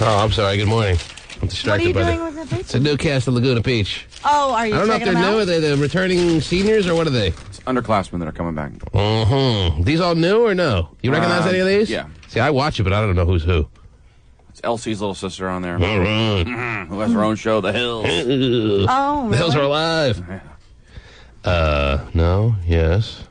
Oh, I'm sorry. Good morning. I'm distracted What are by you doing with the picture? It's a new cast of Laguna Beach. Oh, are you I don't know if checking they're them new. out? Are they the returning seniors or what are they? It's underclassmen that are coming back. These all new or no? You recognize any of these? Yeah. See, I watch it, but I don't know who's who. It's Elsie's little sister on there. All right. Who has her own show, The Hills. Oh, The Hills are really? alive. No, yes,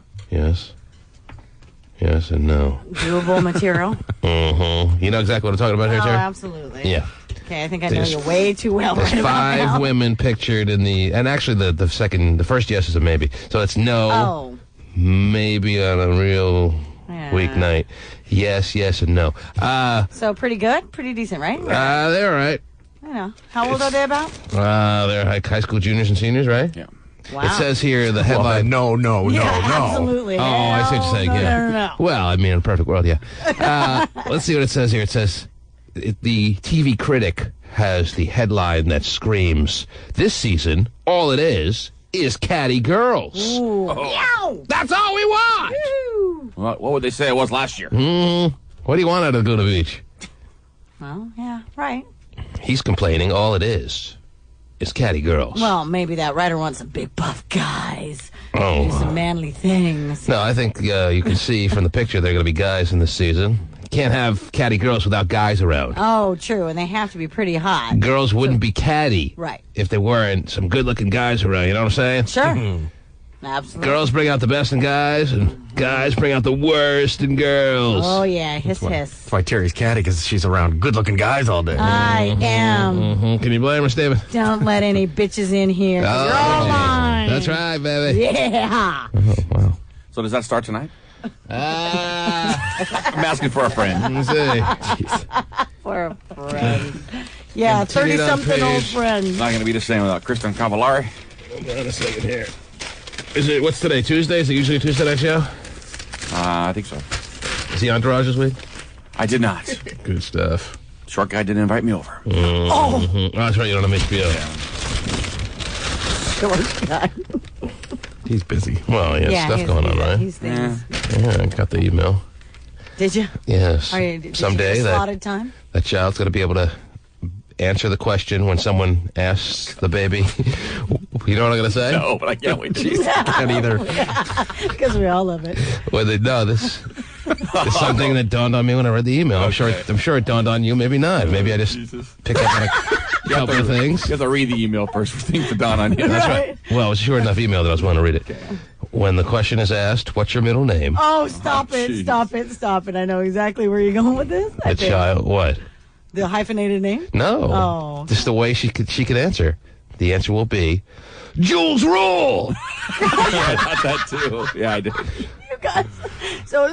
and no. Doable material. You know exactly what I'm talking about here, Oh, Terry? absolutely. Yeah. Okay, I think I know There's- you way too well. There's right about 5 now. women pictured in the, and actually the first yes is a maybe. So it's no, Oh, maybe on a real yeah. weeknight. Yes, and no. So pretty good, pretty decent, right? They're all right. I know. How old are they about? They're high school juniors and seniors, right? Yeah. Wow. It says here the headline. No. Yeah, absolutely. Oh, I see what you're saying. Yeah. No. Well, I mean, in a perfect world, yeah. Let's see what it says here. It says the TV Critic has the headline that screams, "This season, all it is catty girls." Ooh. Meow. That's all we want. Woo. What would they say it was last year? What do you want out of Laguna Beach? Well, yeah, right. He's complaining all it is catty girls. Well, maybe that writer wants some big buff guys. Oh. Do some manly things. No, I think you can see from the picture there are going to be guys in this season. Can't have catty girls without guys around. Oh, true, and they have to be pretty hot. Girls wouldn't be catty Right. if there weren't some good-looking guys around. You know what I'm saying? Sure. Absolutely. Girls bring out the best in guys, and guys bring out the worst in girls. Oh, yeah, hiss. That's why Terry's catty, because she's around good-looking guys all day. I am. Can you blame her, Steven? Don't let any bitches in here. 'Cause you're all mine. That's right, baby. Yeah. Oh, wow. So does that start tonight? Ah, I'm asking for a friend. let's see. For a friend. Yeah, Continue on 30-something old page. friend. Not going to be the same without Kristen Cavallari. Hold on a second here. What's today, Tuesday? Is it usually a Tuesday night show? I think so. Is he Entourage this week? I did not. Good stuff. Short guy didn't invite me over. Oh, Oh, that's right, you don't have HBO. short guy. He's busy. Well, he has stuff going on, right? He's things. Yeah, I got the email. Did you? Yes. Did Someday you get that slotted time? child's going to be able to answer the question when someone asks the baby. You know what I'm going to say? No, but I can't wait to see. Can't either. Because we all love it. Well, no, this is something that dawned on me when I read the email. I'm sure it dawned on you. Maybe not. Maybe I just picked up on a couple of things. You have to read the email first for things to dawn on you. That's right. Well, it was a short enough email that I was willing to read it. When the question is asked, what's your middle name? Oh, stop it, jeez. stop it. I know exactly where you're going with this. I The think. child, what? The hyphenated name? No. Oh. Just the way she could answer. The answer will be, Jules Rule! Yeah, I got that too. Yeah, I did. You guys. So,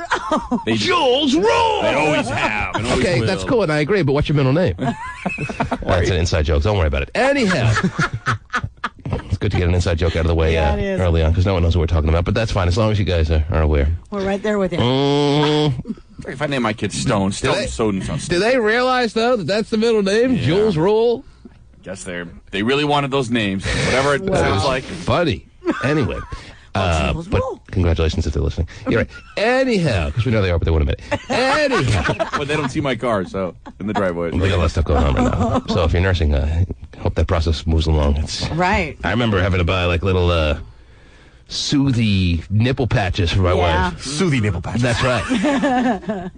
Jules Rule! They always have. And always Okay, will. that's cool, and I agree, but what's your middle name? That's an inside joke. Don't worry about it. Anyhow, it's good to get an inside joke out of the way Yeah, it is. early on, because no one knows what we're talking about, but that's fine, as long as you guys are aware. we're right there with you. If I name my kid Stone, they- Stone. Do they realize, though, that that's the middle name? Yeah. Jules Rule? Guess they really wanted those names. Whatever it sounds like. Funny. Anyway. Jules But Rule. congratulations if they're listening. You're right. Anyhow, because we know they are, but they won't admit it. Anyhow. But they don't see my car, so in the driveway. We got a lot of stuff going on right now. So if you're nursing, hope that process moves along. Right. I remember having to buy like little soothy nipple patches for my Yeah. wife. Soothie nipple patch. That's right.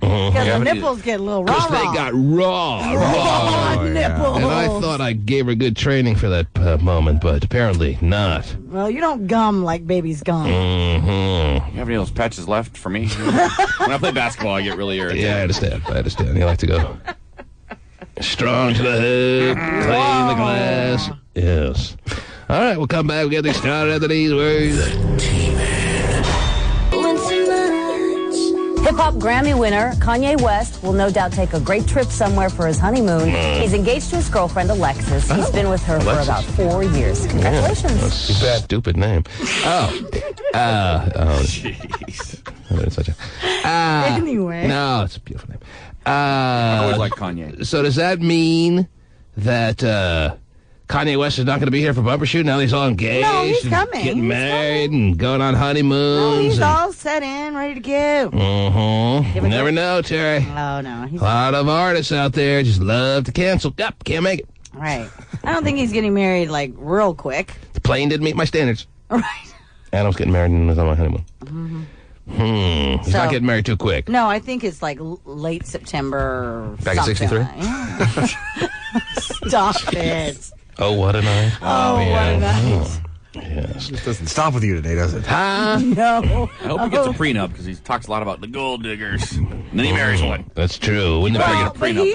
Because the nipples get a little raw. Because they got raw. raw nipples. And I thought I gave her good training for that moment, but apparently not. Well, you don't gum like babies gum. Mm-hmm. You have any of those patches left for me? When I play basketball, I get really irritated. Yeah, I understand. You like to go strong to the head, clean the glass. Yes. All right, we'll come back. We'll get things started after these words. Hip-hop Grammy winner Kanye West will no doubt take a great trip somewhere for his honeymoon. He's engaged to his girlfriend, Alexis. He's been with her Alexis. for about 4 years. Congratulations. That's a stupid name. Jeez. It's such a, Anyway. No, it's a beautiful name. I always like Kanye. So does that mean that Kanye West is not going to be here for bumper shoot. Now he's all engaged. No, he's and coming. Getting He's married and going on honeymoons. Oh, he's and, all set in, ready to go. You never know, Terry. Oh, no. A lot of artists out there just love to cancel. Yep, can't make it. Right. I don't think he's getting married, like, real quick. The plane didn't meet my standards. Right. Adam's getting married and was on my honeymoon. He's So- not getting married too quick. No, I think it's, like, late September or Back in something. 63? Yeah. Stop it. Oh, what a night. Oh, what a night. Yes. It doesn't stop with you today, does it? Huh? No. I hope he gets a prenup because he talks a lot about the gold diggers. And then he marries one. That's true. Wouldn't it Better be- get a But prenup, he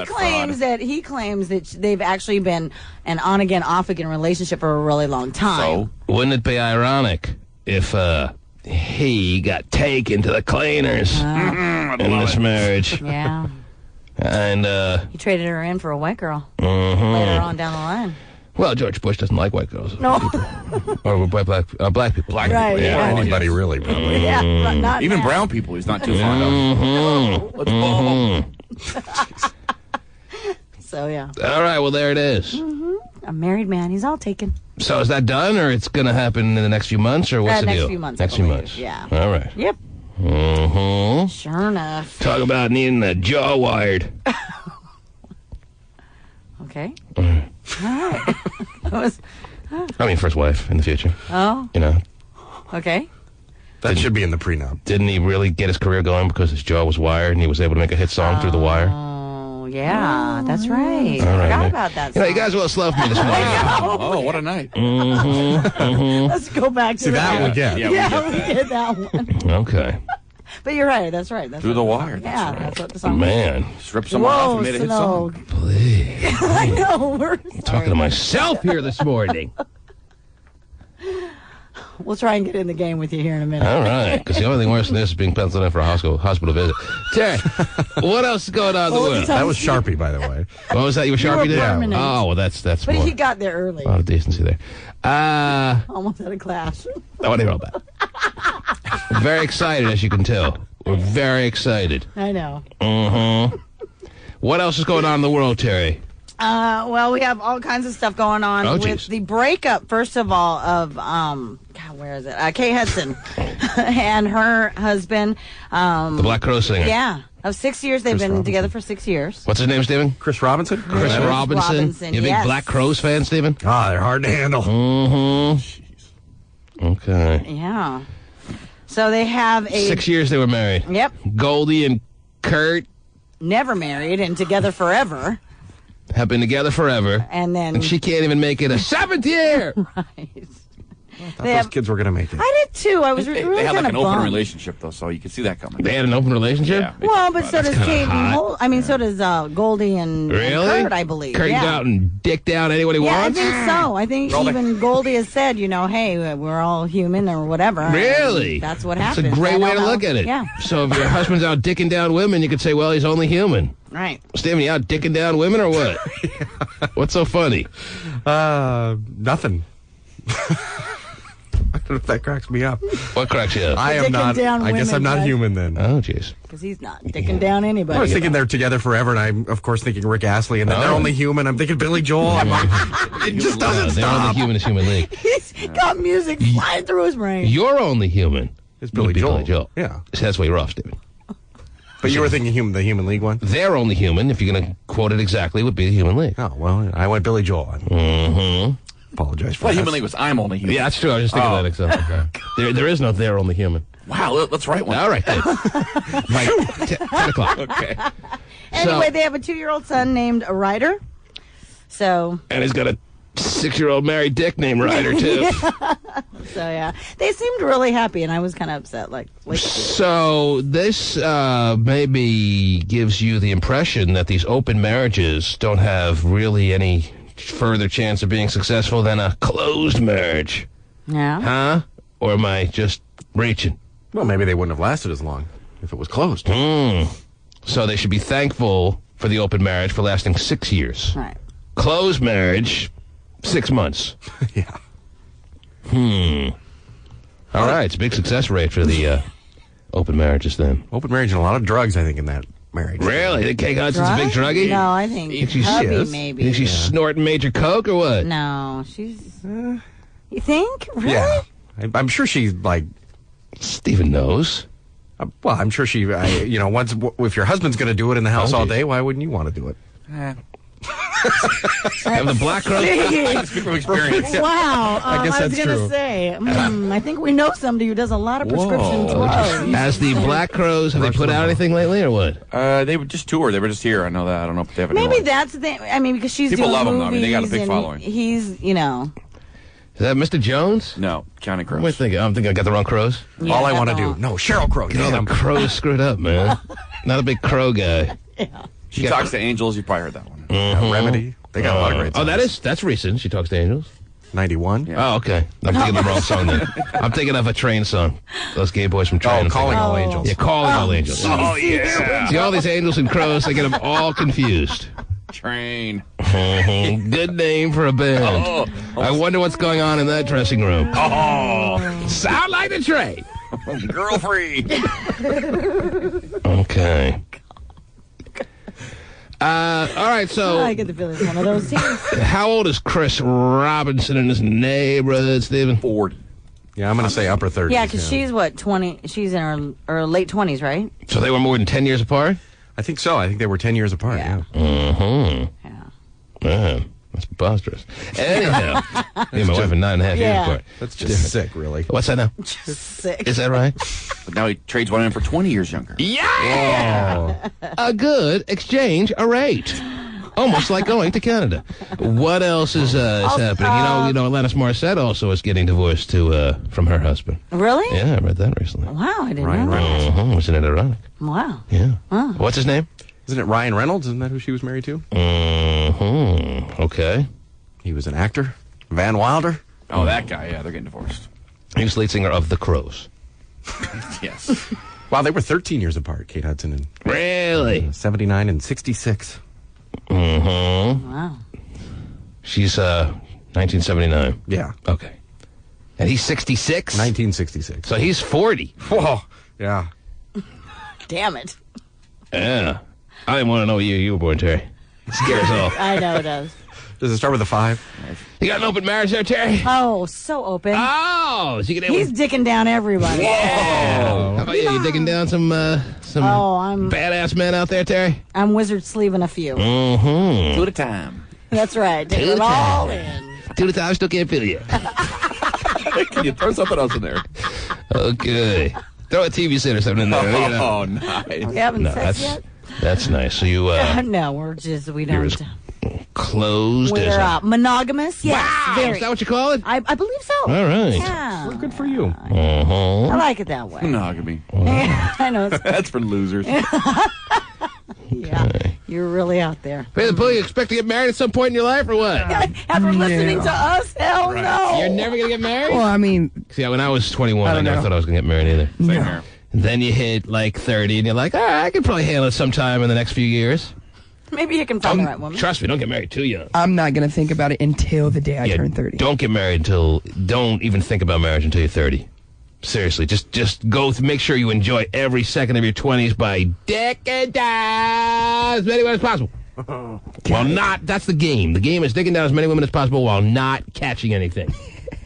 that claims that they've actually been an on-again, off-again relationship for a really long time. So, Wouldn't it be ironic if he got taken to the cleaners in this marriage? Yeah. And, He traded her in for a white girl mhm. later on down the line. Well, George Bush doesn't like white girls. No. Or black people. Black Right, people, yeah. Anybody really, probably. Yeah, not even now. brown people he's not too fond of. Let's ball them. So, yeah. All right, well, there it is. A married man. He's all taken. So is that done, or it's going to happen in the next few months, or what's the Next deal? few months, I Next few believe, months. yeah. All right. Yep. Mm-hmm. Sure enough. Talk about needing the jaw wired. Okay. All right. That was, I mean, first wife in the future. oh, You know, okay. That should be in the prenup. didn't he really get his career going because his jaw was wired and he was able to make a hit song through the wire? Oh, yeah. That's right. All right, Forgot man. about that You know, song. you guys are a little slow for me this morning. Oh, what a night. Let's go back to See, that we get. Yeah, Yeah, we did that one. Okay. But you're right. That's right. That's Through what the song- wire, that's Yeah, right. that's what the song Man, Stripped someone off Whoa, and made a hit Snog. song. please. I know. We're Talking to myself here this morning. We'll try and get in the game with you here in a minute. All right, because the only thing worse than this is being penciled in for a hospital visit. Terry, what else is going on in the Well, world? That was Sharpie, by the way. What was that? You were Sharpie there? permanent. Oh, well, that's But more. he got there early. A lot of decency there. Almost out of class. I want to hear all that. I'm very excited, as you can tell. We're very excited. I know. What else is going on in the world, Terry? Well, we have all kinds of stuff going on Oh, with geez. the breakup, first of all, of, God, where is it? Kay Hudson and her husband. The Black Crow singer. Yeah. Of 6 years. They've been together for 6 years. What's his name, Stephen? Chris Robinson? Chris Robinson. Robinson, You a big yes. Black Crows fan, Stephen? Ah, they're hard to handle. Okay. Yeah. So they have a... 6 years they were married. Yep. Goldie and Kurt Never married and together forever. have been together forever. And then... And she can't even make it a 7th year. Right. I thought They those have- kids were going to make it. I did too. I was They really had kind like of an open bummed. relationship, though, so you could see that coming. They had an open relationship? Yeah. Well, but so does kinda Kate and hot. Holt. I mean, so does Goldie and Really? Kurt, I believe. Kurt yeah. out and dicked down anyone he Yeah, I wants? think so. I think Roll it. even Goldie has said, you know, hey, we're all human or whatever. and Really? That's what That's happens. a great I way don't to know. look at it. Yeah, So if your husband's out dicking down women, you could say, well, he's only human. right. Stephen, you out dicking down women or what? What's so funny? Nothing. That cracks me up. What cracks you up? I am Dicking not. down I guess women, I'm not right? human then. Oh, jeez. Because he's not dicking down anybody. I was thinking they're together forever, and I'm, of course, thinking Rick Astley, and then they're Oh. only human. I'm thinking Billy Joel. I'm like, it just doesn't They're only stop. human as human league. He's got music flying through his brain. You're only human. It's Billy Would be Joel. Billy Joel. Yeah. So that's why you're off, Stephen. But you were thinking the Human League one? They're only human. If you're going to quote it exactly, would be the human league. Oh, well, I went Billy Joel. I apologize for Well, that. Human League was I'm only human. Yeah, that's true. I was just thinking that example. There is no they're only human. Wow, let's write one. All right, then. Like 10 o'clock. Okay. Anyway, they have a 2-year-old son named Ryder. So, And he's got a 6-year-old married dick named Ryder, too. yeah. They seemed really happy, and I was kind of upset. Like, wait. So this maybe gives you the impression that these open marriages don't have really any further chance of being successful than a closed marriage. Yeah. Huh? Or am I just reaching? Well, maybe they wouldn't have lasted as long if it was closed. So they should be thankful for the open marriage for lasting 6 years. Right. Closed marriage, 6 months. Yeah. All right, it's a big success rate for the open marriages then. Open marriage and a lot of drugs, I think, in that married. Really? Think Kate Hudson's a big druggie? No, I think Think she's hubby shit? maybe. Think she's snorting major coke or what? No, she's. You think? Really? Yeah. I'm sure she's like. Steven knows. Well, I'm sure she. Once if your husband's going to do it in the house all day, why wouldn't you want to do it? Have the Black Crows. Speak from experience. Wow. I guess I was that's going to true. say, I think we know somebody who does a lot of prescription drugs. As the Black Crows, have they put out anything lately or what? They would just tour. They were just here. I know that. I don't know if they have any Maybe more. that's the thing. I mean, because she's People doing love him, movies though. I mean, they got a big and following. He's, Is that Mr. Jones? No, County Crows. What am I thinking? I'm thinking I got the wrong Crows. Yeah, all I got want to the do. whole- No, Sheryl Crow. No, the Crows screwed up, man. Not a big crow guy. She talks to angels. You probably heard that one. Remedy. They got a lot of great songs. that's recent. She talks to angels. 91. Yeah. Oh, okay. I'm thinking the wrong song then. I'm thinking of a Train song. Those gay boys from Train. Oh, Calling All Oh. Angels. Yeah, Calling All Angels. Oh, yeah. See all these angels and crows, I get them all confused. Train. Good name for a band. I wonder what's going on in that dressing room. Oh, Sound like the Train. girl free. Okay. All right, so I get the feeling it's one of those things. how old is Chris Robinson in his neighborhood, Stephen? 40. Yeah, I'm going to say upper 30s. Yeah, because she's what, 20? She's in her late 20s, right? So they were more than 10 years apart? I think so. I think they were 10 years apart. Yeah. Yeah. Mm-hmm. Yeah. Man, that's preposterous. Anyhow, me and my wife are 9.5 years Yeah. apart. That's just sick, really. What's that now? Sick. Is that right? But now he trades one in for 20 years younger. Yeah! A good exchange rate. Almost like going to Canada. What else is happening? You know, Alanis Morissette also is getting divorced from her husband. Really? Yeah, I read that recently. Wow, I didn't Ryan know that. Wasn't it ironic? Wow. Yeah. Oh. What's his name? Isn't it Ryan Reynolds? Isn't that who she was married to? Okay. He was an actor. Van Wilder. Oh, that guy. Yeah, they're getting divorced. He was lead singer of The Crows. Yes. Wow, they were 13 years apart, Kate Hudson and Really? 79 and 66. Wow. She's 1979. Yeah, Okay. And he's 66? 1966. So he's 40. Whoa. Yeah. Damn it. Yeah. I didn't want to know you were born, Terry. It scares off. I know it does. Does it start with a 5? You got an open marriage there, Terry? Oh, so open. Oh, so you can He's dicking down everybody. How about you? You digging down some Oh, I'm badass men out there, Terry? wizard sleeving a few. Mm-hmm. Two at a time. That's right. Take Two it at a all time. in. Two to the time, still can't feel you. Can you throw something else in there? Okay. Throw a TV set or something in there. You know. Oh, nice. We haven't No, sex yet? that's nice. So you No, we don't. as closed as We're monogamous? Yes, Wow! very. Is that what you call it? I believe so. All right. Yeah. Well, good for you. Uh-huh. I like it that way. Monogamy. I know. It's, That's for losers. yeah. You're really out there. Hey, the boy, you expect to get married at some point in your life or what? After listening to us? Hell no. You're never going to get married? Well, I mean, See, when I was 21, I don't never know. thought I was going to get married either. Same here. And then you hit like 30 and you're like, all right, I can probably handle it sometime in the next few years. Maybe you can find the right woman. Trust me, don't get married too young. I'm not going to think about it until the day I Yeah, turn 30. Don't get married don't even think about marriage until you're 30. Seriously, just make sure you enjoy every second of your 20s by dicking down as many women as possible. That's the game. The game is digging down as many women as possible while not catching anything.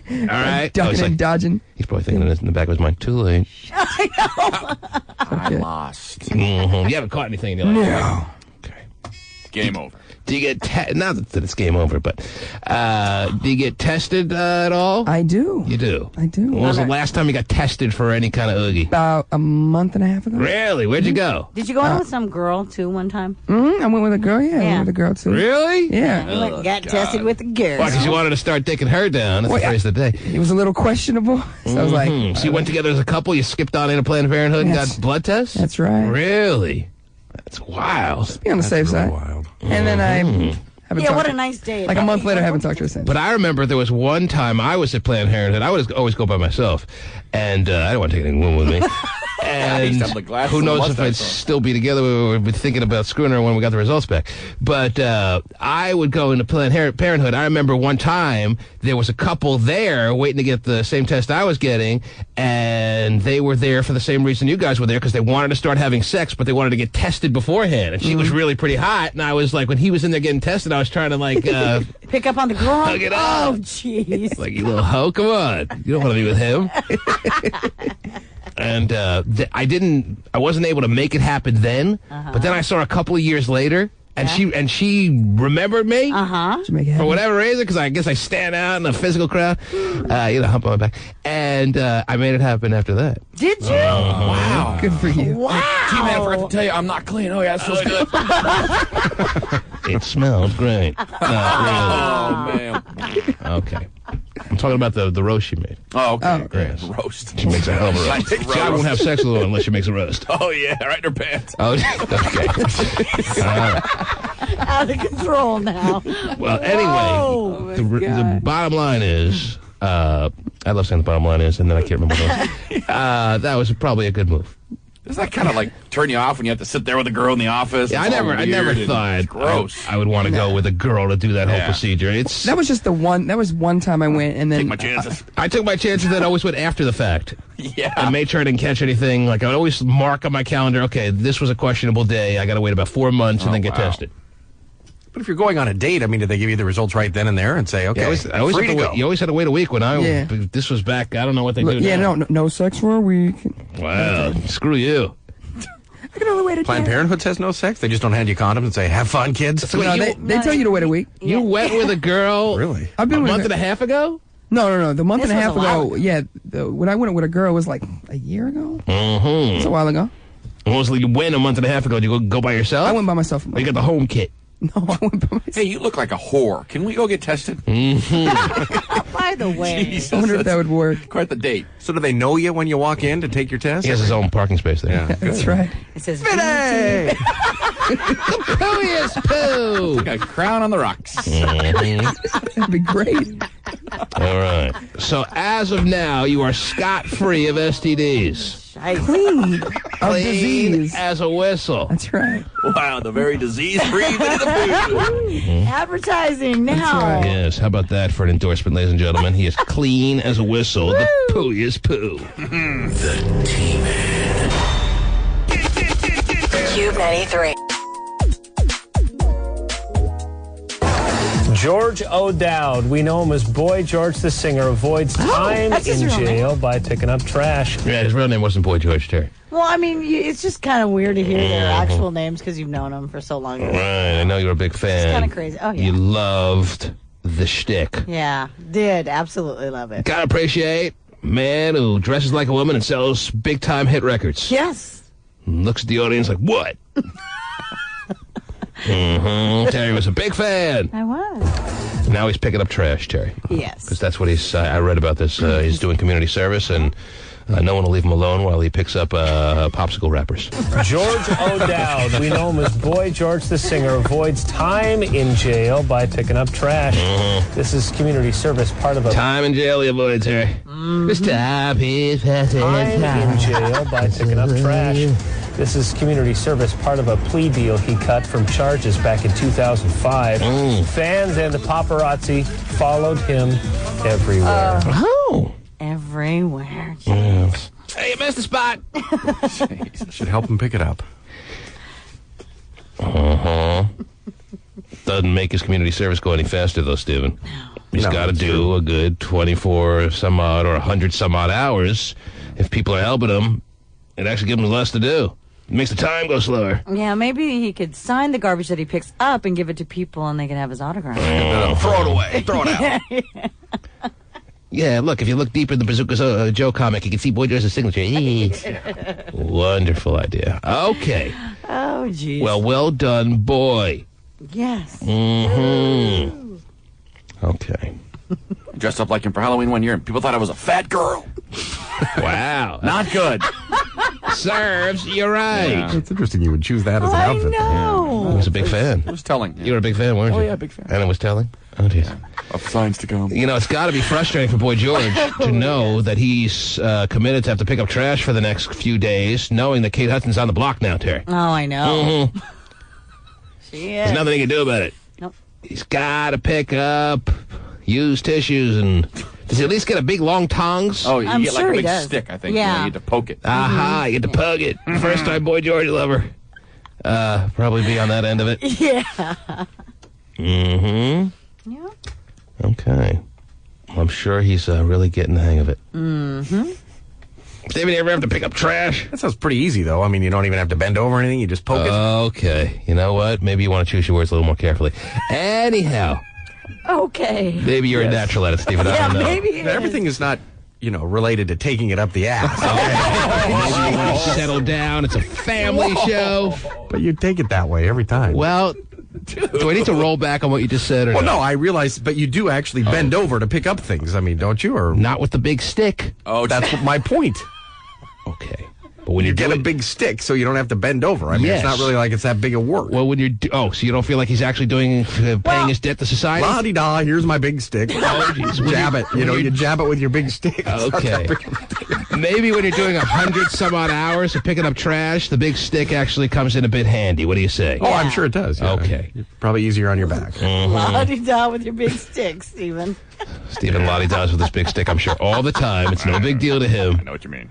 All right? Ducking he's and dodging. He's probably thinking this in the back of his mind. Too late. I lost. Mhm. You haven't caught anything in your life. No. Okay. Game over. Do you get not that it's game over, but do you get tested at all? I do. You do. I do. When was the last time you got tested for any kind of oogie? About a month and a half ago. Really? Where'd you go? Did you go out with some girl, too, one time? I went with a girl, yeah. I went with a girl, too. Really? Yeah. You went, got tested with a girl. Why? Because you wanted to start dicking her down. That's Well, the phrase of the day. It was a little questionable, so I was like... So you went together as a couple, you skipped on into Planned Parenthood and Yes. got blood tests? That's right. Really? That's wild. Be on the safe Really side. wild. And then I Haven't Yeah, talked what to- a nice date. Like a month later, I haven't talked to her since. But I remember there was one time I was at Planned Parenthood. I would always go by myself, and I don't want to take any woman with me. And used to have the glasses who and knows if mustache I'd on. still be together? We would be thinking about screwing her when we got the results back. But I would go into Planned Parenthood. I remember one time there was a couple there waiting to get the same test I was getting, and they were there for the same reason you guys were there, because they wanted to start having sex, but they wanted to get tested beforehand. And she was really pretty hot, and I was like, when he was in there getting tested, I was trying to like Pick up on the girl. hug it up. Oh, jeez. Like, you little hoe, come on. You don't want to be with him. And I wasn't able to make it happen then, but then I saw her a couple of years later, and she remembered me Did you make it for happen? whatever reason, because I guess I stand out in a physical crowd, hump on my back, and I made it happen after that. Did you? Wow. Good for you. Wow. T-Man, I forgot to tell you, I'm not clean. Oh, yeah, it smells good. It smelled great. Not Oh, man. really. Okay. I'm talking about the roast she made. Oh, okay. Oh, Great. yes. Roast. She makes a hell of a roast. Nice See, I won't roast. have sex with her unless she makes a roast. Oh, yeah, right in her pants. Oh, okay. Out of control now. Well, anyway, the bottom line is, I love saying the bottom line is, and then I can't remember what it was. That was probably a good move. Does that kind of like turn you off when you have to sit there with a girl in the office? Yeah, I It's all never weird and thought gross. I would want to go with a girl to do that whole Yeah. procedure. It's That was just the one. That was one time I went, and then Take my chances. I took my chances and always went after the fact. Yeah. And made sure I didn't catch anything. Like, I would always mark on my calendar, okay, this was a questionable day. I got to wait about 4 months and then get wow. tested. But if you're going on a date, I mean, did they give you the results right then and there and say, okay, I always free had to to go? wait, you always had to wait a week when Yeah. this was back. I don't know what they Look, do yeah, now. no sex for a week. Wow, screw you. I can only wait a Planned day. Parenthood says no sex? They just don't hand you condoms and say, have fun, kids? So No, you, they tell you to wait a week. you went with a girl Really? I've been a with month her- and a half ago? No. The month This and a was half a while ago, yeah. When I went with a girl, it was like a year ago. Mm-hmm. It's a while ago. Mostly you went a month and a half ago. Did you go by yourself? I went by myself. Or you got the home kit? No, I went by myself. Hey, you look like a whore. Can we go get tested? By the way. Jesus, I wonder if that that's would work. quite the date. So do they know you when you walk in to take your test? He has his own parking space there. Yeah. That's right. It says Hey! Poo is poo. Got a crown on the rocks. That'd be great. All right. So as of now, you are scot-free of STDs. Clean of Clean disease. as a whistle. That's right. Wow, the very disease-free Winnie the Pooh. advertising now. right. Yes, how about that for an endorsement, ladies and gentlemen? He is clean as a whistle. The poo is poo. Cube 93. George O'Dowd, we know him as Boy George the Singer, avoids time that's his in real name. jail by picking up trash. Yeah, his real name wasn't Boy George, Terry. Well, I mean, it's just kind of weird to hear their actual names because you've known them for so long. Right, I know you're a big fan. It's kind of crazy. Oh, yeah. You loved the shtick. Yeah, did. Absolutely love it. Gotta appreciate a man who dresses like a woman and sells big-time hit records. Yes. Looks at the audience like, what? Terry was a big fan. I was. Now he's picking up trash, Terry. Yes. Because that's what he's, I read about this. He's doing community service, and no one will leave him alone while he picks up popsicle wrappers. George O'Dowd, we know him as Boy George the Singer, avoids time in jail by picking up trash. This is community service, part of a Time in jail he avoids, Terry. This time he's passing time in jail by picking up trash. This is community service, part of a plea deal he cut from charges back in 2005. Fans and the paparazzi followed him everywhere. Oh. Everywhere. Yes. Hey, you missed the spot. Should help him pick it up. Doesn't make his community service go any faster, though, Stephen. He's No, got to that's do true. a good 24 some odd or 100 some odd hours. If people are helping him, it actually gives him less to do. It makes the time go slower. Yeah, maybe he could sign the garbage that he picks up and give it to people and they can have his autograph. Throw it away. Throw it out. Yeah, look, if you look deeper in the Bazooka Joe comic, you can see Boy George's signature. Wonderful idea. Okay. Oh, jeez. Well done, boy. Yes. Okay. Dressed up like him for Halloween one year, and people thought I was a fat girl. Wow. Not good. Serves you right. Yeah. It's interesting you would choose that as an I outfit. know. I was a big fan. It was telling. You were a big fan, weren't you? Oh, yeah, big fan. And it was telling? Oh, jeez. Of signs to come. You know, it's got to be frustrating for Boy George to know that he's committed to have to pick up trash for the next few days, knowing that Kate Hudson's on the block now, Terry. Oh, I know. Mhm. She is. There's nothing he can do about it. Nope. He's got to pick up used tissues and... Does he at least get a big, long tongs? Oh, you I'm get like sure a he big does. stick, I think. Yeah. You know, you get to poke it. Aha, you get to pug it. First time Boy George lover. Probably be on that end of it. Yeah. Mm-hmm. Yeah. Okay. I'm sure he's really getting the hang of it. Mm-hmm. David, you ever have to pick up trash? That sounds pretty easy, though. I mean, you don't even have to bend over or anything. You just poke it. Okay. You know what? Maybe you want to choose your words a little more carefully. Anyhow, Okay. maybe you're a natural at it, Stephen. I Yeah, don't know. maybe it is. Everything is not, related to taking it up the ass. Maybe you want to settle down. It's a family show. But you take it that way every time. Well, do I need to roll back on what you just said? Or Well, no? no, I realize, but you do actually bend over to pick up things. I mean, don't you? Or Not with the big stick. Oh, that's my point. Okay. But when You you're get doing a big stick so you don't have to bend over. I mean, Yes. it's not really like it's that big a work. Well, when you're... so you don't feel like he's actually paying his debt to society? La-di-da, here's my big stick. Oh, geez. Jab it. You jab it with your big stick. It's not Okay. that big of a deal. Maybe when you're doing 100 some odd hours of picking up trash, the big stick actually comes in a bit handy. What do you say? Oh, I'm sure it does. Yeah. Okay. Probably easier on your back. La-di-da with your big stick, Stephen. Stephen Lottie does with his big stick, I'm sure, all the time. It's no big deal to I him. know what you mean.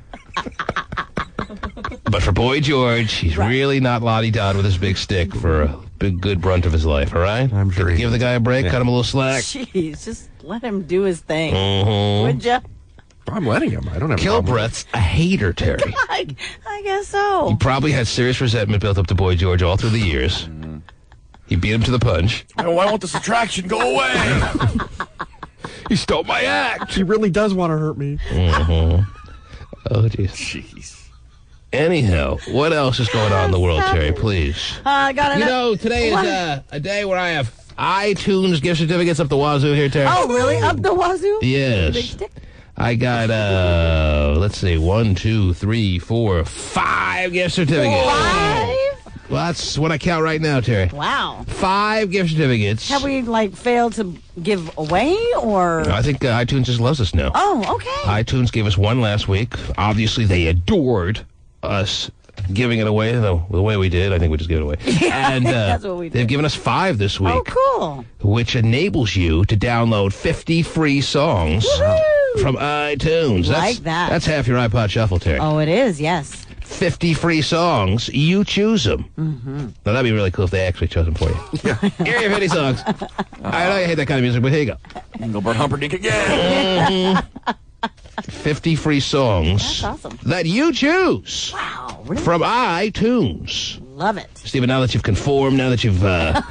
But for Boy George, he's really not Lottie Dodd with his big stick for a big, good brunt of his life, all right? I'm sure he Give the guy a break, cut him a little slack. Jeez, just let him do his thing. Mhm. Would ya? I'm letting him. I don't have a problem with Kilbreath's a hater, Terry. I guess so. He probably had serious resentment built up to Boy George all through the years. He beat him to the punch. Oh, I want this attraction. Go away. He stole my act. He really does want to hurt me. Oh, jeez. Jeez. Anyhow, what else is going on in the world, Terry? Please. Got it. Today is a day where I have iTunes gift certificates up the wazoo here, Terry. Oh, really? Up the wazoo? Big Yes. stick? I got, let's see, 1, 2, 3, 4, 5 gift certificates. 5? Well, that's what I count right now, Terry. Wow. 5 gift certificates. Have we, failed to give away, or? I think iTunes just loves us now. Oh, okay. iTunes gave us one last week. Obviously, they adored us giving it away the way we did. I think we just gave it away. And that's what we did. they've given us 5 this week, Oh, cool. which enables you to download 50 free songs from iTunes. Like that. That's half your iPod Shuffle, Terry. Oh, it is, yes. 50 free songs. You choose them. Mm-hmm. Now, that'd be really cool if they actually chose them for you. Here are your 50 songs. I know you hate that kind of music, but here you go. Engelbert Humperdinck again. 50 free songs That's awesome. that you choose Wow. Really? from iTunes. Love it. Stephen, now that you've conformed, now that you've No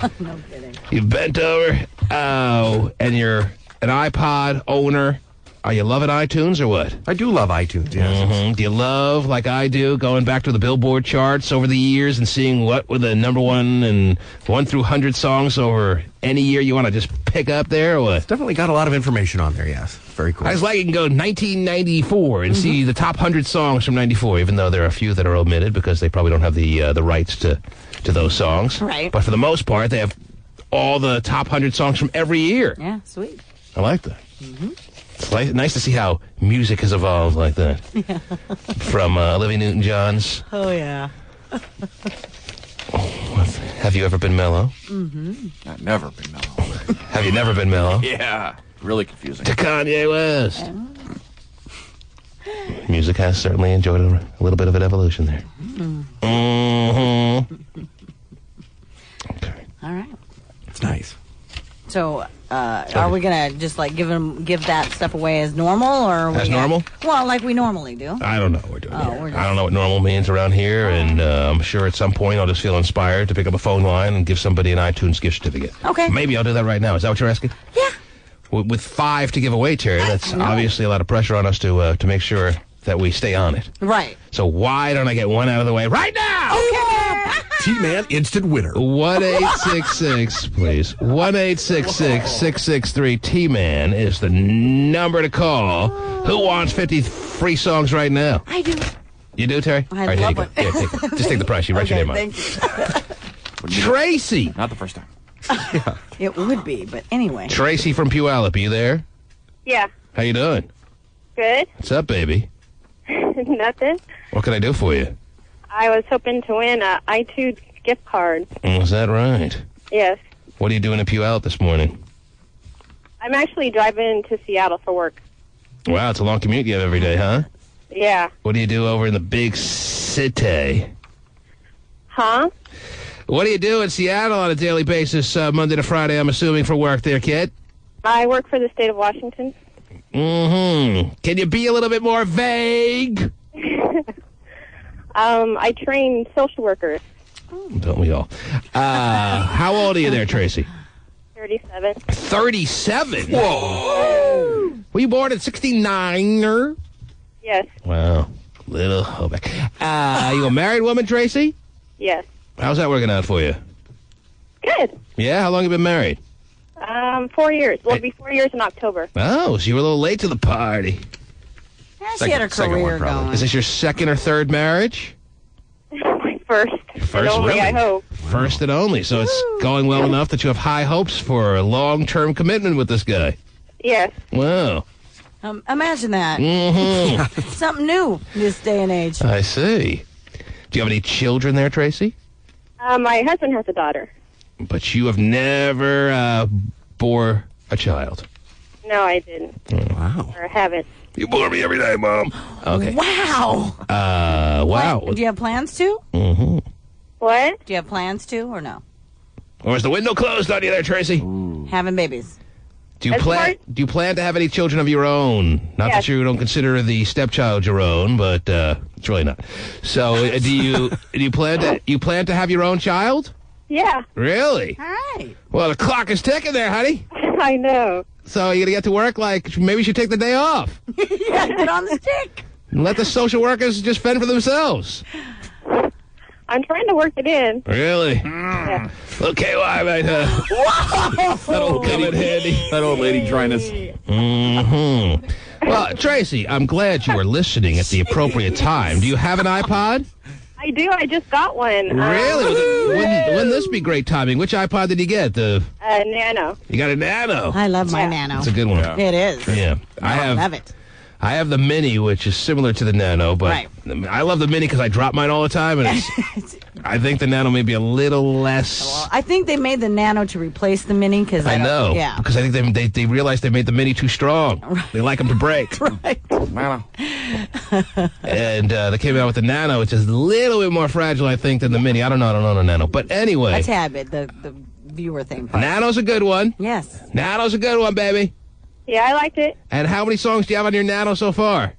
kidding. you've bent over, and you're an iPod owner, are you loving iTunes or what? I do love iTunes, yes. Do you love, like I do, going back to the Billboard charts over the years and seeing what were the number 1 and 1 through 100 songs over any year you want to just pick up there or what? Definitely got a lot of information on there, yes. Very cool. I was like, you can go 1994 and see the top 100 songs from 94, even though there are a few that are omitted because they probably don't have the rights to those songs. Right. But for the most part, they have all the top 100 songs from every year. Yeah, sweet. I like that. It's nice to see how music has evolved like that. From Olivia Newton-John's Oh, yeah. Have You Ever Been Mellow? I've never been mellow. Have You Never Been Mellow? Yeah. Really confusing. To Kanye West. Music has certainly enjoyed a little bit of an evolution there. Okay. All right. It's nice. So, are we gonna just give that stuff away as normal, or are we As normal? Well, like we normally do. I don't know what we're doing here. we're just- I don't know what normal means around here, and I'm sure at some point I'll just feel inspired to pick up a phone line and give somebody an iTunes gift certificate. Okay. Maybe I'll do that right now. Is that what you're asking? Yeah. With 5 to give away, Terry, that's obviously a lot of pressure on us to make sure that we stay on it. Right. So why don't I get one out of the way right now? Okay. T-Man, instant winner. 1-866, please. 1-866-663-T-Man is the number to call. Who wants 50 free songs right now? I do. You do, Terry? I All right, love here you go. Yeah, just take the price. You write your name on it. Thank you. Tracy. Not the first time. It would be, but anyway. Tracy from Puyallup, you there? Yeah. How you doing? Good. What's up, baby? Nothing. What can I do for you? I was hoping to win a iTunes gift card. Is that right? Yes. What are you doing in Puyallup this morning? I'm actually driving to Seattle for work. Wow, it's a long commute you have every day, huh? Yeah. What do you do over in the big city? Huh? What do you do in Seattle on a daily basis, Monday to Friday, I'm assuming, for work there, kid? I work for the state of Washington. Mm-hmm. Can you be a little bit more vague? I train social workers. Don't we all? How old are you there, Tracy? 37. 37? Whoa! Were you born in 69? Yes. Wow. Little hoback. You a married woman, Tracy? Yes. How's that working out for you? Good. Yeah? How long have you been married? 4 years. Well, it'll be 4 years in October. Oh, so you were a little late to the party. Yeah, she had her Second one, career probably. going. Is this your second or third marriage? My first. First, and only, really? I hope. First and only. So it's going well enough that you have high hopes for a long-term commitment with this guy. Yes. Wow. Imagine that. Mm-hmm. Something new this day and age. I see. Do you have any children there, Tracy? My husband has a daughter. But you have never bore a child. No, I didn't. Wow. Or haven't. You bore me every day, Mom. Okay. Wow. Wow. Do you have plans to? Mm-hmm. What? Do you have plans to or no? Or is the window closed on you there, Tracy? Having babies. Do you plan to have any children of your own? Not Yes. that you don't consider the stepchild your own, but it's really not. So, do you plan to have your own child? Yeah. Really? All right. Well, the clock is ticking there, honey. I know. So you're gonna get to work like maybe you should take the day off Yeah, get on the stick. and let the social workers just fend for themselves. I'm trying to work it in. Really? Yeah. Okay, well, I might that'll come in handy. That old lady dryness. Mm-hmm. Well, Tracy, I'm glad you were listening at the appropriate time. Do you have an iPod? I do. I just got one. Really? Wouldn't this be great timing? Which iPod did you get? Nano. You got a Nano. I love my Nano. It's a good one. Yeah. It is. Yeah, I love it. I have the Mini, which is similar to the Nano, but Right. I love the Mini because I drop mine all the time, and I think the Nano may be a little less. Well, I think they made the Nano to replace the Mini because I know, Yeah. because I think they realized they made the Mini too strong. They like them to break, Right. Wow. and they came out with the Nano, which is a little bit more fragile, I think, than the Mini. I don't know the Nano, but anyway, A tad bit. The viewer thing. Part. Nano's a good one. Yes. Nano's a good one, baby. Yeah, I liked it. And how many songs do you have on your Nano so far?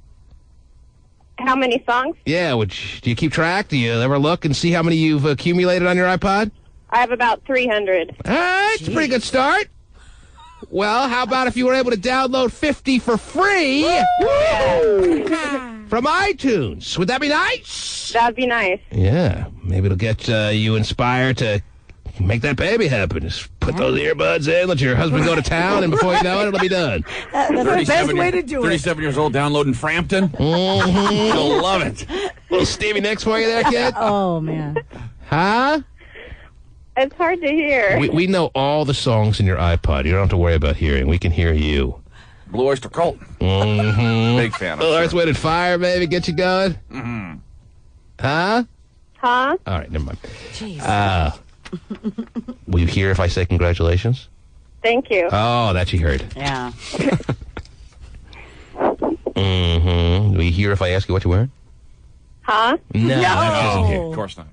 How many songs? Yeah, which do you keep track? Do you ever look and see how many you've accumulated on your iPod? I have about 300. All right, it's a pretty good start. Well, how about if you were able to download 50 for free from iTunes? Would that be nice? That'd be nice. Yeah, maybe it'll get you inspired to make that baby happen. Just put those earbuds in, let your husband go to town, and before you know it, it'll be done. That's the best way to do it. 37 years old, downloading Frampton. You'll love it. Little Stevie Nicks for you there, kid? Oh, man. Huh? It's hard to hear. We know all the songs in your iPod. You don't have to worry about hearing. We can hear you. Blue Oyster Cult. Mm-hmm. Big fan of Little it. Earth, Wind, and Fire, baby, get you going? Mm-hmm. Huh? Huh? All right, never mind. Jeez. Will you hear if I say congratulations? Thank you. Oh, that you heard. Yeah. Mm-hmm. Will you hear if I ask you what you're wearing? Huh? No, that doesn't hear. Of course not.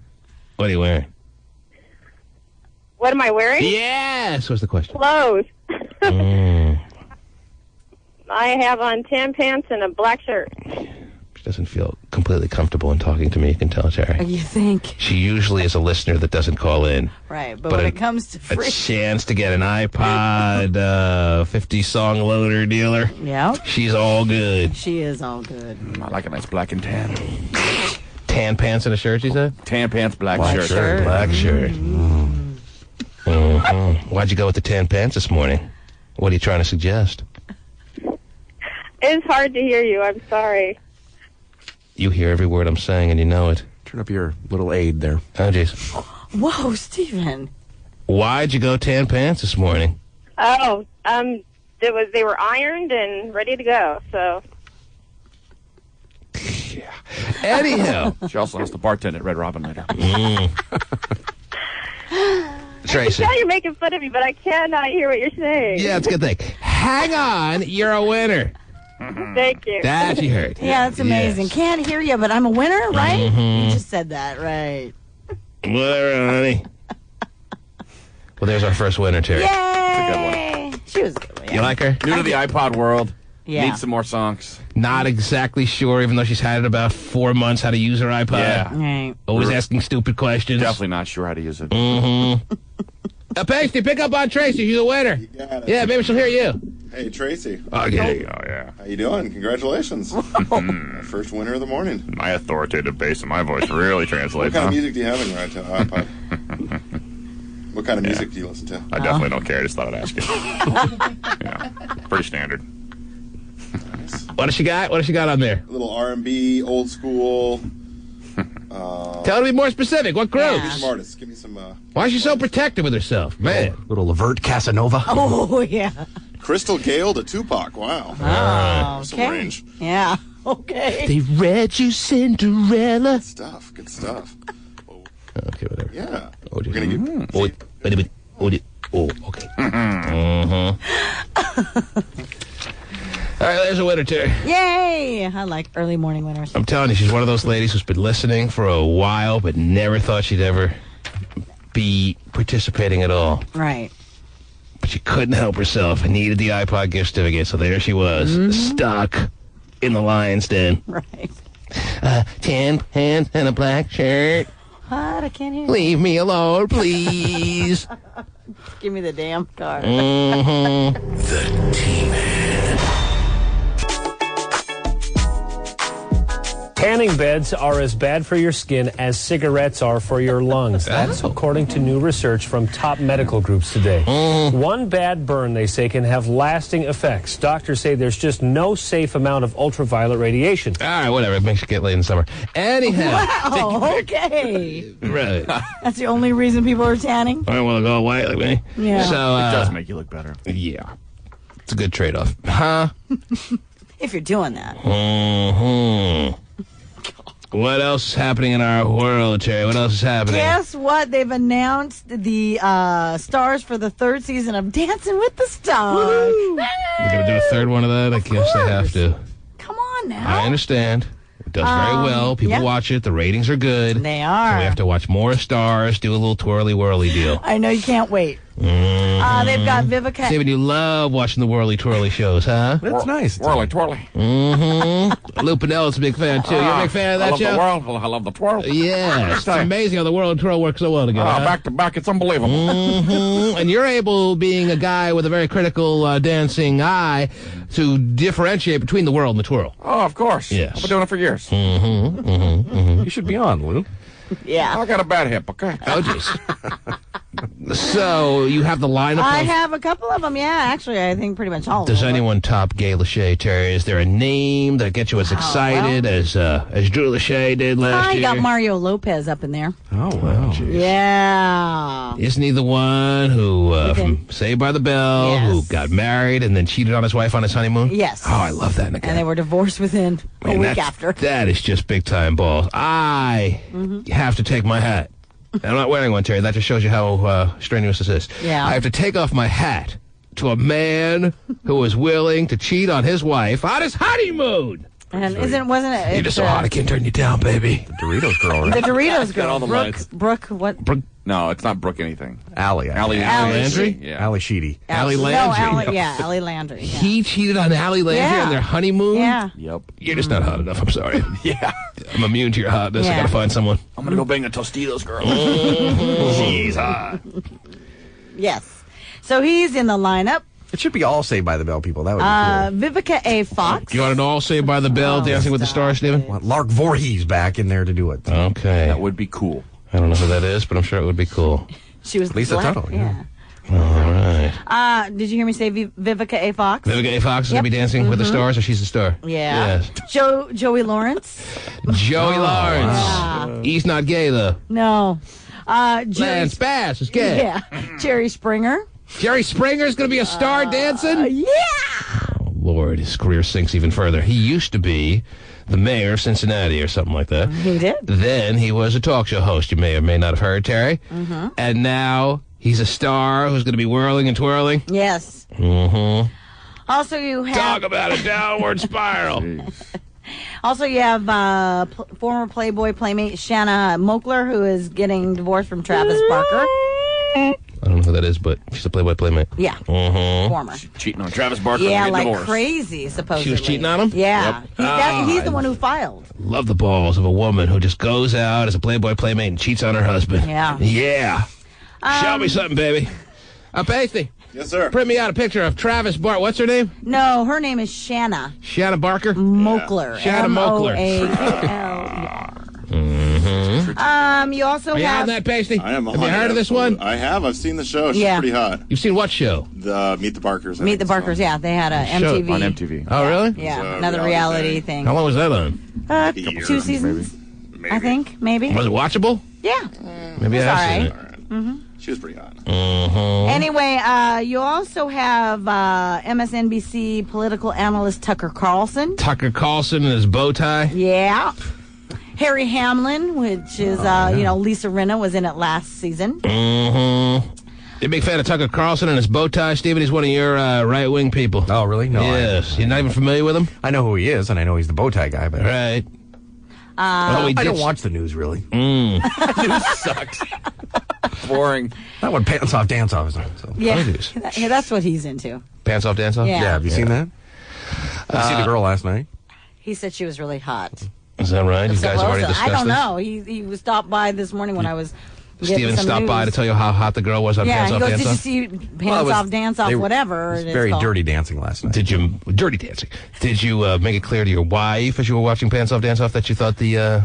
What are you wearing? What am I wearing? Yes, what's the question? Clothes. Mm. I have on tan pants and a black shirt. She doesn't feel completely comfortable in talking to me, you can tell, Terry. You think? She usually is a listener that doesn't call in. Right. But when it comes to A free. chance to get an iPod 50-song loader dealer. Yep. She's all good. She is all good. I like a nice black and tan. Tan pants and a shirt, she said? Tan pants, black shirt. shirt. Black shirt. Mm-hmm. Why'd you go with the tan pants this morning? What are you trying to suggest? It's hard to hear you. I'm sorry. You hear every word I'm saying, and you know it. Turn up your little aid there. Oh, jeez. Whoa, Steven. Why'd you go tan pants this morning? Oh, they were ironed and ready to go. So Yeah. Anyhow. She also has to bartend at Red Robin later. Tracy. yeah, you're making fun of me, but I cannot hear what you're saying. Yeah, it's a good thing. Hang on. You're a winner. Thank you. That you heard. Yeah, that's amazing. Yes. Can't hear you, but I'm a winner, right? Mhm. You just said that, right? Whatever, honey. Well, there's our first winner, Terry. Yay! a good one. She was a good one. You like her? New to the iPod world. Yeah. Need some more songs. Not exactly sure, even though she's had it about 4 months, how to use her iPod. Yeah. Right. Always asking stupid questions. Definitely not sure how to use it. Mm-hmm. Pasty, pick up on Tracy. She's a winner. You got it. Yeah, maybe she'll hear you. Hey, Tracy. Okay. Oh, yeah. How you doing? Congratulations. Our first winner of the morning. My authoritative bass in my voice really What translates, kind huh? of music do you have on your iPod? What kind of music do you listen to? I definitely don't care. I just thought I'd ask you. Yeah. Pretty standard. Nice. What does she got? What does she got on there? A little R&B, old school. Tell her to be more specific. What groups? Yeah. Some artists. Give me some. Why is she so protective with herself? Man. Little Levert Casanova. Oh, yeah. Crystal Gale to Tupac. Wow. Oh, Some okay. range. Yeah. Okay. They read you Cinderella. Good stuff. Good stuff. Okay, whatever. Yeah. Oh, We're gonna get. Oh, wait a minute. Oh, okay. Mm-hmm. All right, there's a winner, Terry. Yay! I like early morning winners. I'm telling you, she's one of those ladies who's been listening for a while, but never thought she'd ever be participating at all. Right. But she couldn't help herself and needed the iPod gift certificate, so there she was, stuck in the lion's den. Right. Tan pants and a black shirt. What? I can't hear you. Leave me alone, please. Give me the damn card. Mm-hmm. The T-Man. Tanning beds are as bad for your skin as cigarettes are for your lungs. That's according to new research from top medical groups today. One bad burn, they say, can have lasting effects. Doctors say there's just no safe amount of ultraviolet radiation. All right, whatever. It makes you get laid in the summer. Anyhow. Wow, okay. Right. That's the only reason people are tanning? I want to go white like me. Yeah. So, It does make you look better. yeah. It's a good trade-off. Huh? If you're doing that. Mm-hmm. What else is happening in our world, Terry? What else is happening? Guess what? They've announced the stars for the third season of Dancing with the Stars. We're going to do a third one of that? I guess they have to. Come on now. I understand. It does very well. People yeah. watch it. The ratings are good. They are. So we have to watch more stars, do a little twirly-whirly deal. I know you can't wait. They've got Vivica. David, you love watching the whirly-twirly shows, huh? That's nice. Twirly, twirly. Mm-hmm. Lou Pinella's a big fan, too. You're a big fan of that I love show? the world. I love the twirl. Yeah, it's amazing how the world and twirl work so well together. huh? Back to back, it's unbelievable. Mm-hmm. And you're able, being a guy with a very critical dancing eye, to differentiate between the whirl and the twirl. Oh, of course. Yes. I've been doing it for years. You should be on, Lou. Yeah. I got a bad hip, okay? Oh, jeez. So, you have the lineup I of... have a couple of them, yeah. Actually, I think pretty much all of Does them. anyone top Gay Lachey, Terry? Is there a name that gets you as excited as Drew Lachey did last I year? got Mario Lopez up in there. Oh, wow. Yeah. Isn't he the one who, from Saved by the Bell, Yes. who got married and then cheated on his wife on his honeymoon? Yes. Oh, I love that in a guy. And they were divorced within a Man, week that's- after. That is just big time balls. I have to take my hat. I'm not wearing one, Terry. That just shows you how strenuous this is. Yeah. I have to take off my hat to a man who was willing to cheat on his wife on his honeymoon. And wasn't it? You're just so hot, I can't turn you down, baby. The Doritos girl, The right? Doritos got all girl. the lines. Brooke, what? No, it's not Brooke anything. Allie. Allie Landry? Yeah. Allie Sheedy. Allie No, Landry. Allie Landry. Yeah. He cheated on Allie Landry Yeah. on their honeymoon? Yeah. Yep. You're just not hot enough, I'm sorry. Yeah. I'm immune to your hotness. I Yeah. gotta find someone. I'm gonna go bang a Tostitos girl. She's hot. Yes. So he's in the lineup. It should be all Saved by the Bell people. That would be cool. Vivica A. Fox. You want to all Saved by the Bell, Dancing with the Stars, Stephen? Want Lark Voorhees back in there to do it. Okay. That would be cool. I don't know who that is, but I'm sure it would be cool. She was Lisa black. Tuttle, Yeah. All right. Did you hear me say Vivica A. Fox? Vivica A. Fox is going to be dancing with the stars, or she's the star? Yeah. Yes. Joey Lawrence? Joey Lawrence. Yeah. He's not gay, though. No. Lance Bass is gay. Yeah. Jerry Springer? Jerry Springer's going to be a star dancing? Yeah. Oh, Lord, his career sinks even further. He used to be the mayor of Cincinnati or something like that. He did. Then he was a talk show host. You may or may not have heard, Terry. Mm-hmm. And now he's a star who's going to be whirling and twirling. Yes. Mm-hmm. Also, you have... Talk about a downward spiral. Also, you have former Playboy playmate Shanna Mokler, who is getting divorced from Travis Barker. I don't know who that is, but she's a Playboy playmate. Yeah. Mm-hmm. Former. Cheating on Travis Barker. Yeah, getting like divorced. crazy, supposedly. She was cheating on him? Yeah. Yep. He's the one who filed. Love the balls of a woman who just goes out as a Playboy playmate and cheats on her husband. Yeah. Yeah. Show me something, baby. Pasty. Yes, sir. Print me out a picture of Travis Barker. What's her name? No, her name is Shanna Shanna Barker? Mokler. Shanna Mokler. M-O-A-K-L-E-R. Mm-hmm. You also Are you on have... that, Pasty? I am. Have you heard of this one? I have. I've seen the show. She's Yeah. pretty hot. You've seen what show? The Meet the Barkers. I Meet think the it's Barkers, called. yeah. They had a Show MTV. On MTV. Oh, really? Yeah, It's a another reality reality thing. thing. How long was that on? A year, 2 seasons, Maybe. I think, maybe. Was it watchable? Yeah. Maybe It's I all have seen right. it. All right. Mm-hmm. She was pretty hot. Mm-hmm. Anyway, you also have MSNBC political analyst Tucker Carlson. Tucker Carlson and his bow tie. Yeah. Harry Hamlin, which is, Lisa Rinna was in it last season. Mm-hmm. You're a big fan of Tucker Carlson and his bow tie, Stephen? He's one of your right-wing people. Oh, really? No. Yes. You're not even familiar with him? I know who he is, and I know he's the bow tie guy, but Right. I don't watch the news, really. News sucks. Boring. Not when Pants Off, Dance Off is on. So. Yeah. news. Yeah, that's what he's into. Pants off, dance off? Yeah. Yeah, have you seen that? I see the girl last night. He said she was really hot. Is that right? You guys have already discussed I don't this? know. He was stopped by this morning when I was getting Steven some stopped news. by to tell you how hot the girl was on Yeah, Pants he Off, goes, Dance did you Off? see Well, it Pants was- Off, Dance Off, they- whatever? It was it's very called. dirty dancing last night. Did you dirty dancing? Did you make it clear to your wife as you were watching Pants Off, Dance Off that you thought the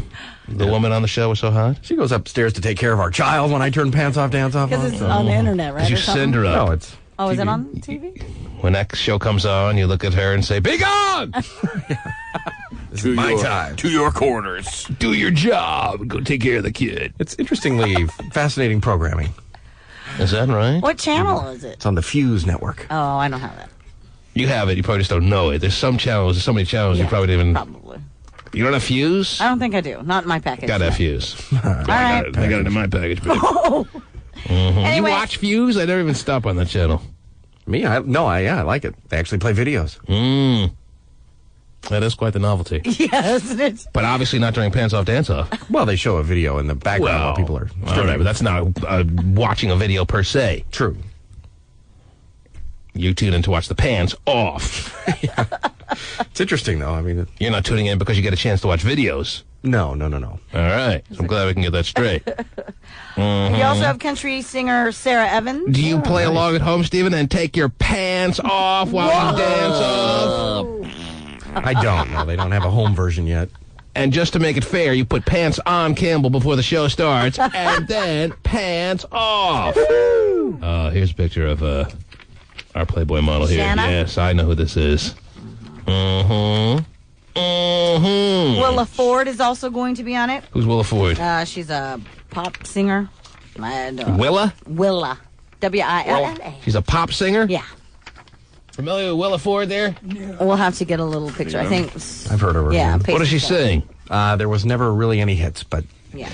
woman on the show was so hot? She goes upstairs to take care of our child when I turn Pants Off, Dance Off Because on. it's on the internet, right? Did you or something? send her up? No, it's Oh, is TV. it on TV? When that show comes on, you look at her and say, "Be gone! This is my time. To your quarters. Do your job. Go take care of the kid." It's interestingly fascinating programming. Is that right? What channel is it? It's on the Fuse network. Oh, I don't have that. You have it. You probably just don't know it. There's some channels. There's so many channels. You Yeah, probably didn't even. Probably. You don't have Fuse? I don't think I do. Not in my package. Got that Fuse. All right. I got it in my package. But Anyway, you watch Fuse? I never even stop on that channel. Me? I like it. They actually play videos. That is quite the novelty. yeah, isn't it? But obviously not during Pants Off, Dance Off. Well, they show a video in the background while people are all right, but that's not watching a video per se. True. You tune in to watch the Pants Off. It's interesting, though. I mean, You're not tuning in because you get a chance to watch videos. no. All right. So I'm glad we can get that straight. You also have country singer Sarah Evans. Do you play along at home, Stephen, and take your pants off while you dance off? I don't. No, they don't have a home version yet. And just to make it fair, you put pants on Campbell before the show starts, and then pants off. Here's a picture of our Playboy model here. Shanna? Yes, I know who this is. Willa Ford is also going to be on it. Who's Willa Ford? She's a pop singer. And, Willa? Willa. W-I-L-L-A. She's a pop singer? Yeah. Familiar with Willa Ford there? We'll have to get a little picture. I think. I've heard of her. Yeah. What does she sing? There was never really any hits, but Yeah.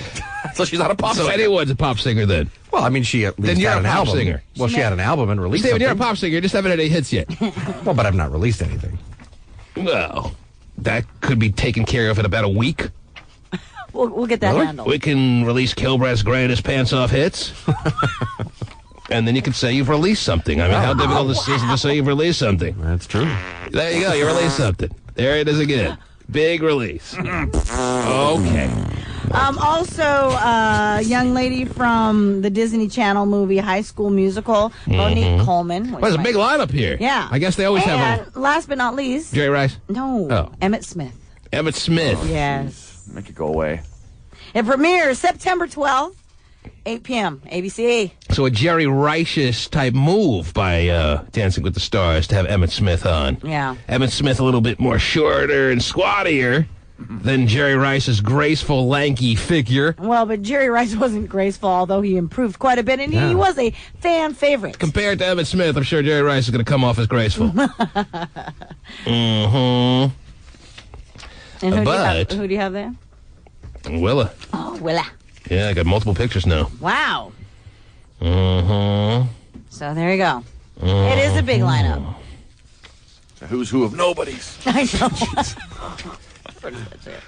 So she's not a pop So singer. anyone's a pop singer then. well, I mean, she at least Then you're had a an pop album. singer. Well, she had an album and released Stephen, something. you're a pop singer. You just haven't had any hits yet. Well, but I've not released anything. Well, that could be taken care of in about a week. We'll get that Really? handled. We can release Kilbrett's greatest pants off hits. And then you can say you've released something. I mean, how difficult is it to say you've released something? That's true. There you go. You released something. There it is again. Big release. Okay. Also, young lady from the Disney Channel movie High School Musical, Monique Coleman. Well, there's a big lineup here. Yeah. I guess they always have And last but not least, Jerry Rice. no, Oh. Emmett Smith. Emmett Smith. Yes. Make it go away. It premieres September 12th. 8 p.m. ABC. So a Jerry Rice type move by Dancing with the Stars to have Emmett Smith on. Yeah. Emmett Smith a little bit more shorter and squattier than Jerry Rice's graceful, lanky figure. Well, but Jerry Rice wasn't graceful, although he improved quite a bit, and he was a fan favorite. Compared to Emmett Smith, I'm sure Jerry Rice is going to come off as graceful. And who, But- who do you have there? Willa. Oh, Willa. Yeah, I got multiple pictures now. Wow. Mm-hmm. So there you go. It is a big lineup. The who's who of nobodies. I know. Pretty much it.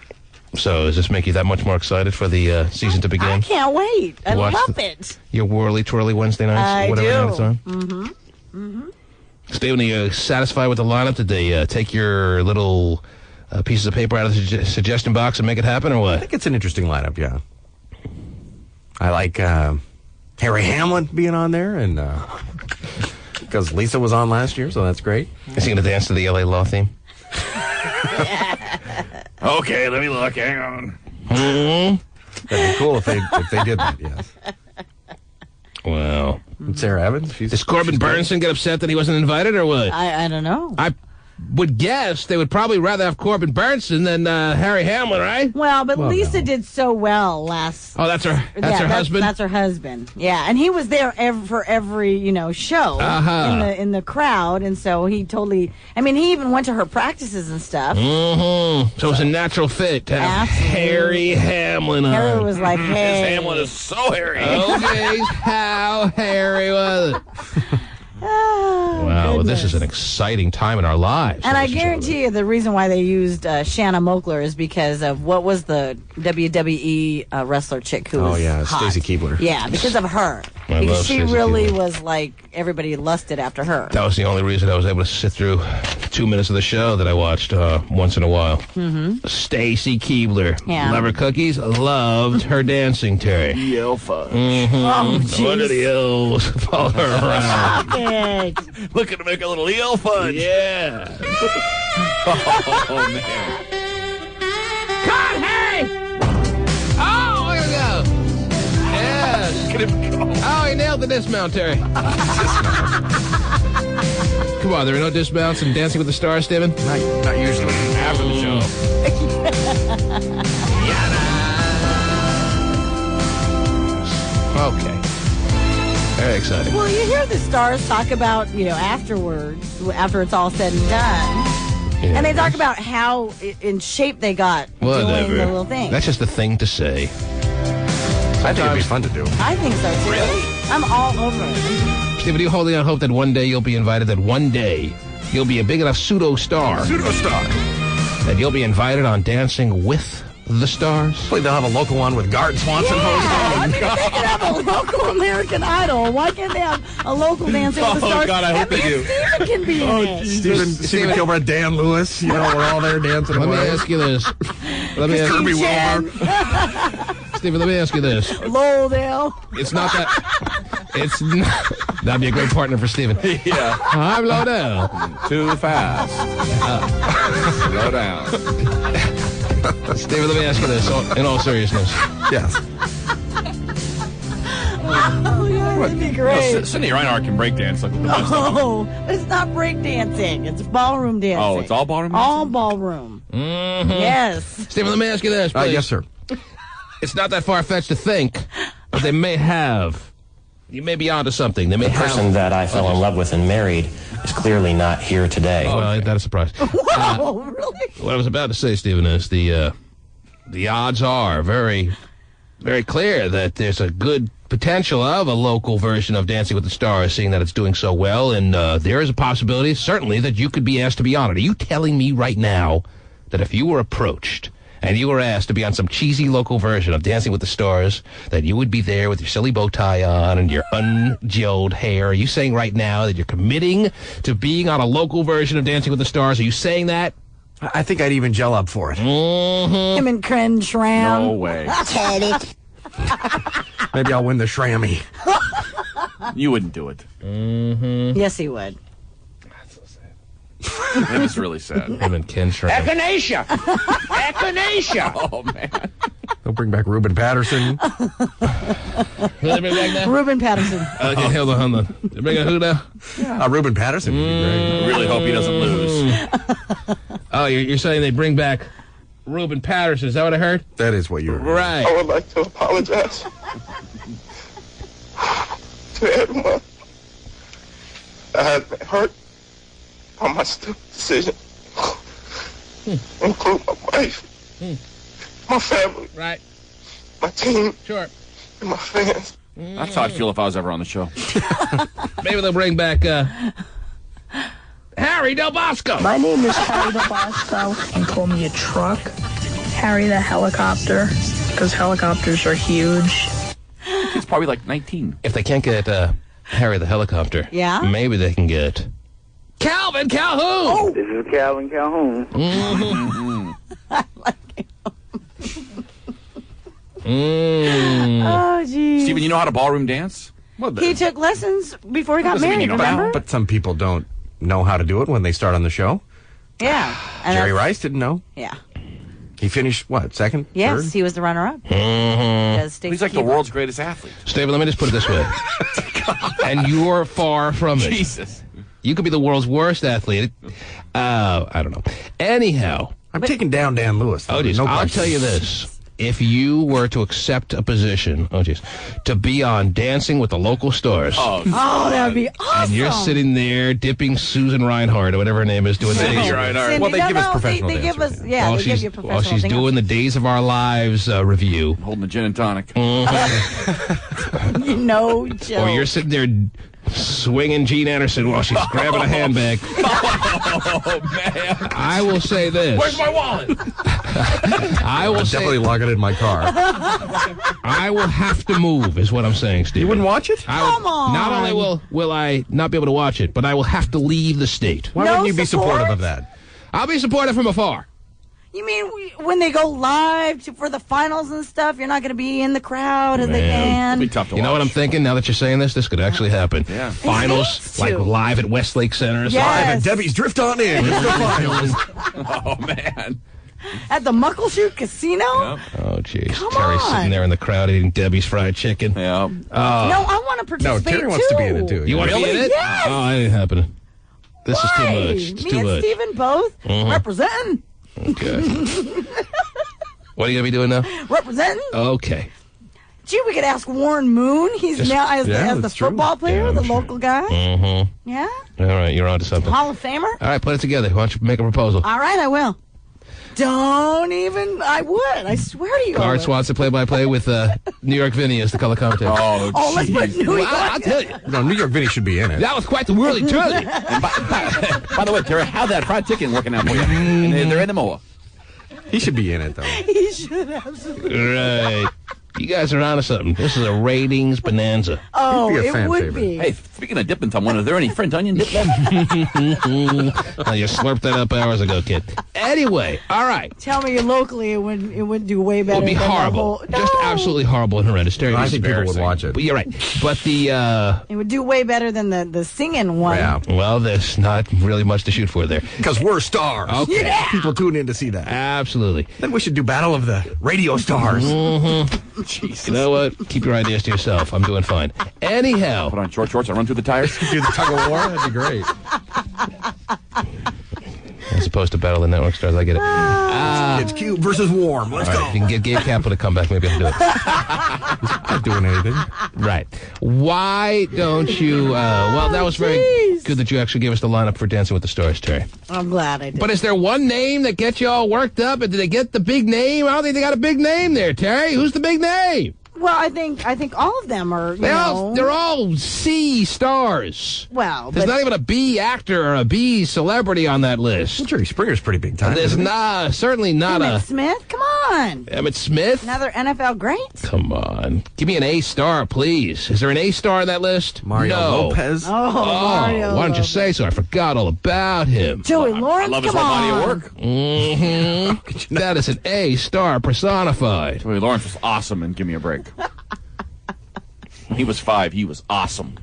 So does this make you that much more excited for the season to begin? I can't wait. I Watch love it. Your whirly twirly Wednesday nights? I whatever do. night it's on? Mm-hmm. Mm-hmm. Stephen, are you satisfied with the lineup? Did they take your little pieces of paper out of the suggestion box and make it happen, or I what? think it's an interesting lineup, yeah. I like Harry Hamlin being on there, and because Lisa was on last year, so that's great. Is he going to dance to the LA Law theme? Okay, let me look. Hang on. Mm-hmm. That'd be cool if they did that, yes. Well, And Sarah Evans. does Corbin Burnson get upset that he wasn't invited, or what? I don't know. I would guess they would probably rather have Corbin Burnson than Harry Hamlin, right? Well, but Well, Lisa no. did so well last. Oh, that's her husband? That's her husband. Yeah, and he was there for every show in the crowd, and so he totally. I mean, he even went to her practices and stuff. Mm-hmm. So it's a natural fit to have Absolutely. Harry Hamlin on. Harry was like, His "Hey, Hamlin is so hairy. Okay, how Harry was it? Wow, well, this is an exciting time in our lives. And I ladies and guarantee you the reason why they used Shanna Mokler is because of what was the WWE wrestler chick who was hot. Stacey Keibler. Yeah, because of her. I Because love she Stacey really Keibler. was like, everybody lusted after her. That was the only reason I was able to sit through 2 minutes of the show that I watched once in a while. Mm-hmm. Stacey Keibler. Yeah. Love her cookies. Loved her dancing, Terry. Yell fudge. Oh, Look at the L's follow her around. Stop it. Looking to make a little yell fudge. Yeah. Oh, man. Cut, Harry! Oh, look at him go. Yes. Look at him go. Oh, he nailed the dismount, Terry. Come on, there are no dismounts in Dancing with the Stars, Steven? Not usually. After the show. Okay. Very exciting. Well, you hear the stars talk about, afterwards, after it's all said and done. Yeah. And they talk about how in shape they got doing the little thing. That's just a thing to say. I think it'd be fun to do. I think so, too. Really? I'm all over it. Steven, are you holding out hope that one day you'll be invited, that one day you'll be a big enough pseudo-star Pseudo-star. that you'll be invited on Dancing with the Stars? Hopefully they'll have a local one with Gard Swanson hosting. I mean, if they can have a local American Idol, why can't they have a local Dancing with the Stars? God, I hope they do. Steven can be in it. Stephen Gilbert, Dan Lewis. We're all there dancing Let me away. ask you this. Let me ask Kirby you, Wilbur. Steven, let me ask you this. Lowdale. It's not that. It's not. That'd be a great partner for Steven. Yeah. I'm low down. Too fast. Slow down. Steven, let me ask you this in all seriousness. Yes. Oh, yeah, that'd be great. Cindy Reinhardt can break dance like with the best of them. Oh, it's not break dancing. It's ballroom dancing. Oh, it's all ballroom dancing? All ballroom. Mm-hmm. Yes. Steven, let me ask you this, please. Yes, sir. It's not that far-fetched to think, but they may have. You may be onto something. They may The person that I fell in love with and married is clearly not here today. Oh, well, ain't that a surprise? Wow, really? What I was about to say, Stephen, is the odds are very, very clear that there's a good potential of a local version of Dancing with the Stars, seeing that it's doing so well, and there is a possibility, certainly, that you could be asked to be on it. Are you telling me right now that if you were approached and you were asked to be on some cheesy local version of Dancing with the Stars, that you would be there with your silly bow tie on and your ungelled hair? Are you saying right now that you're committing to being on a local version of Dancing with the Stars? Are you saying that? I think I'd even gel up for it. Mm-hmm. Him and Kren Schramm. No way. Maybe I'll win the Shrammy. You wouldn't do it. Mm-hmm. Yes, he would. It was really sad. Him and Ken Schramm. Echinacea! Echinacea! Oh, man. bring back Ruben Patterson. Who they bring back now? Ruben Patterson. Okay, hold on. They bring back who now? Ruben Patterson would be great. I really hope he doesn't lose. Oh, you're saying they bring back Ruben Patterson. Is that what I heard? That is what you heard. Right. I would like to apologize to everyone. I have been hurt by my stupid decision, include my wife, my family, right, my team, sure, and my fans. That's how I'd feel if I was ever on the show. Maybe they'll bring back Harry Del Bosco. My name is Harry Del Bosco, and call me a truck. Harry the helicopter, because helicopters are huge. He's probably like 19. If they can't get Harry the helicopter, maybe they can get Calvin Calhoun. This is Calvin Calhoun. I like him. Oh, geez. Steven, you know how to ballroom dance? He took lessons before he got married, remember? But some people don't know how to do it when they start on the show. Yeah. And Jerry Rice didn't know. Yeah. He finished, what, second? Yes, third? he was the runner-up. He's like the world's greatest athlete. Steve, let me just put it this way. And you're far from it. Jesus. You could be the world's worst athlete. I don't know. Anyhow. I'm taking down Dan Lewis. Oh, geez. I'll tell you this. If you were to accept a position, to be on Dancing with the Local Stars. Oh, that would be awesome. And you're sitting there dipping Susan Reinhardt, or whatever her name is, doing the days. Well, they give us professional They give us, they give you professional While she's doing the Days of Our Lives review. Holding the gin and tonic. No joke. Or you're sitting there swinging Gene Anderson while she's grabbing a handbag. Oh, man. I will say this. Where's my wallet? I will definitely log it in my car. I will have to move, is what I'm saying, Steve. You wouldn't watch it? Come on. Not only will I not be able to watch it, but I will have to leave the state. Why wouldn't you be supportive of that? I'll be supportive from afar. You mean when they go live for the finals and stuff, you're not going to be in the crowd as they can? It'll be tough to watch. You know what I'm thinking? Now that you're saying this could actually happen. Yeah. Finals, like live at Westlake Center. Yes. Live at Debbie's Drift On In. It's the finals. Oh, man. At the Muckleshoot Casino? Yep. Oh, jeez. Come Terry's on. sitting there in the crowd eating Debbie's fried chicken. Yeah. No, I want to participate, Terry wants to be in it, too. You want to be in it? Yes. Oh, it ain't happening. This is too Why? much. It's Me too and much. Steven both representing. Okay. What are you going to be doing now? Representing. Okay. Gee, we could ask Warren Moon. He's now as the that's true. football player, the local guy. Mm-hmm. Yeah. All right, you're on to something. Hall of Famer. All right, put it together. Why don't you make a proposal? All right, I will. Don't even. I would. I swear to you. Art Swanson, play-by-play with New York Vinny as the color commentator. Oh, let's put New York. I'll tell you. No, New York Vinny should be in it. That was quite the whirly twirly. And by the way, Terry, how'd that fried chicken working out for you? And they're in the MOA. He should be in it, though. He should absolutely. Right. You guys are onto something. This is a ratings bonanza. Oh, He'd be a it fan would favorite. be. Hey, speaking of dipping someone, are there any French onion dip left? Now, you slurped that up hours ago, kid. Anyway, all right. Tell me locally, it would do way It better. would be than the horrible. whole- Just absolutely horrible and horrendous. Terry, I think people would watch it. But you're right. But the, It would do way better than the singing one. Yeah. well, there's not really much to shoot for there. Because we're stars. Okay. Yeah. People tune in to see that. Absolutely. Then we should do Battle of the Radio Stars. You know what? Keep your ideas to yourself. I'm doing fine. Anyhow. Put on short shorts and run through the tires. Do the tug of war. That'd be great. As opposed to Battle of the Network Stars, I get it. It's Cube versus Warm. Let's All right, if you can get Gabe Kaplan to come back, maybe I can do it. Not doing anything. Right. Why don't you... well, that was very good that you actually gave us the lineup for Dancing with the Stars, Terry. I'm glad I did. But is there one name that gets you all worked up? And did they get the big name? I don't think they got a big name there, Terry. Who's the big name? Well, I think all of them are. They're all C stars. Well, there's but- not even a B actor or a B celebrity on that list. Well, Jerry Springer's pretty big time. There's isn't he? certainly not Emmett a Smith. Come on. Emmett Smith. Another NFL great. Come on, give me an A star, please. Is there an A star on that list? Mario no. Lopez. Oh, Mario. Why don't you Lopez. say so? I forgot all about him. Joey Lawrence. I love his come whole body on. of work. Mm-hmm. That is an A star personified. Joey Lawrence was awesome and Give Me a Break. When he was 5, he was awesome.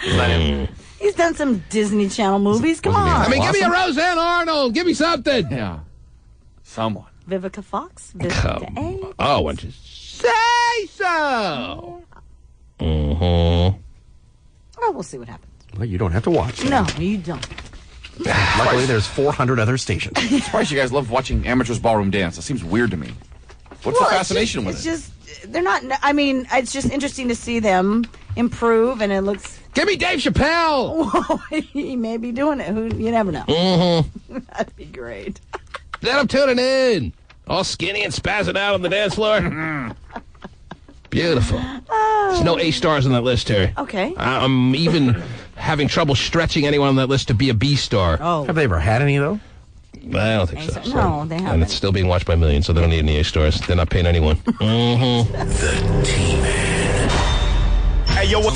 Is that him? He's done some Disney Channel movies. Come on. I mean, give me a Roseanne Arnold. Give me something. Yeah. Someone. Vivica Fox. Oh, why don't you say so? Mm-hmm. Oh, we'll see what happens. Well, you don't have to watch. No, you don't. Luckily, there's 400 other stations. I'm surprised you guys love watching amateurs ballroom dance. That seems weird to me. What's the fascination with it? It's just, they're not, I mean, it's just interesting to see them improve, and it looks... Give me Dave Chappelle! He may be doing it. You never know. Mm-hmm. That'd be great. Then I'm tuning in. All skinny and spazzing out on the dance floor. Beautiful. There's no A stars on that list, Terry. Okay. I'm even having trouble stretching anyone on that list to be a B star. Oh. Have they ever had any, though? I don't think so. No, they haven't. And it's still being watched by millions, so they don't need any A stars. They're not paying anyone. Mm-hmm. The T-Man. Hey, yo, what?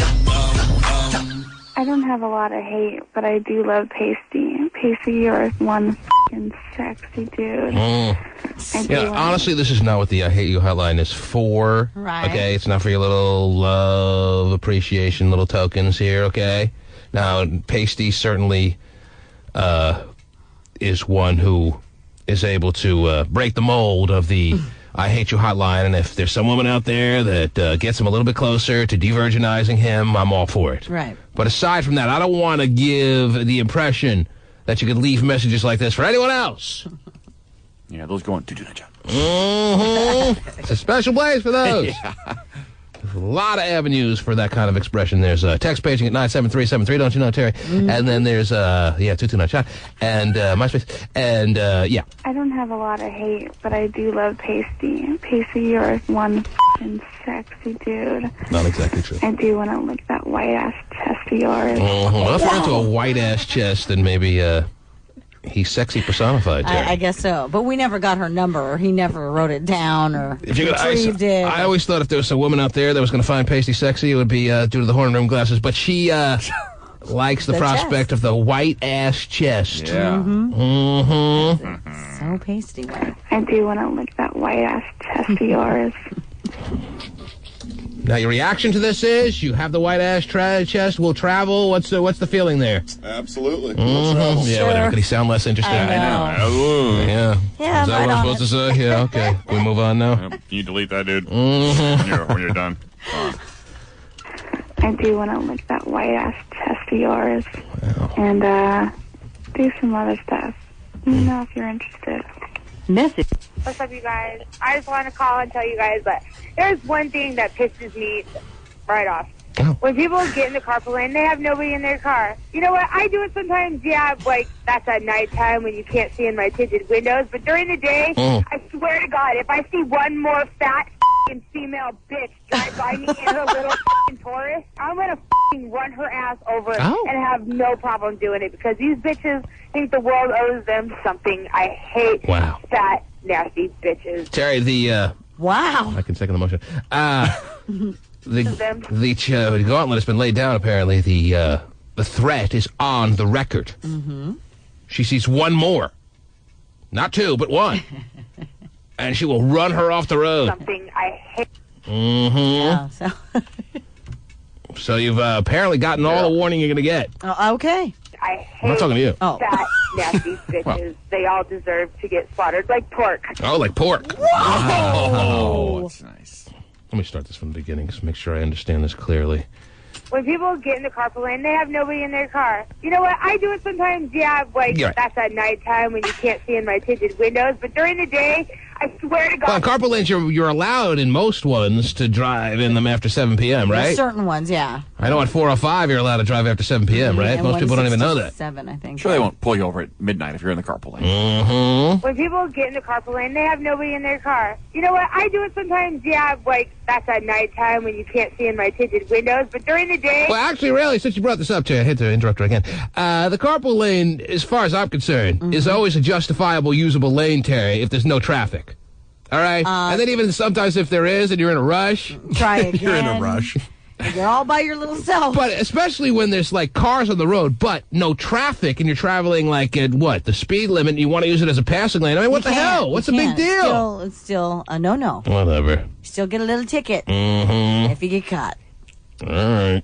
I don't have a lot of hate, but I do love Pasty. Pasty, you're one f***ing sexy dude. Yeah, honestly, this is not what the I Hate You hotline is for. Right. Okay, it's not for your little love appreciation, little tokens here, okay? Now, Pasty certainly is one who is able to break the mold of the I Hate You hotline, and if there's some woman out there that gets him a little bit closer to de-virginizing him, I'm all for it. Right. But aside from that, I don't want to give the impression that you could leave messages like this for anyone else. Yeah, those going to do that job. Mm-hmm. It's a special place for those. Yeah. There's a lot of avenues for that kind of expression. There's text paging at 97373, don't you know, Terry? And then there's, 229 shot, and MySpace, and, yeah. I don't have a lot of hate, but I do love Pasty. Pasty, you're one f***ing sexy dude. Not exactly true. I do want to lick that white-ass chest of yours. Well, if we're into a white-ass chest, then maybe, he's sexy personified, Terry. I guess so. But we never got her number, or he never wrote it down, or retrieved it. I always thought if there was a woman out there that was going to find Pasty sexy, it would be due to the horn rim glasses. But she likes the prospect of the white-ass chest. Yeah. Mm-hmm. So pasty. I do want to lick that white-ass chest of yours. Now, your reaction to this is you have the white-ass chest, will travel. What's the feeling there? Absolutely. Mm-hmm. Yeah, whatever. Could he sound less interested? I know. Yeah. Yeah, is that what I'm supposed to say? Yeah, okay. Can we move on now? Can you delete that, dude? Mm-hmm. When you're done. I do want to lick that white-ass chest of yours. And do some other stuff. Let me know if you're interested. Message. What's up, you guys? I just want to call and tell you guys that there's one thing that pisses me right off. Oh. When people get in the carpool lane, they have nobody in their car. You know what? I do it sometimes, yeah, like, that's at nighttime when you can't see in my tinted windows. But during the day, I swear to God, if I see one more fat f***ing female bitch drive by me in her little f***ing Taurus, I'm going to f***ing run her ass over and have no problem doing it because these bitches think the world owes them something. I hate fat, nasty bitches. Terry, wow. I can second the motion. The gauntlet has been laid down, apparently. The threat is on the record. Mm-hmm. She sees one more. Not two, but one. And she will run her off the road. Something I hate. Mm-hmm. Yeah, so you've apparently gotten all the warning you're going to get. Okay. I hate I'm not talking to you. fat, nasty bitches. They all deserve to get slaughtered like pork. Oh, like pork. Oh, that's nice. Let me start this from the beginning just to make sure I understand this clearly. When people get in the carpool lane, they have nobody in their car. You know what? I do it sometimes, yeah, like, that's at nighttime when you can't see in my tinted windows. But during the day, I swear to God. Well, in carpool lanes, you're allowed in most ones to drive in them after 7 p.m., right? There's certain ones, yeah. I know at 405 you're allowed to drive after 7 p.m., right? And Most people don't even know that. 7, I think. Sure, they won't pull you over at midnight if you're in the carpool lane. Mm-hmm. When people get in the carpool lane, they have nobody in their car. You know what? I do it sometimes, yeah, like, that's at nighttime when you can't see in my tinted windows. But during the day... Well, actually, really, since you brought this up, Terry, I hate to interrupt her again. The carpool lane, as far as I'm concerned, is always a justifiable, usable lane, Terry, if there's no traffic. All right? And then even sometimes if there is and you're in a rush... Try again. You're in a rush. You're all by your little self. But especially when there's, like, cars on the road, but no traffic, and you're traveling, like, at, the speed limit, and you want to use it as a passing lane. I mean, what the hell? What's the big deal? It's still a no-no. Whatever. You still get a little ticket if you get caught. All right.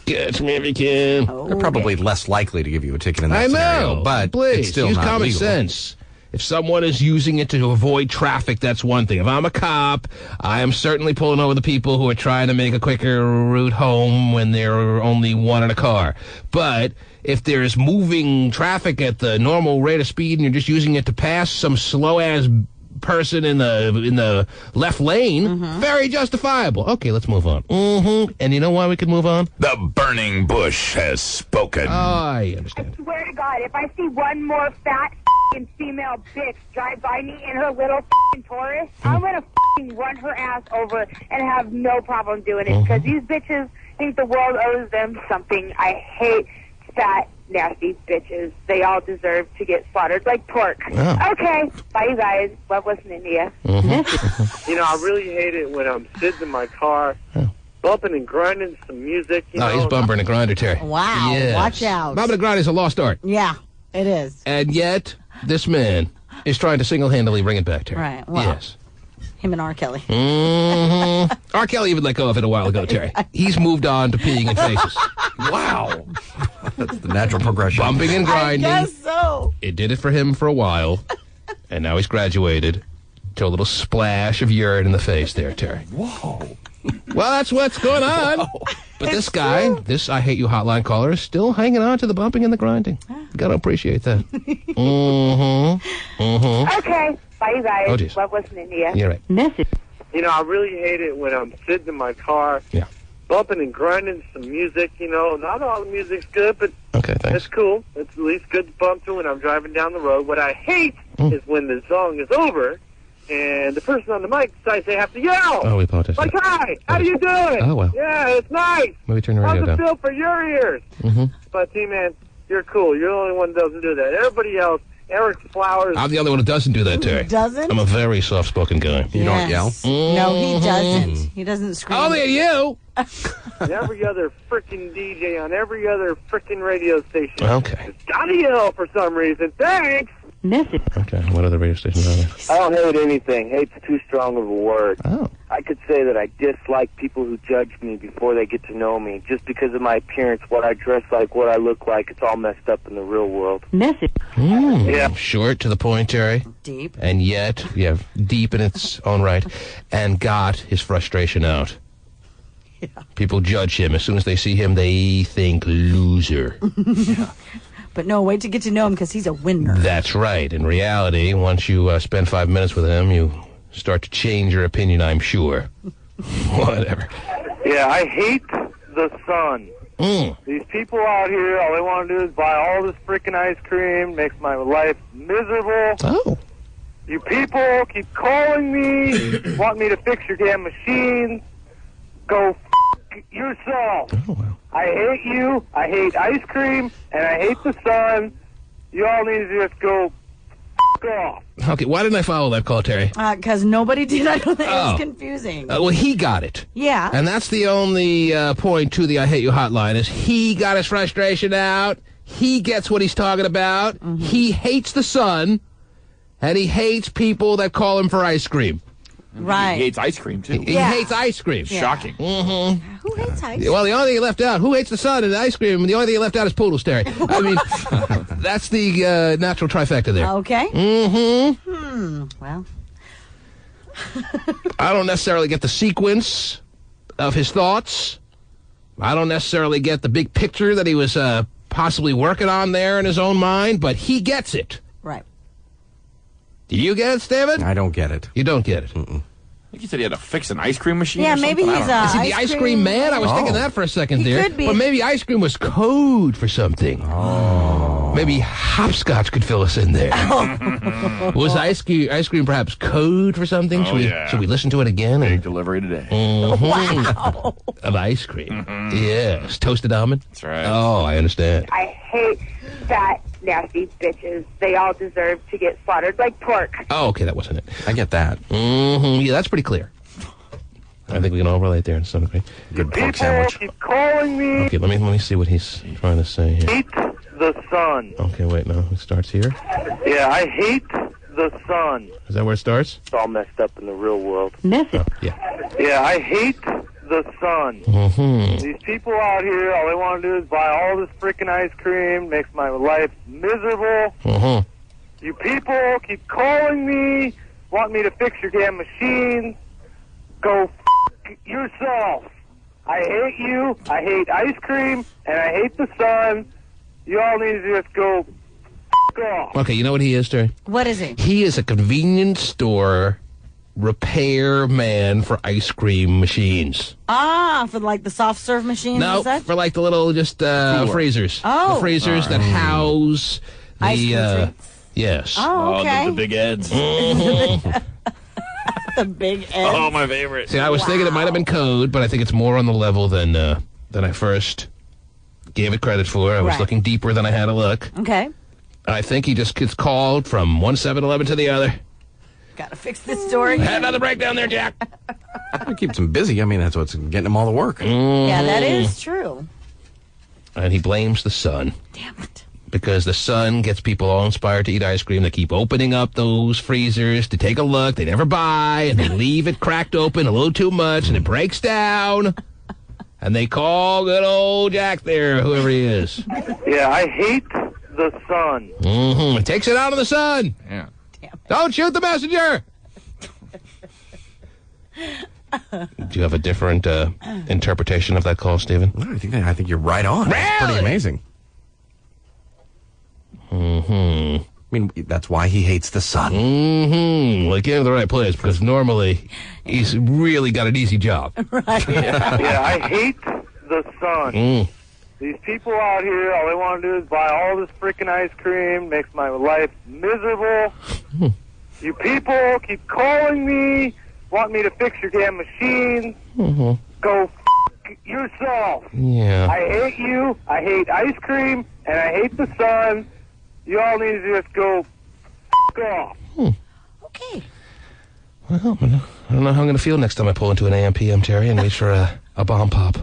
Catch me if you can. They're probably less likely to give you a ticket in that scenario, but please, it's still use not common legal. sense. If someone is using it to avoid traffic, that's one thing. If I'm a cop, I am certainly pulling over the people who are trying to make a quicker route home when there are only one in a car. But if there's moving traffic at the normal rate of speed and you're just using it to pass some slow-ass person in the left lane, very justifiable. Okay, let's move on. And you know why we can move on? The burning bush has spoken. Oh, I understand. I swear to God, if I see one more fat f***ing female bitch drive by me in her little f***ing Taurus, I'm going to f***ing run her ass over and have no problem doing it because these bitches think the world owes them something. I hate fat, nasty bitches. They all deserve to get slaughtered like pork. Oh. Okay, bye you guys. Love listening in India. You know, I really hate it when I'm sitting in my car, bumping and grinding some music. You know, he's bumping and grinder, Terry. Wow, Yes. watch out. Bumping and grinder is a lost art. Yeah, it is. And yet, this man is trying to single-handedly bring it back, Terry. Right, well. Yes. Him and R. Kelly. R. Kelly even let go of it a while ago, Terry. He's moved on to peeing in faces. Wow. That's the natural progression. Bumping and grinding. I guess so. It did it for him for a while, and now he's graduated to a little splash of urine in the face there, Terry. Whoa. Well, that's what's going on. But this guy, this I Hate You hotline caller, is still hanging on to the bumping and the grinding. Got to appreciate that. Okay, bye you guys. Oh, geez. Love listening to you. You're right. Message. You know, I really hate it when I'm sitting in my car, bumping and grinding some music. You know, not all the music's good, but it's cool. It's at least good to bump to when I'm driving down the road. What I hate is when the song is over and the person on the mic decides they have to yell. Oh, we apologize. Like, hi, how do you doing? Oh, well. Yeah, it's nice. Maybe turn the radio How's it down. feel for your ears? But, T-Man, you're cool. You're the only one that doesn't do that. Everybody else, Eric Flowers. I'm the only one who doesn't do that, Terry. Doesn't? I'm a very soft-spoken guy. You don't yell? No, he doesn't. He doesn't scream. Only at you. And every other freaking DJ on every other freaking radio station. Okay. It's gotta yell for some reason. Thanks. Okay, what other radio stations are there? I don't hate anything. Hate's too strong of a word. Oh. I could say that I dislike people who judge me before they get to know me. Just because of my appearance, what I dress like, what I look like, it's all messed up in the real world. Message. Yeah. Short to the point, Terry. Deep. And yet, deep in its own right. And got his frustration out. Yeah. People judge him. As soon as they see him, they think loser. But no, wait to get to know him because he's a winner. That's right. In reality, once you spend 5 minutes with him, you start to change your opinion, I'm sure. Whatever. Yeah, I hate the sun. Mm. These people out here, all they want to do is buy all this freaking ice cream, makes my life miserable. Oh. You people keep calling me, want me to fix your damn machines. Go f*** yourself. Oh, wow. I hate you, I hate ice cream, and I hate the sun. You all need to just go f*** off. Okay, why didn't I follow that call, Terry? Because nobody did. I don't think it Oh. was confusing. Well, he got it. Yeah. And that's the only point to the I Hate You hotline is he got his frustration out. He gets what he's talking about. He hates the sun. And he hates people that call him for ice cream. Right. He hates ice cream, too. He hates ice cream. Yeah. Shocking. Mm-hmm. Who hates ice cream? Well, the only thing he left out, who hates the sun and the ice cream, and the only thing he left out is poodles, Terry. I mean, that's the natural trifecta there. Okay. Mm-hmm. Well. I don't necessarily get the sequence of his thoughts. I don't necessarily get the big picture that he was possibly working on there in his own mind, but he gets it. Right. Do you get it, David? I don't get it. You don't get it. I think he said he had to fix an ice cream machine. Yeah, or maybe something. he's I don't know. Is he the ice cream man? I was thinking that for a second there. could be. But maybe ice cream was code for something. Oh. Maybe hopscotch could fill us in there. Was ice cream perhaps code for something? Should we listen to it again? Big delivery today. Wow. Of ice cream. Yes. Toasted almond? That's right. Oh, I understand. I hate fat, nasty bitches. They all deserve to get slaughtered like pork. Oh, okay, that wasn't it. I get that. Mm-hmm. Yeah, that's pretty clear. I think we can all relate there to some degree. Good pork People sandwich. keep calling me. Okay, let me see what he's trying to say here. Hate the sun. Okay, wait, no, it starts here. Yeah, I hate the sun. Is that where it starts? It's all messed up in the real world. Message. Yeah. Yeah, I hate the sun. Mm-hmm. These people out here, all they want to do is buy all this freaking ice cream, makes my life miserable. Mm-hmm. You people keep calling me, want me to fix your damn machines. Go f*** yourself. I hate you, I hate ice cream, and I hate the sun. You all need to just go f*** off. Okay, you know what he is, Terry? What is he? He is a convenience store repair man for ice cream machines. For like the soft serve machines? No, is that? for like the little freezers. Oh. The freezers that house the... Ice cream treats? Yes. Oh, okay. The big Eds. The big Eds. Oh, my favorite. See, I was thinking it might have been code, but I think it's more on the level than I first gave it credit for. I was looking deeper than I had to look. Okay. I think he just gets called from one 7-Eleven to the other. Gotta fix this store again. Had another breakdown there, Jack. It keeps him busy. I mean, that's what's getting him all the work. Yeah, that is true. And he blames the sun. Damn it. Because the sun gets people all inspired to eat ice cream. They keep opening up those freezers to take a look. They never buy, and they leave it cracked open a little too much, and it breaks down. And they call good old Jack there, whoever he is. Yeah, I hate the sun. It takes it out of the sun. Yeah. Don't shoot the messenger. Do you have a different interpretation of that call, Stephen? No, I think you're right on. Really? It's pretty amazing. I mean, that's why he hates the sun. Well, he came to the right place because normally he's really got an easy job. Right. Yeah, I hate the sun. These people out here, all they want to do is buy all this freaking ice cream, makes my life miserable. You people keep calling me, want me to fix your damn machines. Go f*** yourself. Yeah. I hate you, I hate ice cream, and I hate the sun. You all need to just go f*** off. Okay. Well, I don't know how I'm going to feel next time I pull into an AM PM, Terry, and wait for a bomb pop.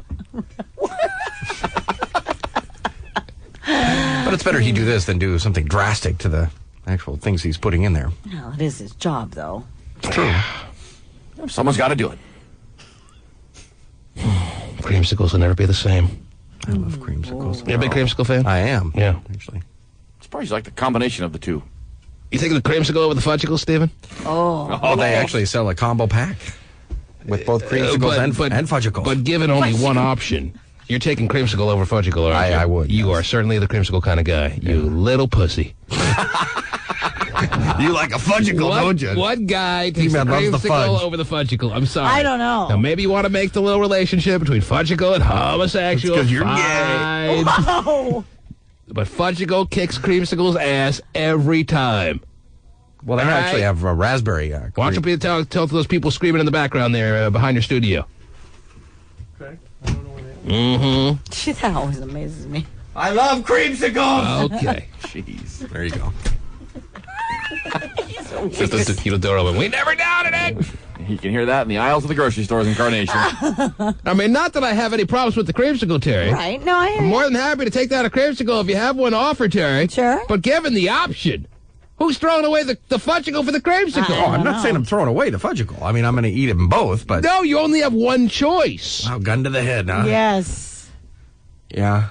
But it's better he do this than do something drastic to the actual things he's putting in there. No, it is his job, though. It's true. Someone's got to do it. Creamsicles will never be the same. I love creamsicles. You're a big creamsicle fan? I am. Yeah. Actually. Surprised you like the combination of the two. You think of the creamsicle over the fudgicle, Stephen? Oh, they actually sell a combo pack with both creamsicles and fudgicles. But given only one option, you're taking creamsicle over fudgicle, aren't you? I would. You are certainly the creamsicle kind of guy. You little pussy. You like a fudgicle, don't you? What guy takes the creamsicle over the fudgicle? I'm sorry. I don't know. Now, maybe you want to make the little relationship between fudgicle and homosexual. Because you're gay. Wow. But fudgicle kicks creamsicle's ass every time. Well, they actually have a raspberry. Why don't you tell those people screaming in the background there behind your studio? Okay. I don't know where they are. Shit, that always amazes me. I love creamsicles. Okay. Jeez. There you go. Just the door open. We never doubted it. You can hear that in the aisles of the grocery stores in Carnation. I mean, not that I have any problems with the creamsicle, Terry. Right? No, I hear I'm you. more than happy to take down a creamsicle if you have one offered, Terry. Sure. But given the option, who's throwing away the fudgicle for the creamsicle? I'm not saying I'm throwing away the fudgicle. I mean, I'm going to eat them both, but... No, you only have one choice. Wow, gun to the head, huh? Yes. Yeah.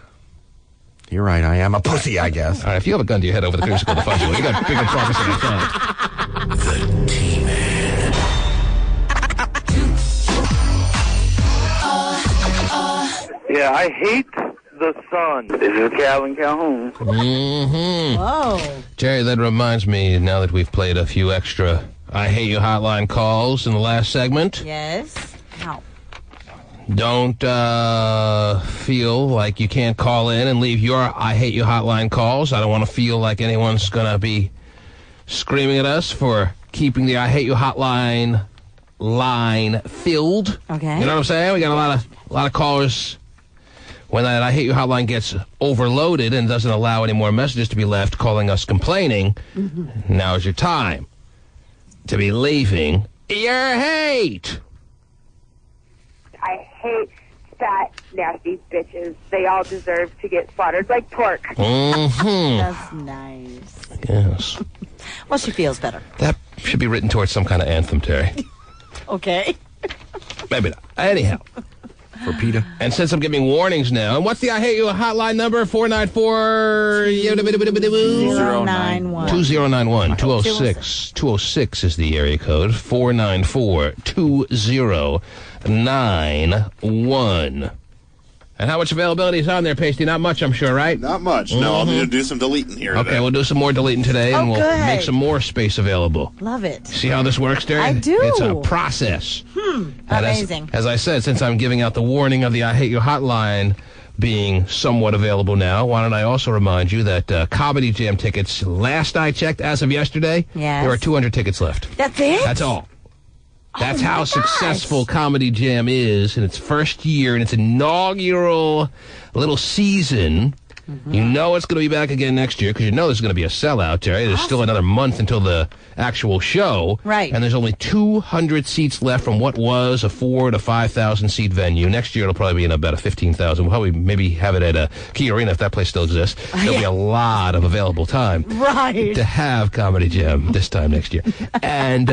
You're right. I am a pussy, I guess. All right, if you have a gun to your head over the creamsicle and the fudgicle, you got bigger problems than I thought. The T-Man. Yeah, I hate the sun. This is Calvin Calhoun. Whoa. Jerry, that reminds me, now that we've played a few extra I Hate You hotline calls in the last segment, Yes. How? don't feel like you can't call in and leave your I Hate You hotline calls. I don't want to feel like anyone's going to be screaming at us for keeping the I Hate You hotline line filled. Okay. You know what I'm saying? We got a lot of callers. When that I Hate You hotline gets overloaded and doesn't allow any more messages to be left calling us complaining, now's your time to be leaving your hate. I hate fat, nasty bitches. They all deserve to get slaughtered like pork. That's nice. Yes. Well, she feels better. That should be written towards some kind of anthem, Terry. Okay. Maybe not. Anyhow. for PETA. And since I'm giving warnings now, and what's the I Hate You hotline number? 494 091. 2091. 206. 206 is the area code. 494 2091. And how much availability is on there, Pasty? Not much, I'm sure, right? Not much. No, I'll need to do some deleting here. Okay, we'll do some more deleting today, and we'll good. make some more space available. Love it. See how this works, Terry? I do. It's a process. And Amazing. As I said, since I'm giving out the warning of the I Hate You hotline being somewhat available now, why don't I also remind you that Comedy Jam tickets, last I checked, as of yesterday, there are 200 tickets left. That's it? That's all. That's how successful Comedy Jam is in its first year, in its inaugural little season. You know it's going to be back again next year because you know there's going to be a sellout, Terry. There's still another month until the actual show. Right. And there's only 200 seats left from what was a 4,000 to 5,000 seat venue. Next year it'll probably be in about a 15,000. We'll probably maybe have it at a Key Arena if that place still exists. There'll be a lot of available time to have Comedy Jam this time next year. And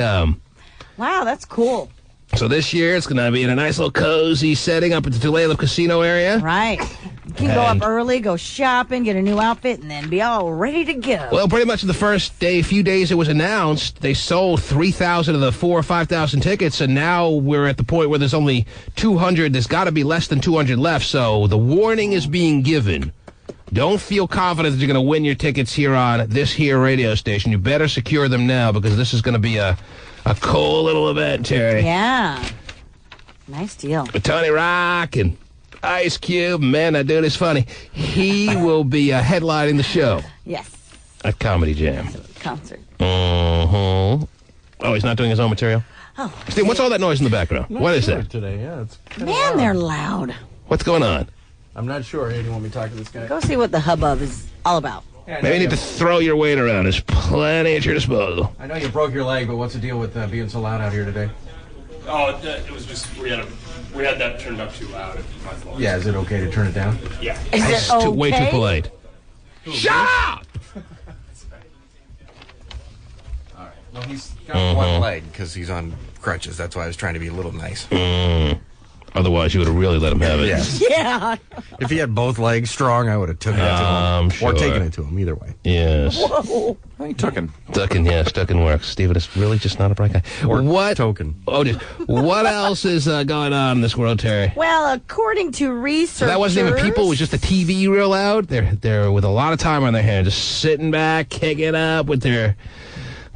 wow, that's cool. so this year it's going to be in a nice little cozy setting up at the Tulalip Casino area. Right. You can go up early, go shopping, get a new outfit, and then be all ready to go. Well, pretty much the first few days it was announced, they sold 3,000 of the 4,000 or 5,000 tickets, and now we're at the point where there's only 200. There's got to be less than 200 left, so the warning is being given. Don't feel confident that you're going to win your tickets here on this here radio station. You better secure them now because this is going to be a cool little event, Terry. Yeah. Nice deal. With Tony Rock and Ice Cube, man, that dude is funny. He will be headlining the show. Yes. At Comedy Jam. Concert. Oh, he's not doing his own material? Oh. Steve, what's all that noise in the background? What is that? Today, yeah, it's Man, they're loud. What's going on? I'm not sure. Hey, do you want me to talk to this guy? Go see what the hubbub is all about. Maybe you need to throw your weight around. There's plenty at your disposal. I know you broke your leg, but what's the deal with being so loud out here today? Oh, it was just we had that turned up too loud. My fault. Yeah, is it okay to turn it down? Yeah. Is it okay? Way too polite. Shut up! All right. Well, he's got one leg because he's on crutches. That's why I was trying to be a little nice. Otherwise, you would have really let him have it. Yes. Yeah. If he had both legs strong, I would have taken it to him. Sure. Or taken it to him, either way. Yes. Whoa. I think tucking. Tucking, yes. Tucking works. Steven is really just not a bright guy. What? Token. Oh, what else is going on in this world, Terry? Well, according to researchers... That wasn't even people. It was just the TV real loud. They're with a lot of time on their hands, just sitting back, kicking up with their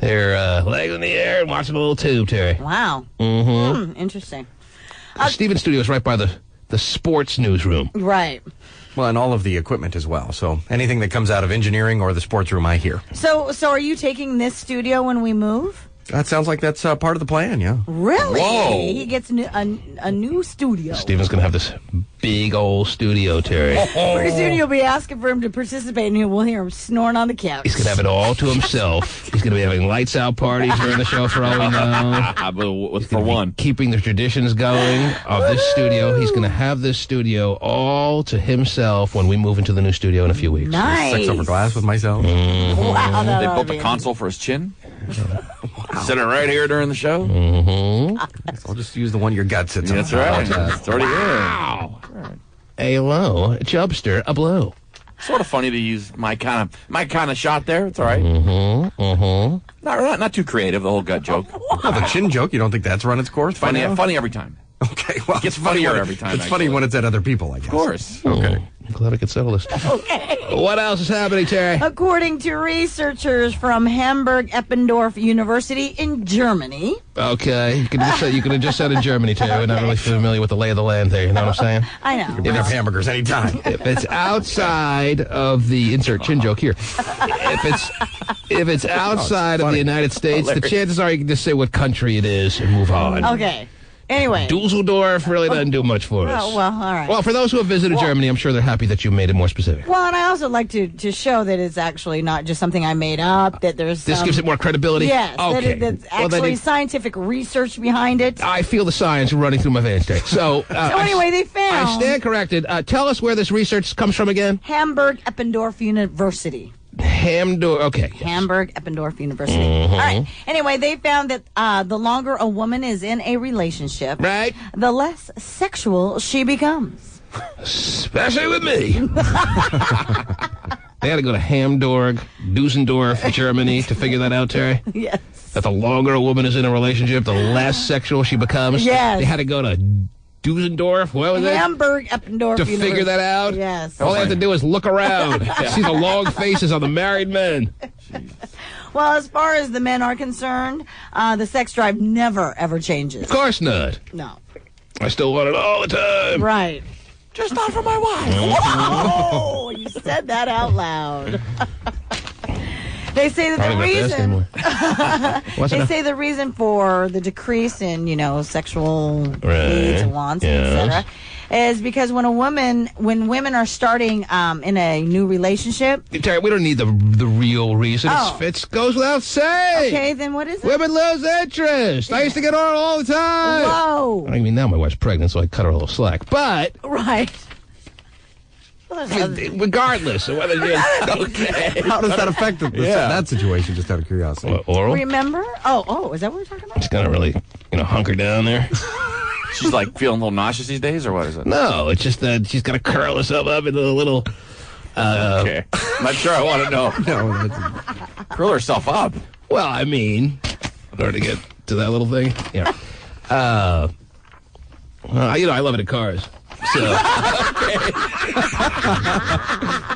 legs in the air and watching a little tube, Terry. Wow. Interesting. Steven's studio is right by the sports newsroom. Right. Well, and all of the equipment as well. So anything that comes out of engineering or the sports room, I hear. So are you taking this studio when we move? That sounds like that's part of the plan, yeah. Really? Whoa. He gets a new studio. Steven's going to have this big old studio, Terry. Pretty soon you'll be asking for him to participate, and we'll hear him snoring on the couch. He's going to have it all to himself. He's going to be having lights out parties during the show for all we know. For one. Keeping the traditions going of this studio. He's going to have this studio all to himself when we move into the new studio in a few weeks. Nice. Sex over glass with myself. Wow, They built a console for his chin. Sitting right here during the show. I'll just use the one your gut sits on. That's right. It's already Wow. A low, chubster, a blow. Sort of funny to use my kind of shot there. It's all right. Not too creative. The whole gut joke. Well, the chin joke. You don't think that's run its course? Funny every time. Okay, well, It gets funnier every time. It's funny when it's at other people, I guess. Of course. Okay. I'm glad I could settle this. Okay. What else is happening, Terry? According to researchers from Hamburg-Eppendorf University in Germany. Okay, you could have just said in Germany, Terry. We're not really familiar with the lay of the land there. You know what I'm saying? I know. You can have hamburgers anytime. If it's outside of the insert chin joke here, if it's outside of the United States, the chances are you can just say what country it is and move on. Okay. Anyway. Dusseldorf really doesn't do much for us. Well, all right. Well, for those who have visited Germany, I'm sure they're happy that you made it more specific. Well, and I also like to show that it's actually not just something I made up, that there's This gives it more credibility? Yes, Okay. that's actually scientific research behind it. I feel the science running through my veins, Terry. So anyway, they found... I stand corrected. Tell us where this research comes from again. Hamburg-Eppendorf University. Okay. Yes. Hamburg Eppendorf University. All right. Anyway, they found that the longer a woman is in a relationship, right, the less sexual she becomes. Especially with me. They had to go to Hamburg, Dusseldorf, Germany to figure that out, Terry? Yes. That the longer a woman is in a relationship, the less sexual she becomes? Yes. They had to go to Dusseldorf, what was it? Hamburg Eppendorf To University. figure that out? Yes. All they have to do is look around, see the long faces on the married men. Well, as far as the men are concerned, the sex drive never, ever changes. Of course not. No. I still want it all the time. Right. Just not for my wife. Whoa! You said that out loud. They say that the reason they say the reason for the decrease in, sexual needs and wants, etc., is because when women are starting in a new relationship. Terry, we don't need the real reason. Oh. It goes without saying. Okay, then what is it? Women lose interest. I used to get on all the time. Whoa. I mean, now my wife's pregnant, so I cut her a little slack. But right. Regardless of whether you're okay. How does that affect that situation, just out of curiosity? What, oral? Remember? Oh, is that what we're talking about? Just gotta really, hunker down there. She's like feeling a little nauseous these days, or what is it? No, it's just that she's gotta curl herself up into a little. Okay. I'm not sure I want to know. No, curl herself up. Well, I mean, in order to get to that little thing. Yeah. I love it in cars. So.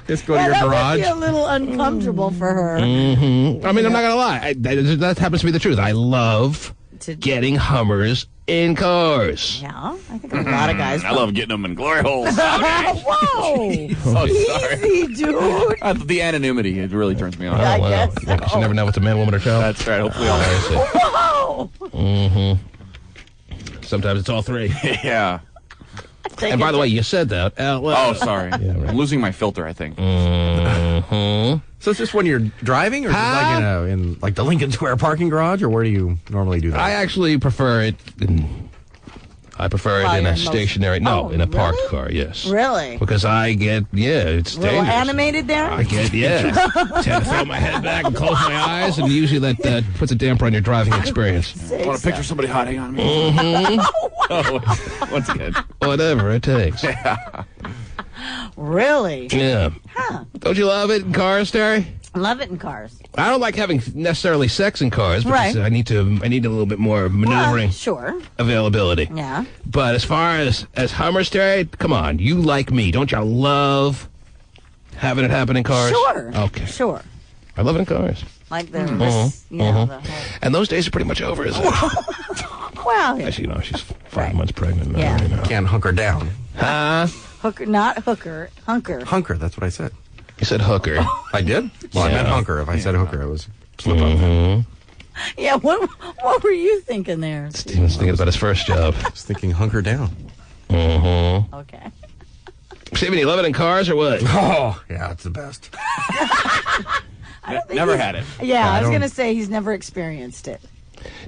Just go to your that garage. Would be a little uncomfortable for her. Mm-hmm. I mean, I'm not gonna lie. That happens to be the truth. I love getting Hummers in cars. Yeah, I think a lot of guys. I love getting them in glory holes. Whoa! So sorry. Easy, dude. The anonymity, it really turns me on. Oh, I wow. guess Yeah, 'cause you never know if it's a man, woman, or child. That's right. Hopefully all Whoa! Mm-hmm. Sometimes it's all three. Yeah. And by the way, you said that out loud. Oh, sorry. Yeah, right. I'm losing my filter, I think. Mm-hmm. So it's just when you're driving, or just like in like the Lincoln Square parking garage, or where do you normally do that? I actually prefer it. I prefer it in a stationary. In a parked car. Yes. Really? Because I get it's a little dangerous. animated there. I get tend to throw my head back and close my eyes, and usually that puts a damper on your driving experience. I want to picture somebody hiding on me. Mm-hmm. Once again, whatever it takes. Yeah. Really? Yeah. Huh. Don't you love it in cars, Terry? I love it in cars. I don't like having necessarily sex in cars because I need a little bit more maneuvering availability. Yeah. But as far as Hummers, Terry, come on, you like me. Don't you love having it happen in cars? Sure. Okay. Sure. I love it in cars. Like the, And those days are pretty much over, isn't it? Well, actually, she's 5 months pregnant now. Yeah. You know. Can't hunker down. Hooker, not hooker, hunker. Hunker, that's what I said. You said hooker. I did? Well, I meant hunker. If I said hooker, I was slip up. Yeah, what were you thinking there? Steven's thinking about his first job. I was thinking hunker down. Mm-hmm. Okay. Steven, you love it in cars or what? Oh, yeah, it's the best. Never had it. Yeah, I was going to say he's never experienced it.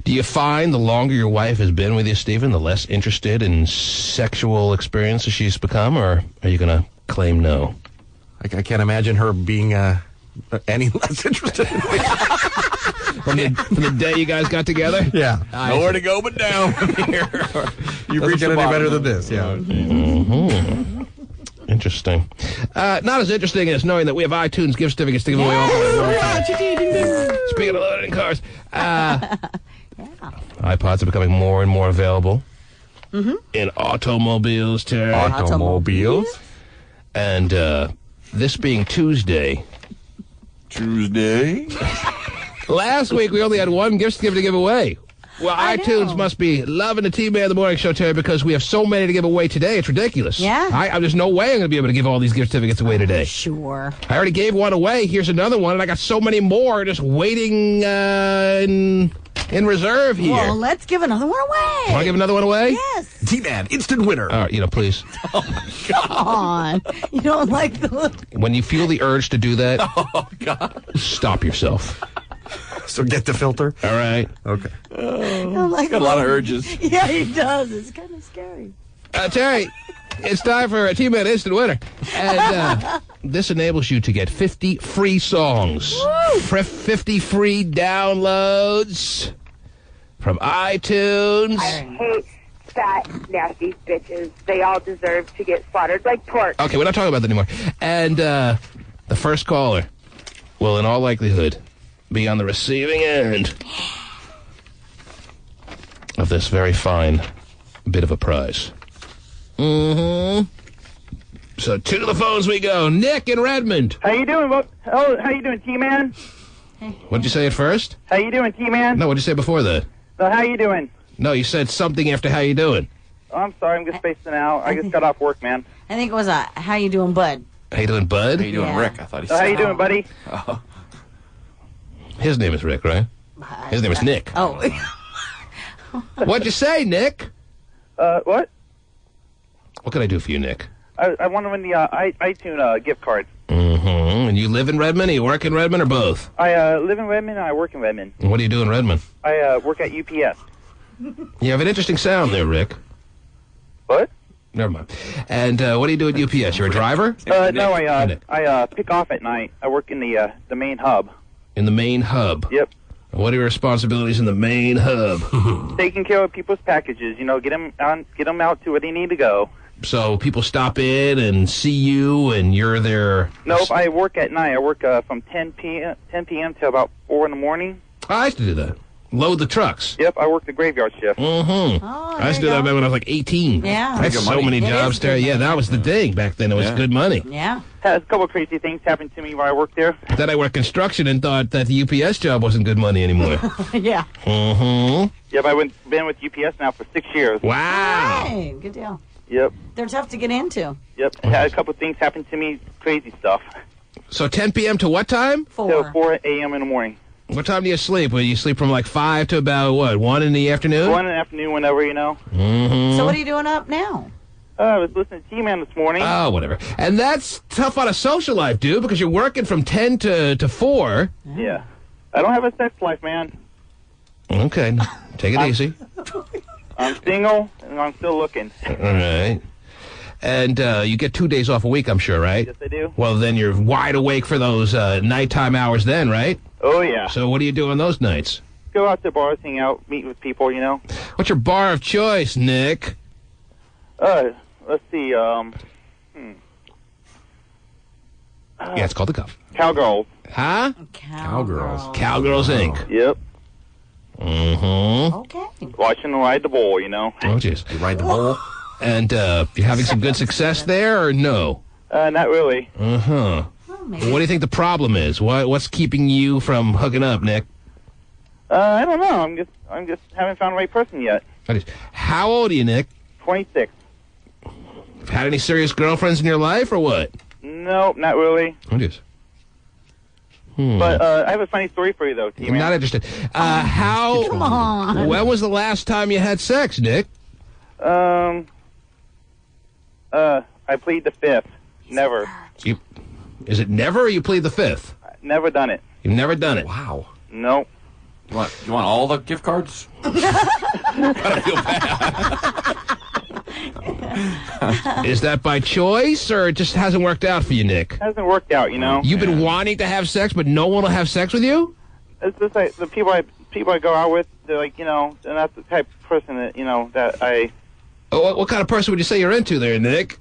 Do you find the longer your wife has been with you, Stephen, the less interested in sexual experiences she's become, or are you going to claim no? I can't imagine her being any less interested in me. From the day you guys got together? Yeah. Nowhere to go but down. You reached any better than this, yeah. Mm-hmm. Interesting. Not as interesting as knowing that we have iTunes gift certificates to give away all the Speaking of loaded in cars, iPods are becoming more and more available in automobiles, Terry. Automobiles? And this being Tuesday. Last week we only had one gift certificate to give away. Well, iTunes must be loving the T-Man in the Morning Show, Terry, because we have so many to give away today. It's ridiculous. Yeah. There's no way I'm going to be able to give all these gift certificates away today. Sure. I already gave one away. Here's another one, and I got so many more just waiting in reserve here. Well, let's give another one away. Want to give another one away? Yes. T-Man, instant winner. All right, please. Oh, my God. Come on. You don't like the... When you feel the urge to do that, God, stop yourself. So get the filter? All right. Okay. I don't like got a lot of urges. Yeah, he does. It's kind of scary. Terry, it's time for a T-Man instant winner. And this enables you to get 50 free songs. 50 free downloads from iTunes. I hate fat, nasty bitches. They all deserve to get slaughtered like pork. Okay, we're not talking about that anymore. And the first caller will, in all likelihood, be on the receiving end of this very fine bit of a prize. Mm-hmm. So to the phones we go. Nick in Redmond. How you doing? How you doing, T-Man? What'd you say at first? How you doing, T-Man? No, what'd you say before that? So how you doing? No, you said something after how you doing. Oh, I'm sorry, I'm just spacing out. I just got off work, man. I think it was how you doing, bud? How you doing, bud? How you doing, Yeah. Rick? I thought he So said. how you doing, buddy? Oh. His name is Rick, right? His name is Nick. Oh. What'd you say, Nick? What? What can I do for you, Nick? I want to win the iTunes gift card. Mm-hmm. And you live in Redmond? Or you work in Redmond, or both? I live in Redmond and I work in Redmond. And what do you do in Redmond? I work at UPS. You have an interesting sound there, Rick. What? Never mind. And what do you do at UPS? You're a driver? No, I pick off at night. I work in the main hub. In the main hub? Yep. What are your responsibilities in the main hub? Taking care of people's packages. You know, get them out to where they need to go. So people stop in and see you, and you're there. Nope, I work at night. I work from 10 p.m. to about 4 in the morning. Oh, I used to do that. Load the trucks. Yep, I work the graveyard shift. Mm-hmm. Oh, I used to do that back when I was like 18. Yeah. I had Good so money. many It jobs is there. good Yeah, money. that was the thing back then. It was good money. Yeah. Had a couple of crazy things happen to me while I worked there. Then I worked construction and thought that the UPS job wasn't good money anymore. Yeah. Mm-hmm. Yep, I've been with UPS now for 6 years. Wow. Hey, good deal. Yep, They're tough to get into. yep. Had a couple of things happen to me, crazy stuff. So 10 p.m. to what time? Till 4 a.m. in the morning. What time do you sleep? Well, you sleep from like 5 to about, what, 1 in the afternoon? 1 in the afternoon, whenever, you know. Mm-hmm. So what are you doing up now? I was listening to T-Man this morning. Oh, whatever. And that's tough on a social life, dude, because you're working from 10 to 4. Yeah. I don't have a sex life, man. Okay. Take it easy. I'm single, and I'm still looking. All right. And you get 2 days off a week, I'm sure, right? Yes, I do. Well, then you're wide awake for those nighttime hours then, right? Oh, yeah. So what do you do on those nights? Go out to bars, hang out, meet with people, you know. What's your bar of choice, Nick? Let's see, Yeah, it's called the Cuff. Cowgirls. Huh? Cowgirls. Cowgirls, Inc. Yep. Mm-hmm. Okay. Watching Ride the Bull, you know. Oh, jeez. You ride the bull? And you're having some good success there, or no? Not really. Uh-huh. Well, What do you think the problem is? What's keeping you from hooking up, Nick? I don't know. I'm just haven't found the right person yet. How old are you, Nick? 26. Had any serious girlfriends in your life, or what? Nope, not really. Oh, jeez. But I have a funny story for you, though, I'm T-Man. not interested. How? Come on. When was the last time you had sex, Nick? I plead the fifth. Never. Is it never, or you plead the fifth? Never done it. You've never done it. Wow. Nope. You want all the gift cards? I feel bad. Is that by choice, or it just hasn't worked out for you, Nick? Hasn't worked out, you know. You've been wanting to have sex, but no one will have sex with you? It's just like the people I go out with. They're like, you know, they're not the type of person that that I. What kind of person would you say you're into there, Nick?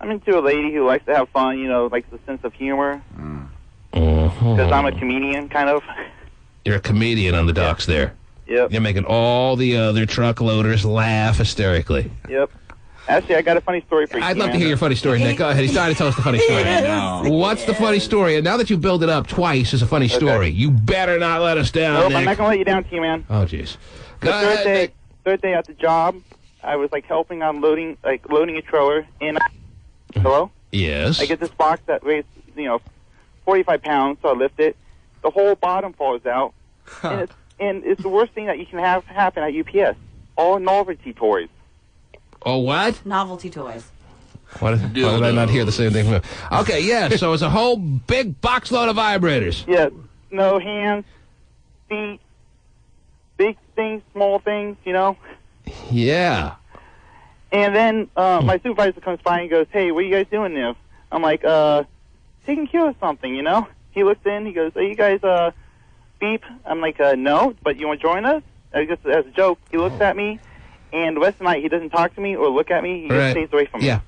I'm into a lady who likes to have fun, you know, likes the sense of humor. Because I'm a comedian, kind of. You're a comedian on the docks there. Yep. You're making all the other truck loaders laugh hysterically. Yep. Actually, I got a funny story for you. I'd love to hear your funny story, Nick. Go ahead. He's trying to tell us the funny story. What's the funny story? And now that you build it up twice as a funny story, you better not let us down, Nope, Nick. I'm not going to let you down, T-Man. Oh, jeez. The third day at the job, I was like helping on loading a trailer, and hello? Yes. I get this box that weighs 45 pounds, so I lift it. The whole bottom falls out, and it's the worst thing that you can have happen at UPS. All novelty toys. Oh, what? Novelty toys. Why did I not hear the same thing from him? Okay, yeah, so it's a whole big box load of vibrators. Yeah, no hands, feet, big things, small things, you know. Yeah. And then my supervisor comes by and goes, "Hey, what are you guys doing now?" I'm like, taking care of something, you know? He looked in, he goes, are you guys, beep? I'm like, no, but you want to join us? Just as a joke, he looks at me, and the rest of the night he doesn't talk to me or look at me. He just stays away from me. Yeah.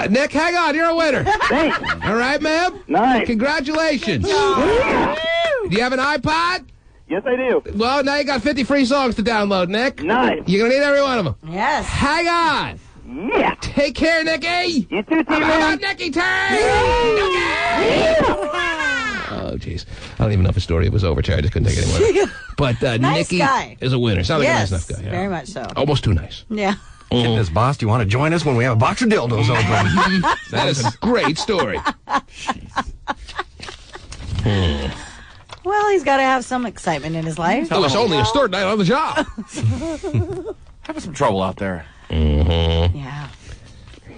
Nick, hang on. You're a winner. Thanks. All right, ma'am? Nice. Congratulations. Yeah. Do you have an iPod? Yes, I do. Well, now you got 50 free songs to download, Nick. Nice. You're going to need every one of them. Yes. Hang on. Yeah. Take care, Nicky. You too, How T-Man. about Nicky Turn? Oh, jeez. I don't even know if the story was over, Terry. I just couldn't take it anymore. But Nice Nicky guy. is a winner. Sounds like Yes, a nice enough guy. Yeah. very much so. Almost too nice. Yeah. Goodness, boss, do you want to join us when we have a box of dildos open? That is a great story. Well, he's got to have some excitement in his life. Oh, it's only a start night on the job. Having some trouble out there. Mm-hmm. Yeah.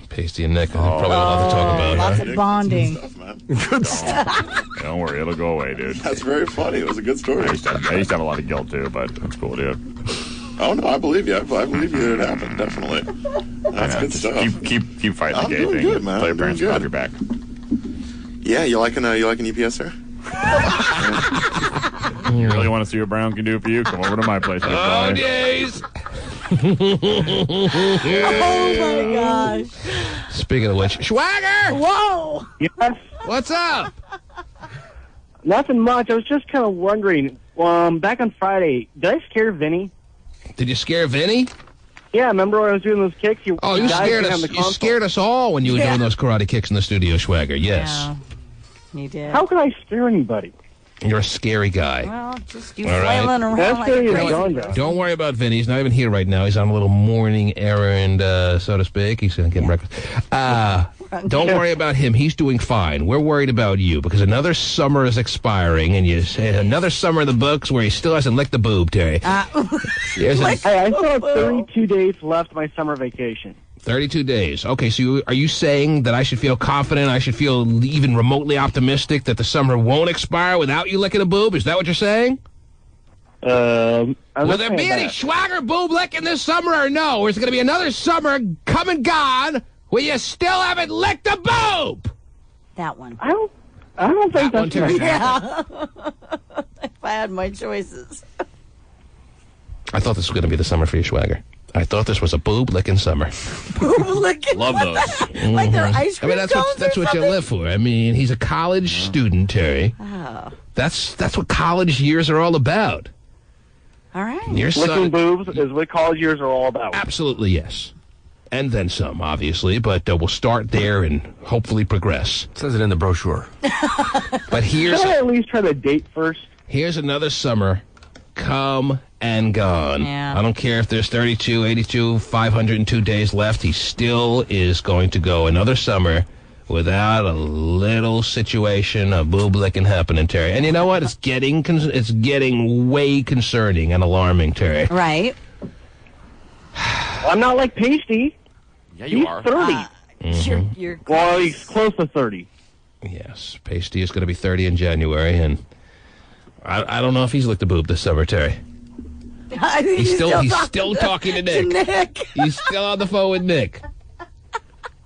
Pasty and Nick, probably a lot to talk about. Lots Huh? of bonding. Good stuff, man. Good stuff. Don't worry, it'll go away, dude. That's very funny. It was a good story. I used to have a lot of guilt, too, but it's cool, dude. Oh, no, I believe you. I believe you that it happened, definitely. That's good just stuff. Keep fighting I'm the gay doing thing. good, man. Tell your I'm parents doing to have good. your back. Yeah, you liking EPS, sir? You really want to see what Brown can do for you? Come over to my place. Oh, jeez. Oh, my gosh. Speaking of which, Schwager! Whoa! Yes? What's up? Nothing much. I was just kind of wondering, back on Friday, did I scare Vinny? Did you scare Vinny? Yeah, remember when I was doing those kicks? You scared us. You scared us all when you were doing those karate kicks in the studio, Schwager. Yes. Yeah, you did. How can I scare anybody? You're a scary guy. Well, just you All right. flailing around That's like scary as crazy. John does. Don't worry about Vinny. He's not even here right now. He's on a little morning errand, so to speak. He's going to get breakfast. Don't worry about him. He's doing fine. We're worried about you because another summer is expiring, and you say another summer in the books where he still hasn't licked the boob, Terry. Hey, I still have 32 days left of my summer vacation. 32 days. Okay, so are you saying that I should feel confident, I should feel even remotely optimistic that the summer won't expire without you licking a boob? Is that what you're saying? Will there be any Schwager boob licking this summer or no? Or is it going to be another summer come and gone where you still haven't licked a boob? That one. I don't think that's Terry. Yeah. If I had my choices. I thought this was going to be the summer for you, Schwager. I thought this was a boob licking summer. Boob licking. Love those. Like they're ice cream that's what you something? live for. I mean, he's a college student, Terry. Oh. That's what college years are all about. All right. Your Licking son, boobs is what college years are all about. absolutely yes, and then some, obviously. But we'll start there and hopefully progress. It says it in the brochure. But Should I at least try to date first? here's another summer, come and gone. Yeah. I don't care if there's 32, 82, 502 days left. He still is going to go another summer without a little situation of boob licking happening, Terry. And you know what? It's getting way concerning and alarming, Terry. Right. I'm not like Pasty. Yeah, you He's are. 30. You're Well, he's close to 30. Yes, Pasty is going to be 30 in January, and I don't know if he's licked a boob this summer, Terry. I think He's still talking talking to Nick. He's still on the phone with Nick.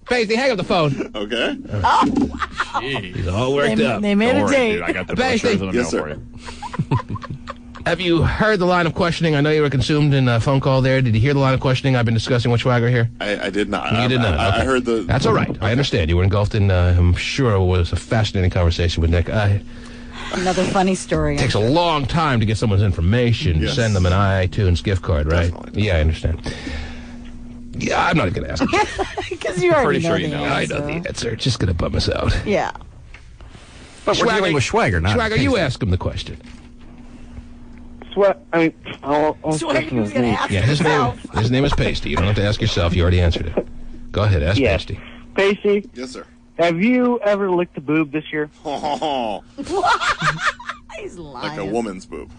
Pasty, hang up the phone. Okay. He's all worked up. They made Don't a worry, date. dude. I got the Pasty. brochures in the Yes, mail sir. for you. Have you heard the line of questioning? I know you were consumed in a phone call there. Did you hear the line of questioning I've been discussing with Schwager here? I did not. You did not. I Okay. heard the... That's all right. I understand. You were engulfed in, I'm sure it was a fascinating conversation with Nick. Another funny story. It takes a long time to get someone's information, Yes. send them an iTunes gift card, right? Definitely. Yeah, I understand. Yeah, I'm not even going to ask. Because you already Pretty sure know you the know. I know the answer. answer. It's just going to bum us out. Yeah. But we're dealing with Schwager, not Schwager, you Pasty. ask him the question. I'll Schwager was going to ask Yeah, himself. his name is Pasty. You don't have to ask yourself. You already answered it. Go ahead, ask Yeah. Pasty. Pasty, Yes, sir. have you ever licked a boob this year? He's lying. Like a woman's boob.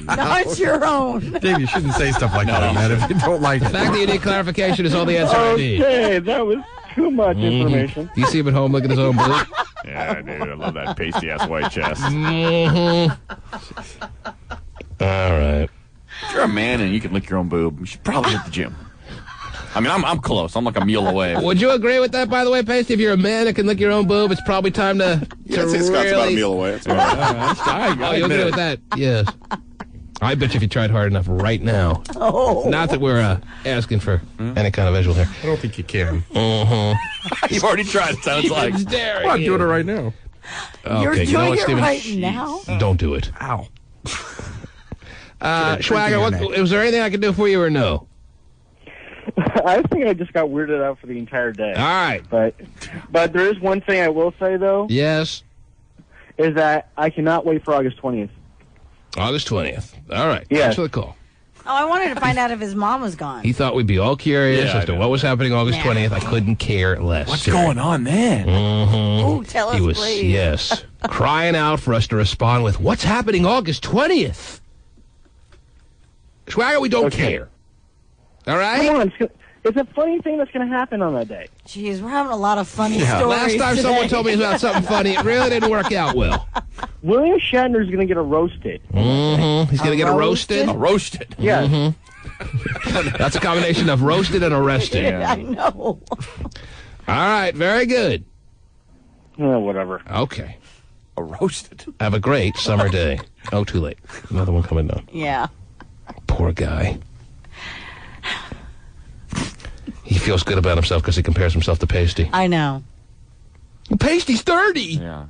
Not your own. Dave, you shouldn't say stuff like that, man, if you don't like The fact that you need clarification is all the answer I need. Okay, that was too much information. Do you see him at home looking at his own boob? Yeah, dude. I love that pasty-ass white chest. All right. If you're a man and you can lick your own boob, you should probably hit the gym. I mean, I'm close. I'm like a meal away. Would you agree with that, by the way, Pasty? If you're a man that can lick your own boob, it's probably time to I'd say Scott's about a meal away. That's Oh, you agree with that? Yes. I bet you if you tried hard enough right now. Oh. Not that we're asking for any kind of visual here. I don't think you can. You've already tried, it sounds like. It's daring I'm you. doing it right now. You're Okay, doing you know what, it Steven? right now? Don't do it. Ow. Schwager, was there anything I could do for you or no? I think I just got weirded out for the entire day. All right. But there is one thing I will say, though. Yes. Is that I cannot wait for August 20th. August 20th. All right. Yes. Thanks for the call. Oh, I wanted to find out if his mom was gone. He thought we'd be all curious as to what was happening August 20th. I couldn't care less. What's going on then? Ooh, tell us, He was, please. yes, crying out for us to respond with, what's happening August 20th? Schwager, we don't care. All right? Come on, it's a funny thing that's going to happen on that day. Jeez, we're having a lot of funny stories Last time today. someone told me about something funny, it really didn't work out well. William Shatner's going to get a roasted. He's going to get a roasted? A roasted? Yes. That's a combination of roasted and arrested. I know. All right, very good. Whatever. Okay. A roasted. Have a great summer day. Oh, too late. Another one coming down. Yeah. Poor guy. He feels good about himself because he compares himself to Pasty. I know. Pasty's 30. Yeah.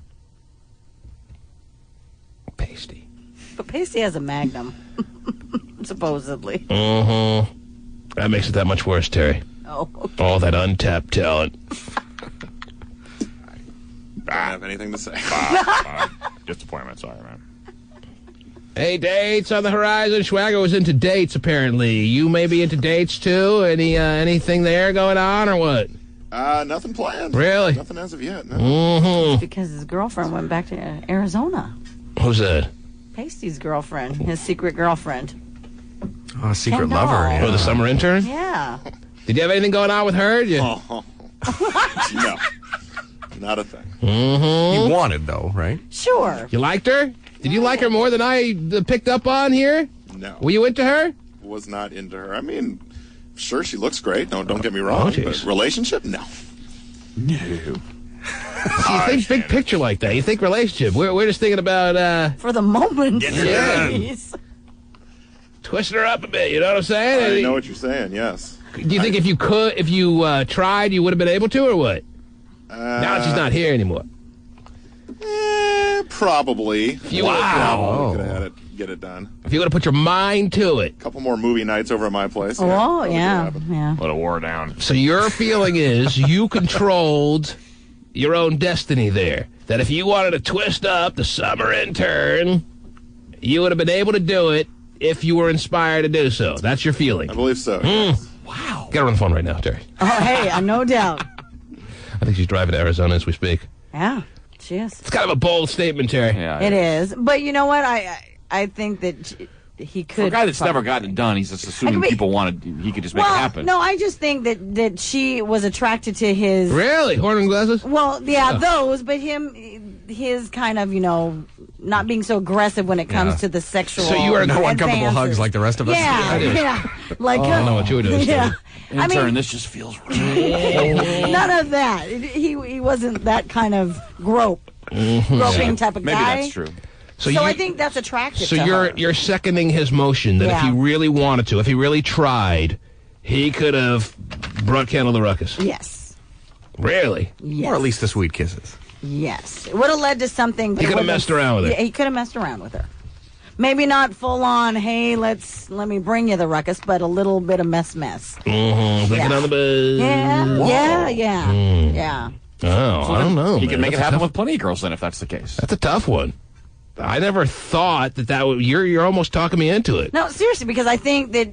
Pasty. But Pasty has a Magnum, supposedly. That makes it that much worse, Terry. Oh. Okay. All that untapped talent. I don't have anything to say. Disappointment, sorry, man. Hey, dates on the horizon. Schwager was into dates, apparently. You may be into dates, too? Anything there going on, or what? Nothing planned. Really? Nothing as of yet. No. It's because his girlfriend went back to Arizona. Who's that? Pasty's girlfriend, his secret girlfriend. Oh, secret Kendall. lover. Yeah. Oh, the summer intern? Yeah. Did you have anything going on with her? No. Not a thing. You wanted, though, right? Sure. You liked her? Did you like her more than I picked up on here? No. Were you into her? Was not into her. I mean, sure, she looks great. No, don't get me wrong. But relationship? No. No. You think big picture like that. You think relationship. We're just thinking about... For the moment. Yeah. Twisting her up a bit, you know what I'm saying? I know what you're saying, yes. Do you think if you tried, you would have been able to, or what? Now she's not here anymore. Probably. If you wow. Could have had it, get it done. If you would have put your mind to it. A couple more movie nights over at my place. Oh, yeah. Let it wore down. So your feeling is you controlled your own destiny there. That if you wanted to twist up the summer intern, you would have been able to do it if you were inspired to do so. That's your feeling. I believe so. Yes. Wow. Get her on the phone right now, Terry. Oh, hey, no doubt. I think she's driving to Arizona as we speak. Yeah, she is. It's kind of a bold statement, Terry. Yeah, it is. But you know what? I think that he could. For a guy that's never gotten it done, he's just assuming people wanted. He could just make it happen. No, I just think that she was attracted to his. Really? Horn and glasses? Well, yeah, those, but his kind of, not being so aggressive when it comes to the sexual. So you are no uncomfortable hugs like the rest of us? Yeah. Like, I don't know what you were doing. Yeah. Intern, this just feels none of that. He wasn't that kind of groping type of guy. Maybe that's true. So I think that's attractive. So to her. you're seconding his motion that if he really wanted to, if he really tried, he could have brought Kendall the ruckus. Yes. Really? Yes. Or at least the sweet kisses. Yes. It would have led to something. He could have messed around with her. Yeah, he could have messed around with her. Maybe not full on, hey, let me bring you the ruckus, but a little bit of mess. Thinking on the buzz. Yeah. Oh, I don't know. He can make it happen with plenty of girls then if that's the case. That's a tough one. I never thought that would. You're almost talking me into it. No, seriously, because I think that,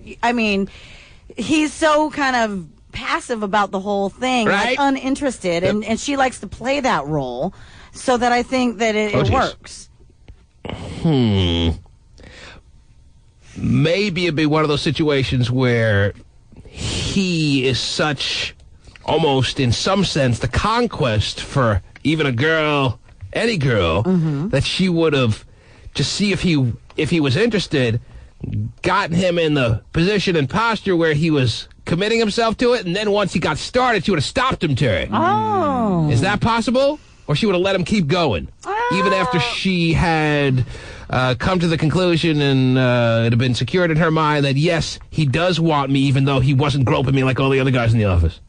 he's so kind of passive about the whole thing, right? Like uninterested, and she likes to play that role, so that I think that it works. Maybe it'd be one of those situations where he is such, almost in some sense, the conquest for even a girl, any girl, that she would have, to see if he was interested, gotten him in the position and posture where he was committing himself to it, and then once he got started, she would have stopped him, Terry. Oh. Is that possible? Or she would have let him keep going? Even after she had come to the conclusion and it had been secured in her mind that, yes, he does want me, even though he wasn't groping me like all the other guys in the office.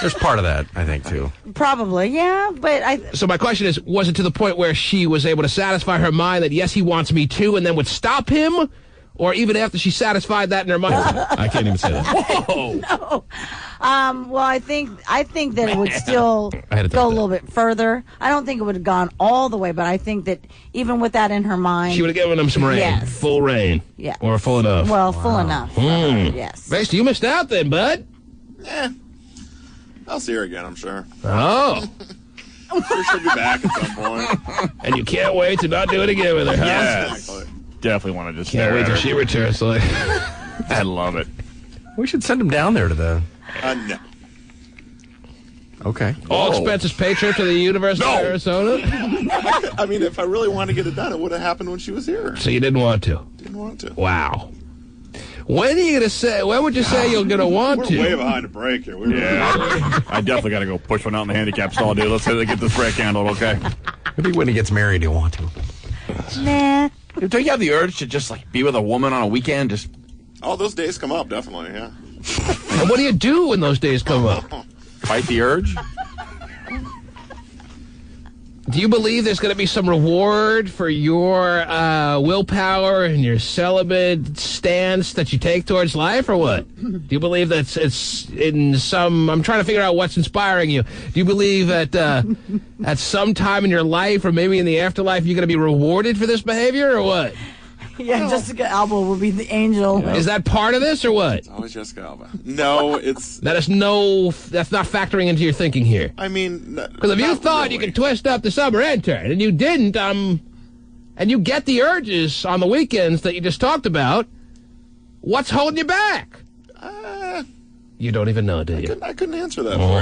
There's part of that, I think, too. Probably, yeah, but So my question is, was it to the point where she was able to satisfy her mind that, yes, he wants me too, and then would stop him? Or even after she satisfied that in her mind? I can't even say that. Whoa. No. Well, I think that it would still go a little bit further. I don't think it would have gone all the way, but I think that even with that in her mind, She would have given him some rain. Yes. Full rain. Yeah. Or full enough. Well, full enough. Yes. Basically, you missed out then, bud. I'll see her again, I'm sure. Oh. I'm sure she'll be back at some point. And you can't wait to not do it again with her, huh? Yes. Definitely want to just Can't wait till she returns. Like, I love it. We should send him down there to the... No. Okay. All expenses paid trip to the University of Arizona? I mean, if I really wanted to get it done, it would have happened when she was here. So you didn't want to? Didn't want to. Wow. When are you going to say, when would you say you're going to want to? We're way behind the break here. I definitely got to go push one out in the handicap stall, dude. Let's get this break handled, okay? Maybe when he gets married, he'll want to. Nah. Don't you have the urge to just, like, be with a woman on a weekend? Just... Oh, those days come up, definitely, yeah. And what do you do when those days come up? Fight the urge? Do you believe there's going to be some reward for your willpower and your celibate stance that you take towards life, or what? Do you believe that it's in some... I'm trying to figure out what's inspiring you. Do you believe that at some time in your life, or maybe in the afterlife, you're going to be rewarded for this behavior, or what? Yeah, Jessica Alba will be the angel. Yeah. Is that part of this, or what? It's always Jessica Alba. No, it's... That's not factoring into your thinking here. I mean... Because if you thought you could twist up the summer intern, and you didn't, and you get the urges on the weekends that you just talked about, what's holding you back? You don't even know, do you? I couldn't answer that for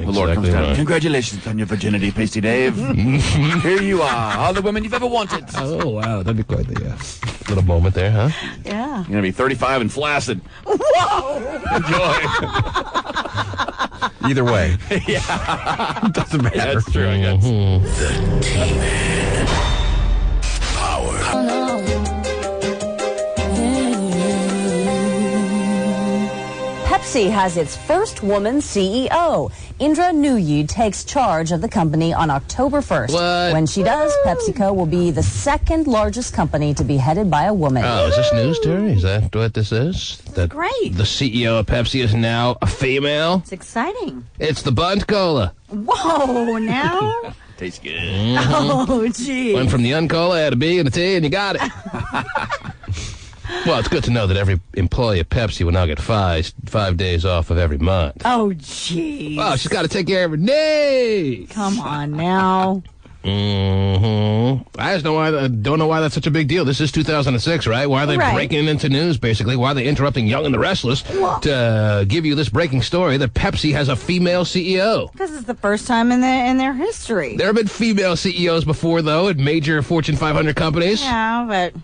you. The Lord comes down. Congratulations on your virginity, Pasty Dave. Here you are, all the women you've ever wanted. Oh, wow. That'd be quite the little moment there, huh? Yeah. You're going to be 35 and flaccid. Whoa! Enjoy. Either way. Yeah. Doesn't matter. That's true, I guess. The T-Man. Power. Pepsi has its first woman CEO. Indra Nooyi takes charge of the company on October 1st. What? When she does, PepsiCo will be the second largest company to be headed by a woman. Oh, is this news, Terry? Is that what this is? That great. The CEO of Pepsi is now a female? It's exciting. It's the Bunt Cola. Whoa, now? Tastes good. Oh, gee. Went from the Uncola, had a B and a T, and you got it. Well, it's good to know that every employee of Pepsi will now get 5 days off of every month. Oh, gee. Well, she's got to take care of her needs. Come on now. I just don't know why that's such a big deal. This is 2006, right? Why are they breaking into news, basically? Why are they interrupting Young and the Restless to give you this breaking story that Pepsi has a female CEO? Because it's the first time in their history. There have been female CEOs before, though, at major Fortune 500 companies. Yeah, but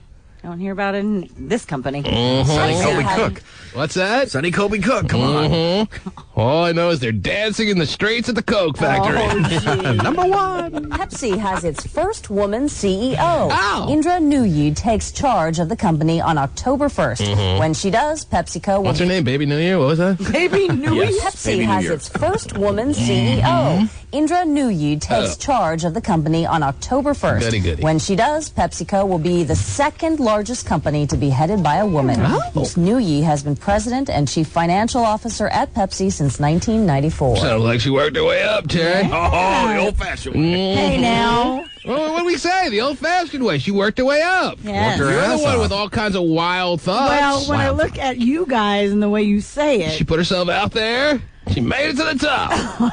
don't hear about it in this company. Sonny Colby Cook. What's that? Sonny Colby Cook. Come on. All I know is they're dancing in the streets at the Coke factory. Oh, Number one. Pepsi has its first woman CEO. Ow. Indra Nooyi takes charge of the company on October 1st. When she does, PepsiCo will... What's her name? Baby New Year? What was that? Baby New Year? Pepsi Baby New has Year. its first woman CEO. Indra Nooyi takes charge of the company on October 1st. Goody-goody. When she does, PepsiCo will be the second largest company to be headed by a woman. Ms. Nooyi has been president and chief financial officer at Pepsi since 1994. Sounds like she worked her way up, Terry. Oh, the old-fashioned way. Hey, now. Well, what do we say? The old-fashioned way. She worked her way up. Yes. You're the ass one off. with all kinds of wild thoughts. Well, when I look at you guys and the way you say it. She put herself out there. She made it to the top.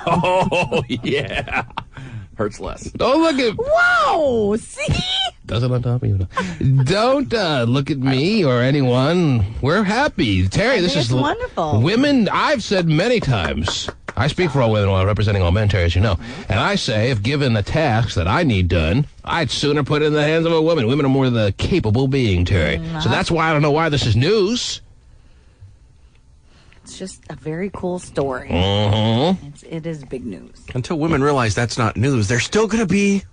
Oh, yeah. Hurts less. Don't look at... Whoa! See? Does it on top of you? Don't look at me or anyone. We're happy. Terry, this is... wonderful. Women, I've said many times... I speak for all women while representing all men, Terry, as you know. And I say, if given a task that I need done, I'd sooner put it in the hands of a woman. Women are more the capable being, Terry. So that's why I don't know why this is news. It's just a very cool story. It is big news. Until women realize that's not news, they're still going to be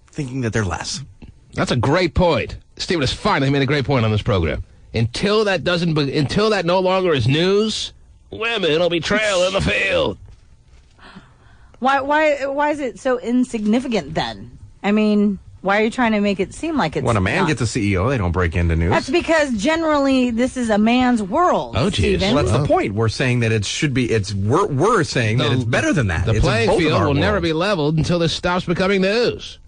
thinking that they're less. That's a great point. Stephen has finally made a great point on this program. Until that no longer is news, women will be trailing the field. Why is it so insignificant then? I mean, why are you trying to make it seem like it's when a man not? gets a CEO, they don't break into news. That's because generally this is a man's world. Oh, geez. Stephen. Well, that's the point. We're saying that it should be. We're saying that it's better than that. The It's in playing both of field our will never worlds. be leveled until this stops becoming news.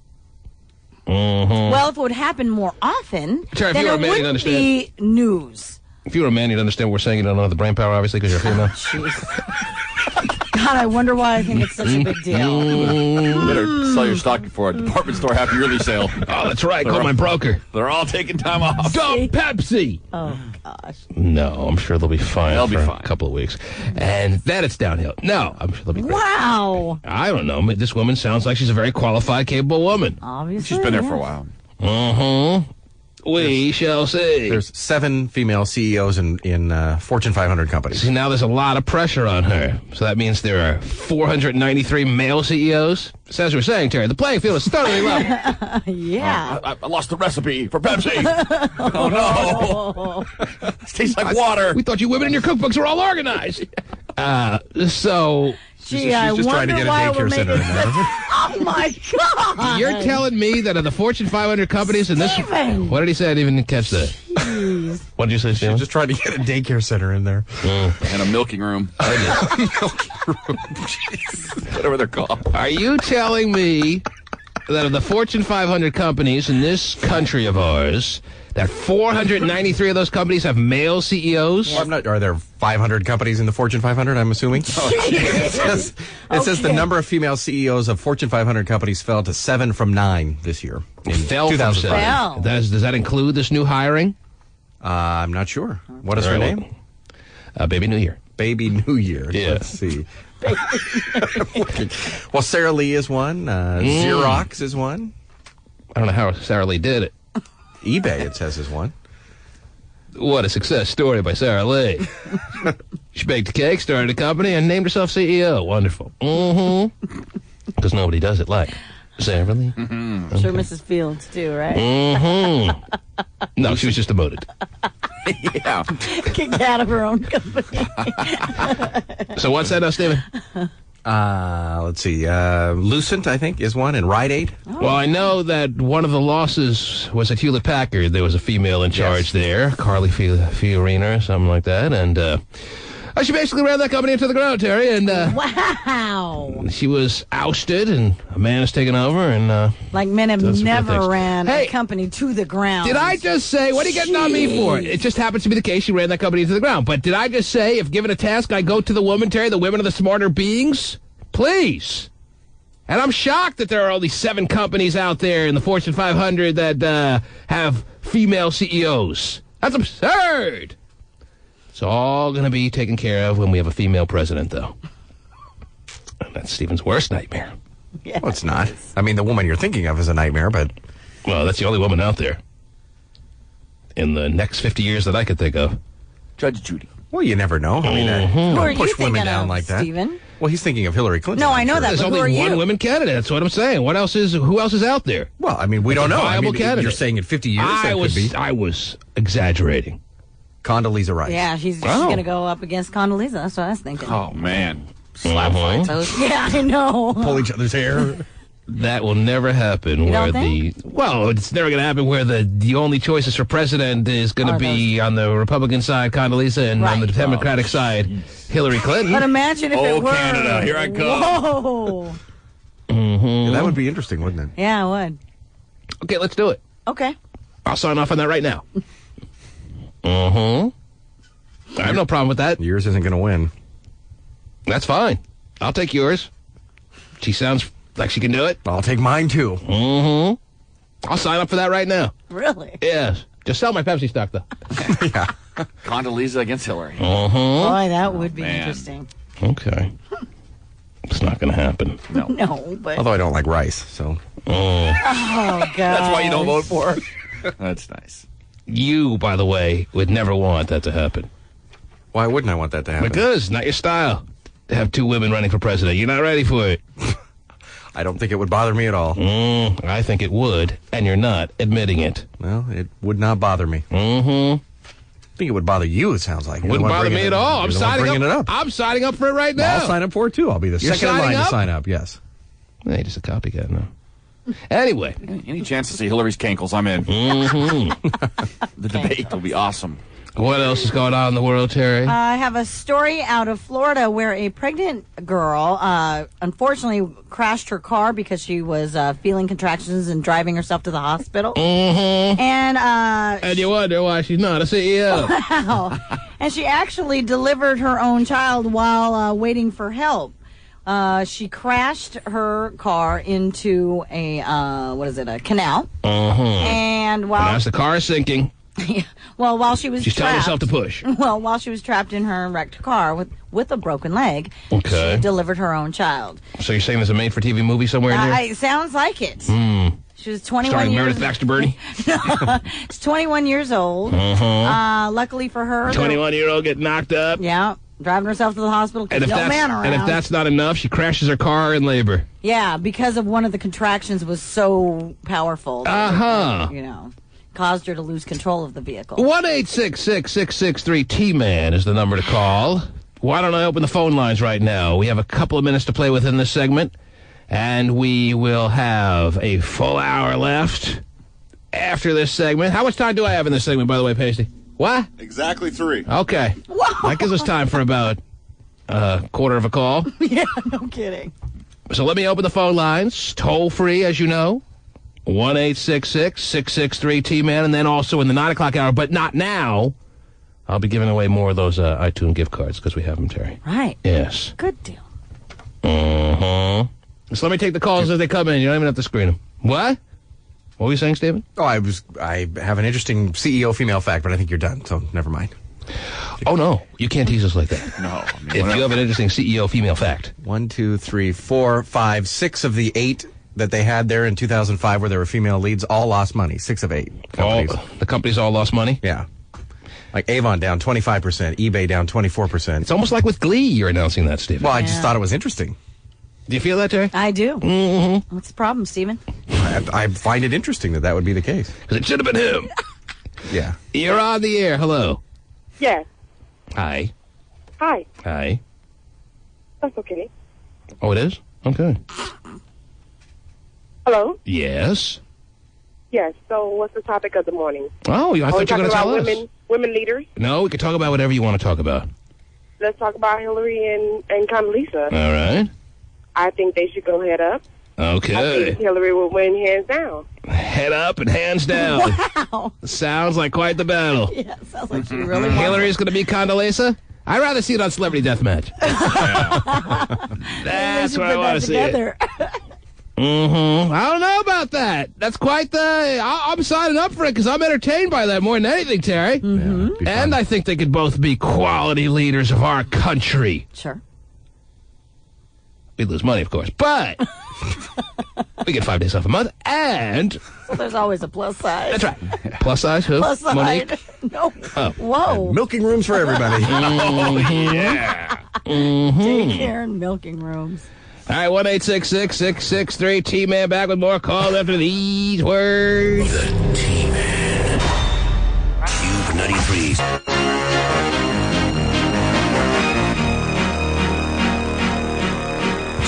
Well, if it would happen more often, Terry, if then you were a it man, you'd wouldn't be news. If you were a man, you'd understand what we're saying. You don't have the brain power, obviously, because you're a female. God, I wonder why I think it's such a big deal. Better sell your stock before a department store half yearly sale. Oh, that's right. Call my broker. They're all taking time off. Dump Pepsi. Oh, gosh. No, I'm sure they'll be fine. They'll be for fine. a couple of weeks, and then it's downhill. No, I'm sure they'll be great. Wow. I don't know. This woman sounds like she's a very qualified, capable woman. Obviously. She's been there for a while. We shall see. There's 7 female CEOs in Fortune 500 companies. See, now there's a lot of pressure on her. So that means there are 493 male CEOs. So as we're saying, Terry, the playing field is totally level. Yeah. I lost the recipe for Pepsi. Oh, no. It tastes like water. We thought you women in your cookbooks were all organized. So... Gee, I just trying to wonder get a why daycare we're center making in there. Oh, my God. You're telling me that of the Fortune 500 companies in this... Steven. What did he say? I didn't even catch that. Jeez. What did you say, Stephen? Just trying to get a daycare center in there. And a milking room. Whatever they're called. Are you telling me that of the Fortune 500 companies in this country of ours, that 493 of those companies have male CEOs? Well, are there 500 companies in the Fortune 500, I'm assuming? It says the number of female CEOs of Fortune 500 companies fell to 7 from 9 this year. In Fell from 2005. Well. Does that include this new hiring? I'm not sure. What is her name? Baby New Year. Baby New Year. Yeah. Let's see. Well, Sarah Lee is one. Xerox is one. I don't know how Sarah Lee did it. eBay, it says, is one. What a success story by Sarah Lee. She baked a cake, started a company, and named herself CEO. Wonderful. Because nobody does it like Sarah Lee. I'm sure Mrs. Fields, too, right? No, she was just demoted. Yeah. Kicked out of her own company. So what's that now, Stephen? Let's see. Lucent, I think, is one, and Rite Aid. Well, I know that one of the losses was at Hewlett Packard. There was a female in charge there, Carly Fiorina or something like that, and she basically ran that company into the ground, Terry, and Wow. she was ousted, and a man has taken over, and Like men have That's some good never things. ran Hey, a company to the ground. did I just say, what are you getting on me for? It just happens to be the case, she ran that company into the ground. But did I just say, if given a task, I go to the woman, Terry, the women are the smarter beings? Please. And I'm shocked that there are only 7 companies out there in the Fortune 500 that have female CEOs. That's absurd. It's all going to be taken care of when we have a female president, though. And that's Stephen's worst nightmare. Yes. Well, it's not. I mean, the woman you're thinking of is a nightmare, but... Well, that's the only woman out there in the next 50 years that I could think of. Judge Judy. Well, you never know. I mean, Who are don't push you women thinking down of, like that. Stephen? Well, he's thinking of Hillary Clinton. No, I'm I know sure. that, There's but who only are one you? women candidate. That's what I'm saying. Who else is out there? Well, I mean, we don't know. I viable mean, candidate. you're saying in 50 years that could be. I was exaggerating. Condoleezza Rice. Yeah, she's Oh. going to go up against Condoleezza. That's what I was thinking. Oh, man. Slap fights. Yeah, I know. Pull each other's hair. That will never happen. You where don't think? It's never going to happen where the only choices for president is going to be on the Republican side, Condoleezza, and on the Democratic side, Hillary Clinton. But imagine if it were. Canada, here I come. Whoa. Yeah, that would be interesting, wouldn't it? Yeah, it would. Okay, let's do it. Okay. I'll sign off on that right now. I have no problem with that. Yours isn't going to win. That's fine. I'll take yours. She sounds like she can do it. I'll take mine, too. I'll sign up for that right now. Really? Yes. Just sell my Pepsi stock, though. Yeah. Condoleezza against Hillary. Boy, that would be man. interesting. Okay. It's not going to happen. No, but. Although I don't like rice, so. Oh, God. That's why you don't vote for her. That's nice. You, by the way, would never want that to happen. Why wouldn't I want that to happen? Because not your style to have two women running for president. You're not ready for it. I don't think it would bother me at all. I think it would, and you're not admitting it. Well, it would not bother me. Mm-hmm. I think it would bother you, it sounds like. Wouldn't bother me at all. I'm signing up. I'm signing up for it right now. I'll sign up for it, too. I'll be the second in line to sign up, yes. Hey, just a copycat now. Anyway. Any chance to see Hillary's cankles, I'm in. Mm-hmm. The debate will be awesome. What else is going on in the world, Terry? I have a story out of Florida where a pregnant girl unfortunately crashed her car because she was feeling contractions and driving herself to the hospital. Mm-hmm. And you wonder why she's not a CEO. Wow. And she actually delivered her own child while waiting for help. She crashed her car into a canal. Mm-hmm. And while the car is sinking. Well, while she was She's telling herself to push. Well, while she was trapped in her wrecked car with a broken leg, okay, she delivered her own child. So you're saying there's a made-for-TV movie somewhere in here? It sounds like it. She was 21 Starring years Meredith Baxter Birney? She's 21 years old. Luckily for her, 21-year-old get knocked up. Yeah, driving herself to the hospital because no man around. And if that's not enough, she crashes her car in labor. Yeah, because of one of the contractions was so powerful. Caused her to lose control of the vehicle. 1-866-663-T-MAN is the number to call. Why don't I open the phone lines right now? We have a couple of minutes to play within this segment, and we will have a full hour left after this segment. How much time do I have in this segment, by the way, Pasty? What? Exactly 3. Okay. Whoa. That gives us time for about a quarter of a call. Yeah, no kidding. So let me open the phone lines, toll free, as you know. 1-866-663-T-MAN, and then also in the 9 o'clock hour, but not now, I'll be giving away more of those iTunes gift cards because we have them, Terry. Right. Yes. Good deal. So let me take the calls as they come in. You don't even have to screen them. What? What were you saying, Stephen? Oh, I have an interesting CEO female fact, but I think you're done, so never mind. Oh, no. You can't tease us like that. No. If you have an interesting CEO female fact. 1, 2, 3, 4, 5, 6 of the 8 that they had there in 2005 where there were female leads all lost money. 6 of 8 companies. The companies all lost money? Yeah. Like Avon down 25%, eBay down 24%. It's almost like with Glee you're announcing that, Stephen. Well, I just thought it was interesting. Do you feel that, Terry? I do. Mm-hmm. What's the problem, Stephen? I find it interesting that would be the case. Because it should have been him. Yeah. You're on the air. Hello. Yes. Hi. Hi. Hi. That's okay. Oh, it is? Okay. Hello? Yes. Yes. So what's the topic of the morning? Oh, I thought you were going to tell us. Women leaders? No, we can talk about whatever you want to talk about. Let's talk about Hillary and Condoleezza. All right. I think they should go head up. Okay. I think Hillary will win hands down. Head up and hands down. Wow. Sounds like quite the battle. Yeah, sounds like she really wants Hillary's going to be Condoleezza? I'd rather see it on Celebrity Deathmatch. That's what I want to see it. I don't know about that. That's quite the... I'm signing up for it because I'm entertained by that more than anything, Terry. Mm-hmm. Yeah, and I think they could both be quality leaders of our country. Sure. We'd lose money, of course, but we get 5 days off a month, and... So there's always a plus side. That's right. Plus size, who? Plus side. Monique? No. Oh. Whoa. And milking rooms for everybody. Oh, yeah. Daycare and milking rooms. All right, 1-866-663-T-MAN, back with more calls after these words. The T-Man. Cube 93.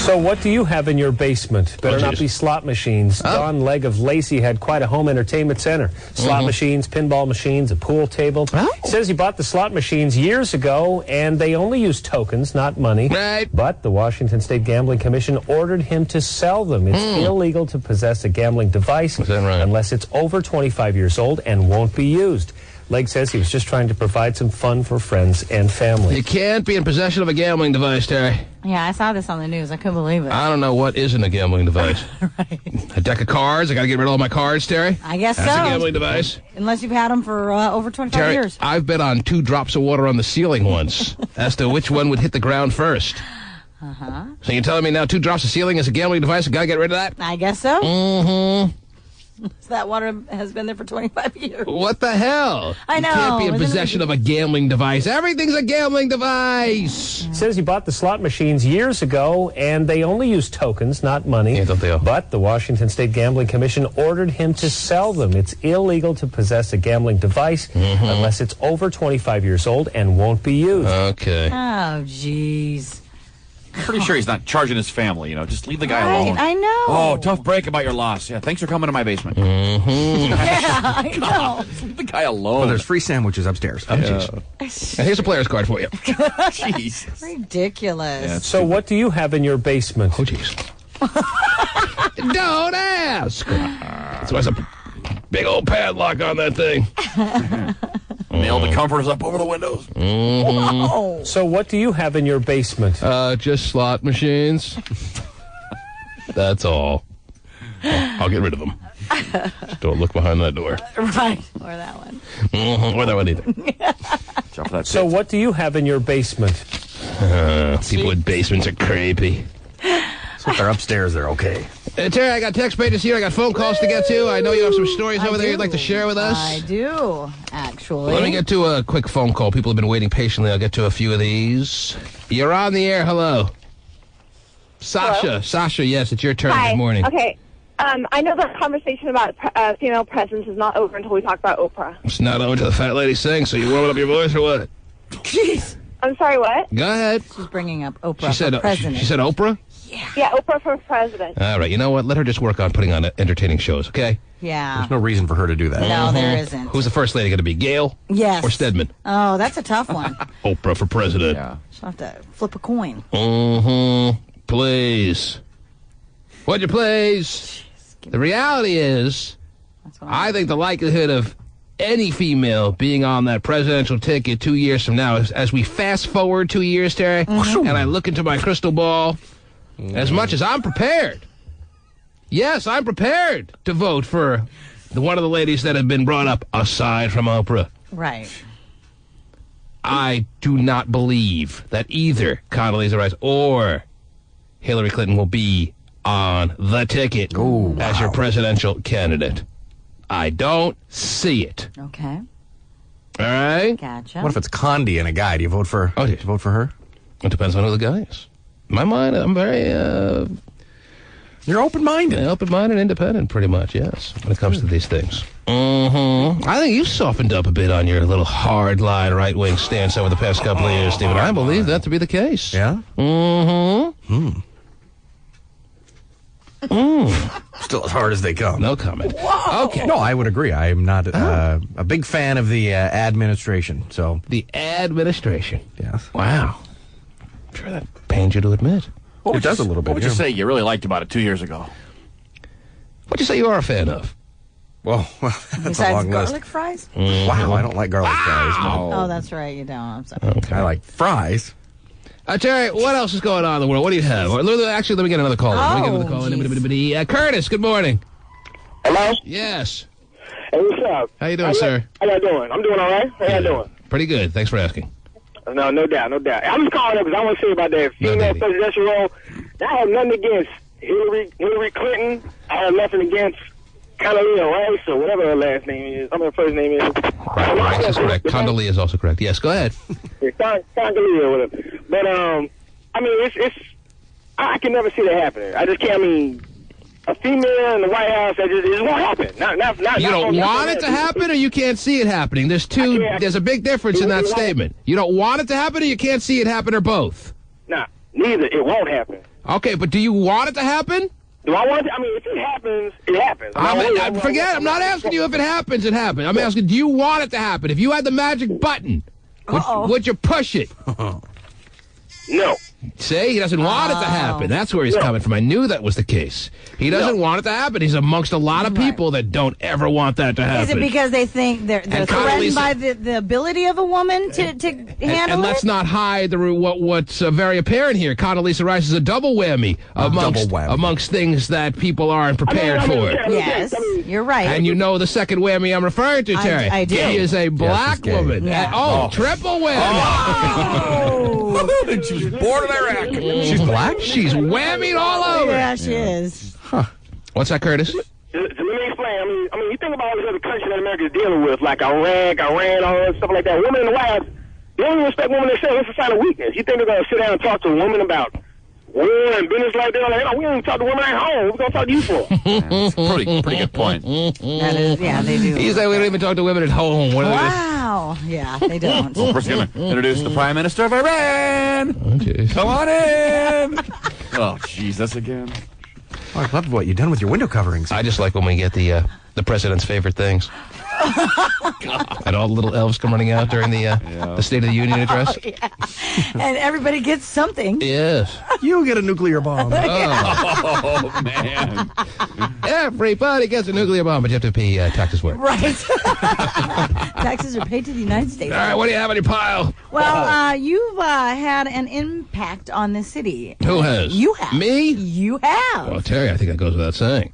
So what do you have in your basement? Better not be slot machines. Don Legg of Lacey had quite a home entertainment center. Slot machines, pinball machines, a pool table. He says he bought the slot machines years ago, and they only use tokens, not money. Right. But the Washington State Gambling Commission ordered him to sell them. It's illegal to possess a gambling device unless it's over 25 years old and won't be used. Legg says he was just trying to provide some fun for friends and family. You can't be in possession of a gambling device, Terry. Yeah, I saw this on the news. I couldn't believe it. I don't know what isn't a gambling device. Right. A deck of cards? I got to get rid of all my cards, Terry? I guess That's so. a gambling device. Unless you've had them for over 25 Terry, years. I've bet on 2 drops of water on the ceiling once as to which one would hit the ground first. Uh-huh. So you're telling me now 2 drops of ceiling is a gambling device? I got to get rid of that? I guess so. Mm-hmm. That water has been there for 25 years. What the hell? I know. You can't be in possession of a gambling device. Everything's a gambling device. He says he bought the slot machines years ago, and they only use tokens, not money. Yeah, don't they all? But the Washington State Gambling Commission ordered him to sell them. It's illegal to possess a gambling device unless it's over 25 years old and won't be used. Okay. Oh, jeez. Pretty sure he's not charging his family, Just leave the guy alone. I know. Oh, tough break about your loss. Yeah, thanks for coming to my basement. Yeah, I know. Leave the guy alone. Well, there's free sandwiches upstairs. Oh, jeez. And here's a player's card for you. Jesus. Ridiculous. Yeah, So what do you have in your basement? Oh, jeez. Don't ask. That's why there's a big old padlock on that thing. Nail the comforters up over the windows. Whoa. So what do you have in your basement? Just slot machines. That's all. I'll get rid of them. Just don't look behind that door. Right. Or that one. Or that one either. Jump for that So what do you have in your basement? People with basements are creepy. So if they're upstairs, they're okay. Terry, I got text pages here. I got phone calls to get to. I know you have some stories over there you'd like to share with us. I do, actually. Let me get to a quick phone call. People have been waiting patiently. I'll get to a few of these. You're on the air. Hello. Sasha. Hello? Sasha, yes, it's your turn. Hi. Good morning. Okay. I know the conversation about female presence is not over until we talk about Oprah. It's not over to the fat lady sing, so you warming up your voice or what? Jeez. I'm sorry, what? Go ahead. She's bringing up Oprah She said, for president. she said Oprah? Yeah, Oprah for president. All right, you know what? Let her just work on putting on entertaining shows, okay? Yeah. There's no reason for her to do that. No, there isn't. Who's the first lady going to be, Gail? Yes. Or Stedman? Oh, that's a tough one. Oprah for president. Yeah. She'll have to flip a coin. Please. Would you please? The reality is, I think the likelihood of any female being on that presidential ticket 2 years from now, as we fast forward 2 years, Terry, and I look into my crystal ball, as much as I'm prepared, yes, I'm prepared to vote for one of the ladies that have been brought up aside from Oprah. Right. I do not believe that either Condoleezza Rice or Hillary Clinton will be on the ticket as your presidential candidate. I don't see it. Okay. All right? Gotcha. What if it's Condi and a guy? Do you vote for? Oh, do you vote for her? It depends on who the guy is. In my mind, I'm very. You're open-minded. Open-minded, independent, pretty much. Yes, when it comes to these things. I think you've softened up a bit on your little hard-line right-wing stance over the past couple of years, Stephen. I believe that to be the case. Yeah. Still as hard as they come. No comment. Whoa. Okay. No, I would agree. I am not a big fan of the administration. So the administration. Yes. Wow. I'm sure that pains you to admit. It does a little bit. What would you say you really liked about it 2 years ago? What'd you say you are a fan of? Well that's Besides a long garlic list. fries? Wow, I don't like garlic fries. Oh, that's right. You don't. I'm sorry. Okay. I like fries. Terry, what else is going on in the world? What do you have? Actually, let me get another call. Curtis, good morning. Hello? Yes. Hey, what's up? How you doing, sir? How y'all doing? I'm doing all right. How y'all doing? Pretty good. Thanks for asking. No doubt. I'm just calling up because I want to say about that female presidential role. I have nothing against Hillary Clinton. I have nothing against Condoleezza Rice or whatever her last name is. I mean, her first name is. Right, that's correct. Condoleezza is also correct. Yes, go ahead. Condoleezza or whatever. But, I mean, I can never see that happening. I just can't, a female in the White House, it won't happen. You don't want it to happen, or you can't see it happening? There's a big difference in that statement. You don't want it to happen, or you can't see it happen, or both? Nah, neither. It won't happen. Okay, but do you want it to happen? Do I want it? If it happens, it happens. I'm not asking you if it happens, it happens. I'm asking, do you want it to happen? If you had the magic button, would you push it? No. See, he doesn't want it to happen. That's where he's coming from. I knew that was the case. He doesn't want it to happen. He's amongst a lot of people that don't ever want that to happen. Is it because they think they're threatened by the ability of a woman to handle it? And let's not hide what's very apparent here. Condoleezza Rice is a double whammy amongst things that people aren't prepared for. Yes, you're right. And you know the second whammy I'm referring to, Terry. I do. She is a black woman. Yeah. Triple whammy. She was born in Iraq. She's black? She's whammied all over. Yeah, she is. Huh. What's that, Curtis? Let me explain. about all these other countries that America is dealing with, like Iran, all that stuff like that. Women in the White House, they don't even respect women themselves. It's a sign of weakness. You think they're going to sit down and talk to a woman about war and business like that? Like, no, we don't even talk to women at home. We're going to talk to you for. That's a pretty good point. That is, yeah, they do. He said we don't even talk to women at home. Wow. Yeah, they don't. Well, we're going to introduce the Prime Minister of Iran. Oh, come on in. Oh, Jesus again. Oh, I love what you've done with your window coverings. I just like when we get the president's favorite things. And all the little elves come running out during the State of the Union address. Oh, yeah. And everybody gets something. Yes. You get a nuclear bomb. Oh, man. Everybody gets a nuclear bomb, but you have to pay taxes for it. Right. Taxes are paid to the United States. All right, what do you have on your pile? Well, you've had an impact on the city. Who has? You have. Me? You have. Oh, Terry, I think that goes without saying.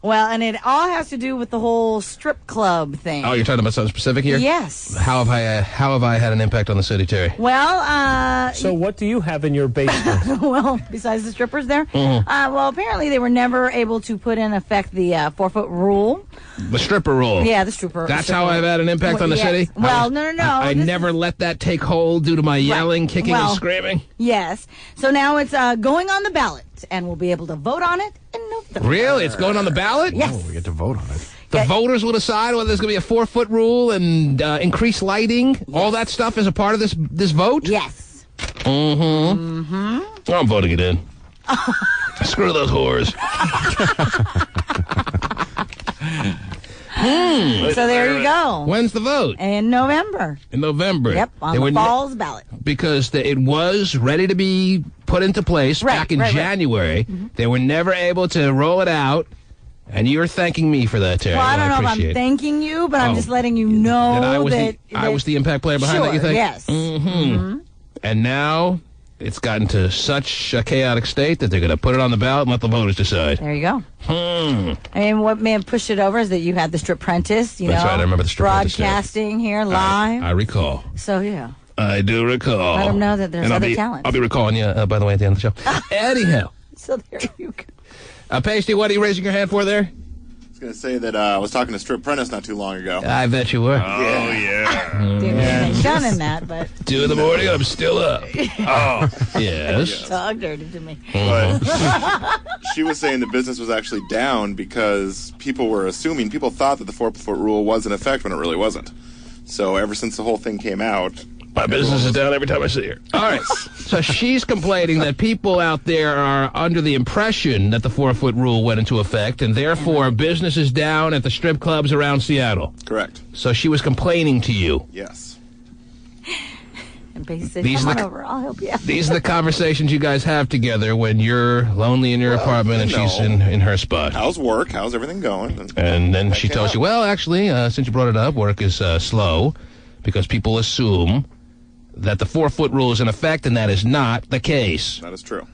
Well, and it all has to do with the whole strip club thing. Oh, you're talking about something specific here? Yes. How have I had an impact on the city, Terry? Well, So what do you have in your basement? well, besides the strippers there? Mhm. Well, apparently they were never able to put in effect the 4-foot rule. The stripper rule. Yeah, the stripper. That's how I've had an impact on the yes. city? Well, no. I never let that take hold due to my yelling, kicking, and screaming? Yes. So now it's going on the ballot, and we'll be able to vote on it in November. Really? It's going on the ballot? Yes. Oh, we get to vote on it. The voters will decide whether there's going to be a 4-foot rule and increased lighting. Yes. All that stuff is a part of this vote? Yes. Mm-hmm. Mm-hmm. I'm voting it in. Screw those whores. So there you go. When's the vote? In November. In November. Yep, on the fall's ballot. Because it was ready to be put into place back in January. Mm-hmm. They were never able to roll it out. And you're thanking me for that, Terry. Well, I don't know if I'm thanking you, but I'm just letting you know that I was the impact player behind that, you think? Yes. Mm-hmm. Mm-hmm. And now it's gotten to such a chaotic state that they're going to put it on the ballot and let the voters decide. There you go. I mean, what may have pushed it over is that you had the Stripprentice, That's right, I remember the Stripprentice. broadcasting here live. I recall. So, yeah. I do recall. Let them know that there's other talent. I'll be recalling you, by the way, at the end of the show. Anyhow. So there you go. Pasty, what are you raising your hand for there? I was going to say that I was talking to Strip Prentice not too long ago. I bet you were. Oh, yeah. Didn't get anything done in that, but... 2 in the morning, I'm still up. Oh, yes. Talk dirty to me. But she was saying the business was actually down because people thought that the 4-foot rule was in effect when it really wasn't. So ever since the whole thing came out... My business is down every time I see her. All right. So she's complaining that people out there are under the impression that the 4-foot rule went into effect, and therefore business is down at the strip clubs around Seattle. Correct. So she was complaining to you. Yes. And basically, come on over. I'll help you. These are the conversations you guys have together when you're lonely in your apartment and she's in her spot. How's work? How's everything going? And then she tells you, well, actually, since you brought it up, work is slow because people assume that the 4-foot rule is in effect, and that is not the case. That is true.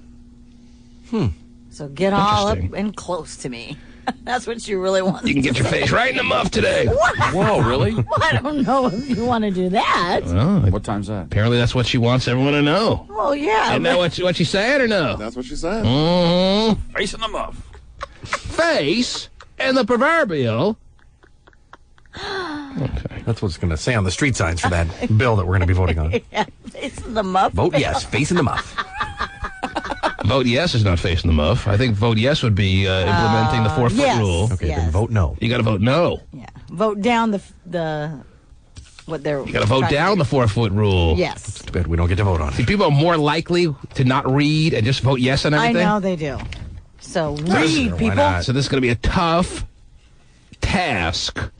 So get all up and close to me. That's what you really want. You can get your face right in the muff today. What? Whoa, really? Well, I don't know if you want to do that. Well, what time's that? Apparently that's what she wants everyone to know. Well, yeah. Isn't that what she's saying or no? That's what she said. Mm-hmm. Face in the muff. Face and the proverbial. Okay. That's what it's going to say on the street signs for that bill that we're going to be voting on. Yeah, face in the muff. Vote yes, face in the muff. Vote yes is not facing the muff. I think vote yes would be implementing the 4-foot rule. Okay, then vote no. You got to vote no. Yeah, vote down what they're. You got to vote down the 4-foot rule. Yes. It's too bad we don't get to vote on it. See, people are more likely to not read and just vote yes on everything. I know they do. So read, people. So this is going to be a tough task.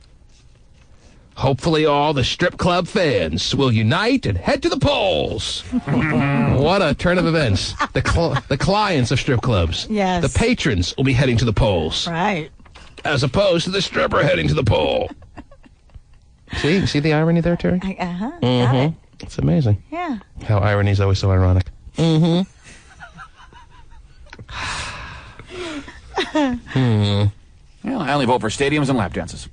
Hopefully all the strip club fans will unite and head to the polls. What a turn of events. The clients of strip clubs. Yes. The patrons will be heading to the polls. Right. As opposed to the stripper heading to the poll. See the irony there, Terry? Got it. It's amazing. Yeah. How irony is always so ironic. Well, I only vote for stadiums and lap dances.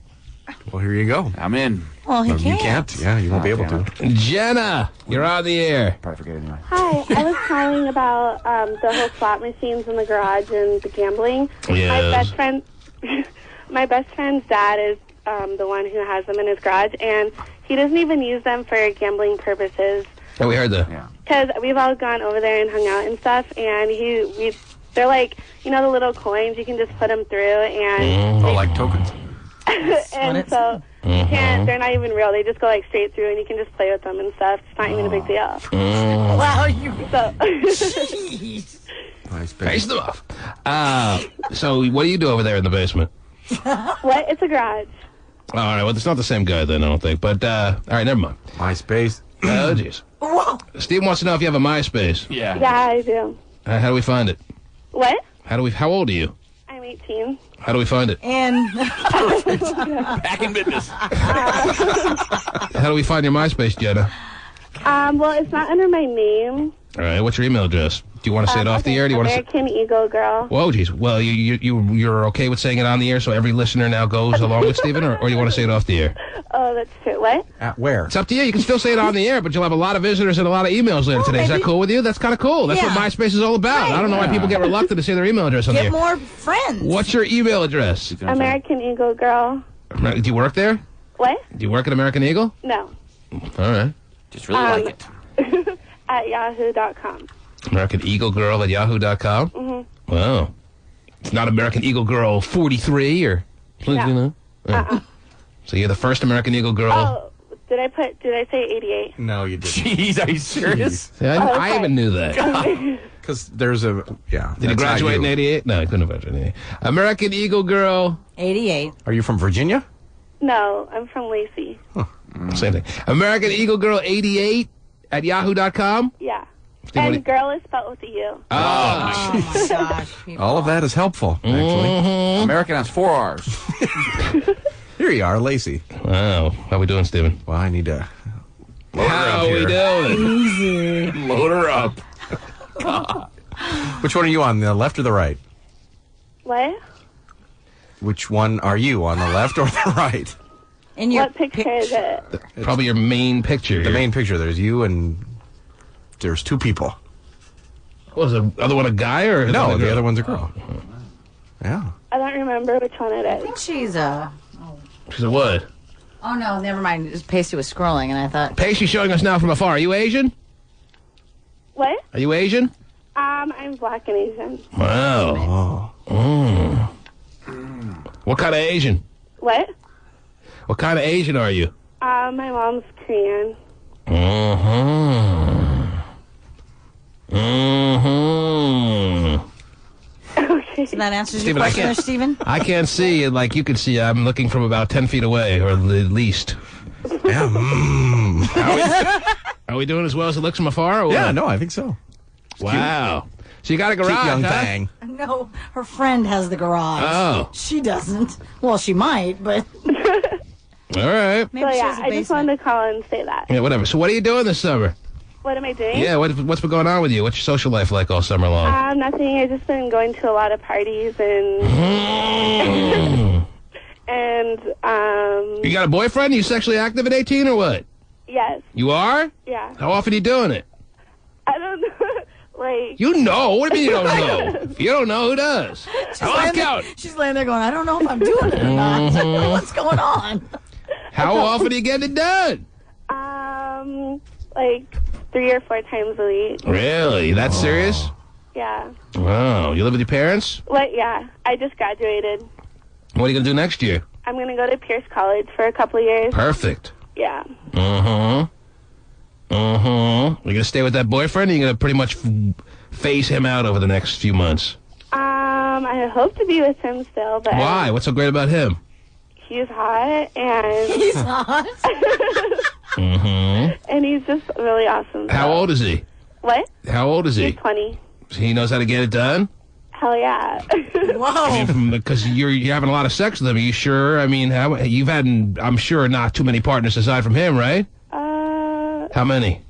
Well, here you go. I'm in. Well, he You can't. can't. Yeah, you won't be able to. Jenna, you're on the air. Probably forget it anyway. Hi, I was calling about the whole slot machines in the garage and the gambling. Yes. My best friend's dad is the one who has them in his garage, and he doesn't even use them for gambling purposes. Oh, we heard that. Because we've all gone over there and hung out and stuff, and they're like, you know, the little coins, you can just put them through, and... like tokens. and so you can't, they're not even real. They just go like straight through, and you can just play with them and stuff. It's not even a big deal. Wow, you... So... Jeez. Nice Face them off. So what do you do over there in the basement? What? It's a garage. All right, well, it's not the same guy then, I don't think. But, all right, never mind. MySpace. Oh, jeez. Whoa. Steve wants to know if you have a MySpace. Yeah, I do. How do we find it? What? How old are you? I'm 18. How do we find it? And... Back in business. How do we find your MySpace, Jenna? Well, it's not under my name. All right, what's your email address? Do you want to say it off the air? Do you want to? American Eagle Girl. Whoa, geez. Well, you're okay with saying it on the air, so every listener now goes along with Steven, or you want to say it off the air? Oh, that's true. What? At where? It's up to you. You can still say it on the air, but you'll have a lot of visitors and a lot of emails later today. Is that cool with you? That's kind of cool. That's what MySpace is all about. I don't know why people get reluctant to say their email address on the air. Get more friends. What's your email address? American Eagle Girl. Do you work there? What? Do you work at American Eagle? No. All right. Just really like it. At yahoo.com. American Eagle Girl at yahoo.com? Mm-hmm. Wow. It's not American Eagle Girl 43 or... No. You know? So you're the first American Eagle Girl... Oh, did I say 88? No, you didn't. Jeez, are you serious? Yeah, I even knew that. Because there's a... Yeah. Did you graduate in 88? No, I couldn't have graduated in 88. American Eagle Girl... 88. Are you from Virginia? No, I'm from Lacey. Same thing. American Eagle Girl 88 at yahoo.com? Yeah. Steve, And girl is spelled with a U. Oh, my gosh. All of that is helpful, actually. American has 4 R's. Here you are, Lacey. Wow. How we doing, Steven? Well, I need to... How we doing? Easy. Load her up. Which one are you on, the left or the right? What? Which one are you, on the left or the right? In your What picture is it? Probably your main picture. The main picture. There's you and there's 2 people. Was the other one a guy or no? The other one's a girl. Yeah. I don't remember which one it I is. think she's a... She's a what? Oh, no, never mind. Just Pacey was scrolling, and I thought... Pacey's showing us now from afar. Are you Asian? What? Are you Asian? I'm black and Asian. Wow. What kind of Asian? What? What kind of Asian are you? My mom's Korean. Okay. So that answers Steven, your question there, Stephen? I can't see like you can see. I'm looking from about 10 feet away, or at least. Yeah. Are we doing as well as it looks from afar? Or what? Yeah, no, I think so. Wow. So you got a garage, Cute young huh? thing. No, her friend has the garage. Oh. She doesn't. Well, she might, but... All right. Maybe So she yeah, has a I just basement. wanted to call and say that. Yeah, whatever. So what are you doing this summer? What am I doing? Yeah, what's been going on with you? What's your social life like all summer long? Nothing. I've just been going to a lot of parties and and You got a boyfriend? You sexually active at 18 or what? yes, You are? yeah. How often are you doing it? I don't know. Like You know. What do you mean you don't know? If you don't know, who does? She's laying there going, I don't know if I'm doing it or not. What's going on? How often do you get it done? like 3 or 4 times a week. Really? That serious? Yeah. Wow. You live with your parents? What? Yeah. I just graduated. What are you going to do next year? I'm going to go to Pierce College for a couple of years. Perfect. Yeah. You going to stay with that boyfriend, or are you going to pretty much phase him out over the next few months? I hope to be with him still, but... Why? What's so great about him? He's hot, and... He's hot? And he's just really awesome. How old is he? What? How old is he? He's 20. He knows how to get it done? Hell yeah. Whoa. Because you're having a lot of sex with him. Are you sure? I mean, you've had, I'm sure, not too many partners aside from him, right? How many?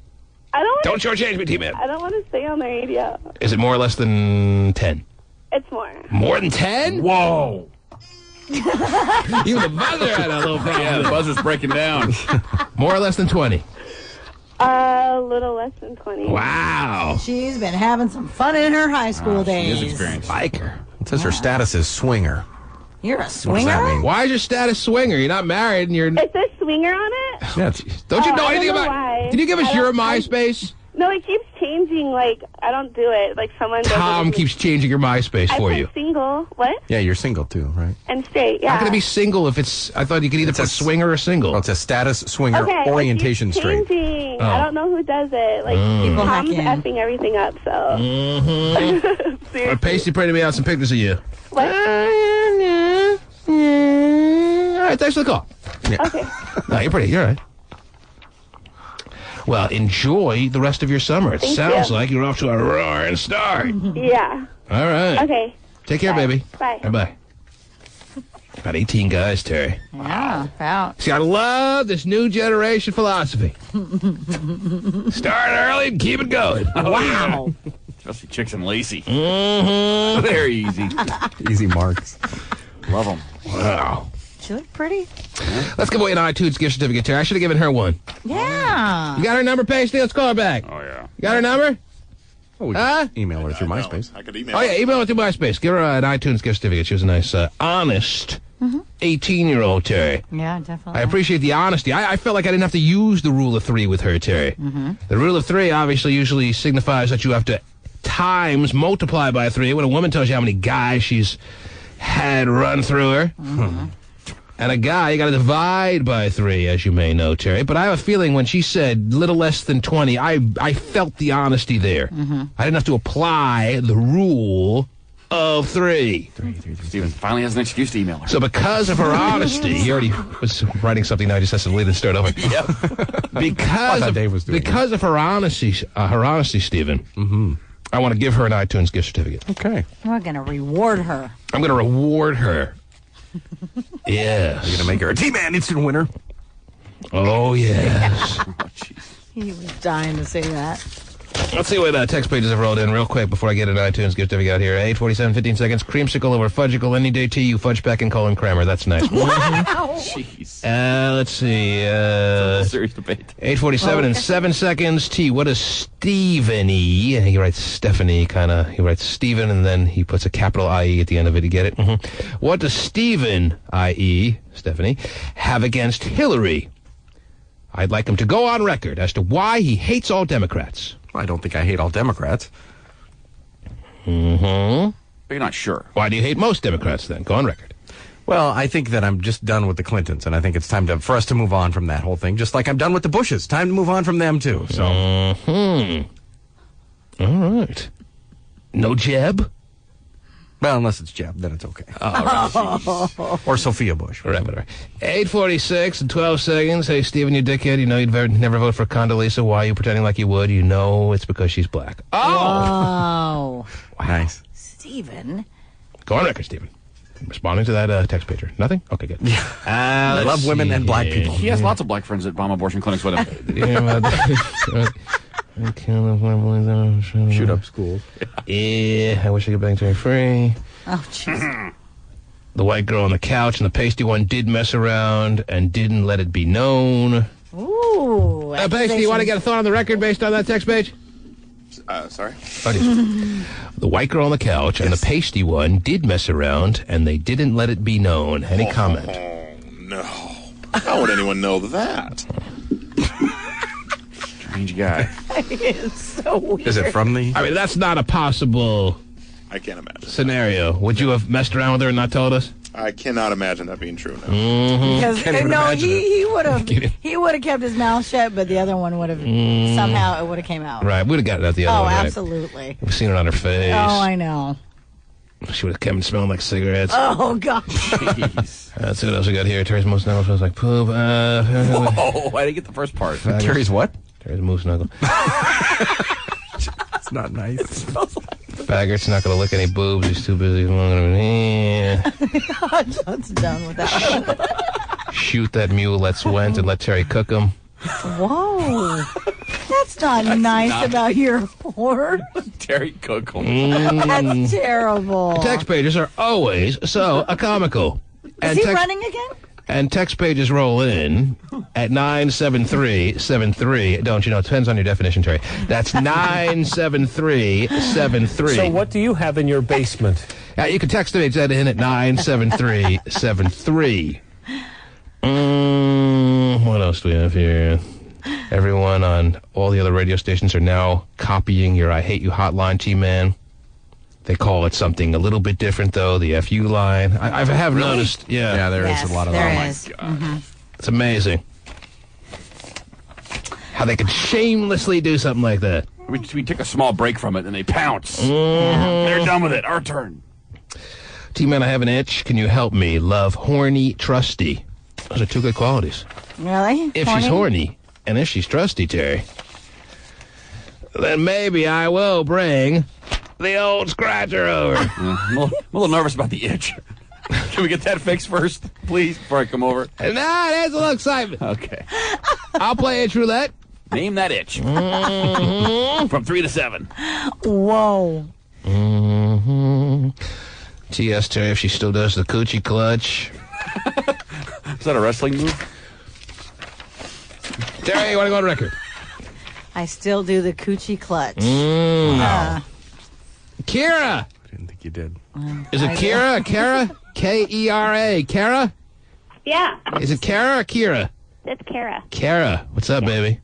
Don't shortchange me, T-Man. I don't want to say on the radio. Is it more or less than 10? It's more. More than 10? Whoa. Even the buzzer had a little problem. Yeah, the buzzer's breaking down. More or less than 20? A little less than 20. Wow. She's been having some fun in her high school days. Like her. It says her status is swinger. You're a What does swinger? that mean? Why is your status swinger? You're not married and you're... It says swinger on it? Yeah, Don't you know I anything don't know about... why. Did you give us I your don't- MySpace? No, it keeps changing. Like, I don't do it. Like, someone does Tom it. keeps changing your MySpace I for put you. single. What? yeah, you're single too, right? And straight, yeah. How can it be single if it's... I thought you could either put swinger or single. Well, it's a status swinger Okay, orientation it keeps straight. changing. Oh. I don't know who does it. Like, People hack Tom's in. effing everything up, so. Mm-hmm. Pasty printed me out some pictures of you. What? All right, thanks for the call. Yeah. Okay. No, you're pretty. You're all right. Well, enjoy the rest of your summer. It Thank sounds you. like you're off to a roaring start. Yeah. All right. Okay. Take care, baby. Bye. Bye-bye. About 18 guys, Terry. Yeah, about. See, I love this new generation philosophy. Start early and keep it going. Wow. Especially chicks and Lacey. Mm-hmm. Very easy. Easy marks. Love them. Wow. She look pretty. Let's give away an iTunes gift certificate, Terry. I should have given her one. Yeah. You got her number, Pasty? Let's call her back. Oh, yeah. You got her number? Oh, we Huh? email her through MySpace. I could email. Oh, yeah, email her through MySpace. Give her an iTunes gift certificate. She was a nice, honest 18-year-old, Terry. Yeah, definitely. I appreciate the honesty. I felt like I didn't have to use the rule of three with her, Terry. The rule of three obviously usually signifies that you have to multiply by 3 when a woman tells you how many guys she's had run through her. And a guy, you got to divide by 3, as you may know, Terry. But I have a feeling when she said little less than 20, I felt the honesty there. I didn't have to apply the rule of 3. Steven finally has an excuse to email her. So because of her honesty, he already was writing something now. He just has to leave and start over. Because of her honesty, Stephen. I want to give her an iTunes gift certificate. Okay. We're going to reward her. I'm going to reward her. Yes. You're going to make her a T-Man instant winner. Oh, yes. He was dying to say that. Let's see what text pages have rolled in real quick before I get an iTunes gift certificate out here. 8:47, 15 seconds. Creamsicle over fudgicle any day tea. You fudge back and Colin Kramer. That's nice. Wow. Jeez. Let's see. Serious debate. 8:47 and 7 seconds. T. What does Stephanie? He writes Stephanie, kind of. He writes Stephen, and then he puts a capital IE at the end of it. You get it? What does Stephen, i.e., Stephanie, have against Hillary? I'd like him to go on record as to why he hates all Democrats. I don't think I hate all Democrats. But you're not sure. Why do you hate most Democrats, then? Go on record. Well, I think that I'm just done with the Clintons, and I think it's time for us to move on from that whole thing, just like I'm done with the Bushes. Time to move on from them, too. So. All right. No Jeb? Well, unless it's Jeb, then it's okay. Oh, or Sophia Bush. Right. 8:46 and 12 seconds. Hey, Stephen, you dickhead. You know you'd never vote for Condoleezza. Why are you pretending like you would? You know it's because she's black. Oh. Wow. Nice. Stephen. Go on record, Stephen. Responding to that text pager. Nothing? Okay, good. I love women and black people. He has lots of black friends at bomb abortion clinics with him. Shoot up schools. Yeah, I wish I could bang Terry free. Oh, jeez. The white girl on the couch and the pasty one did mess around and didn't let it be known. Ooh. Pasty, you want to get a thought on the record based on that text page? Sorry? The white girl on the couch and the pasty one did mess around and they didn't let it be known. Any comment? Oh, no. How would anyone know that? Strange guy. It's so weird. Is it from the... I mean, that's not a possible I can't imagine. scenario. Would you have messed around with her and not told us? I cannot imagine that being true. No. Because Can't even no, imagine he would have kept his mouth shut, but the other one would have somehow it would have came out. Right, we'd have gotten out the other Oh, one. Right? absolutely. We've seen it on her face. Oh, I know. She would have come smelling like cigarettes. Oh God. Jeez. Let's see what else we got here. Terry's moose knuckle smells like poop. Whoa, I didn't get the first part. Terry's what? Terry's moose knuckle. It's not nice. Baggert's not going to lick any boobs. He's too busy. John's done with that. Shoot that mule. Let's went and let Terry cook him. Whoa. That's not nice about your horse. Terry Cook. That's terrible. Text pages are always so comical. Is he running again? And text pages roll in at 97373. Don't you know? It depends on your definition, Terry. That's 97373. So what do you have in your basement? You can text me that in at 97373. What else do we have here? Everyone on all the other radio stations are now copying your I Hate You hotline, T-Man. They call it something a little bit different, though, the FU line. I have noticed. Yeah. Yeah, there is a lot of that. There is. Mm-hmm. It's amazing how they could shamelessly do something like that. We take a small break from it, and they pounce. They're done with it. Our turn. T-Man, I have an itch. Can you help me? Love, horny, trusty. Those are two good qualities. Really? If she's horny, and if she's trusty, Terry, then maybe I will bring the old scratcher over. I'm a little nervous about the itch. Can we get that fixed first, please, before I come over? Nah, there's a little excitement. Okay. I'll play itch roulette. Name that itch. From 3 to 7. Whoa. T.S. Terry, if she still does the coochie clutch. Is that a wrestling move? Terry, you want to go on record? I still do the coochie clutch. Kira. I didn't think you did. Is it Kira? Kara? K-E-R-A. Kara? Yeah, Is it Kara or Kira? it's Kara. Kara. What's up, baby?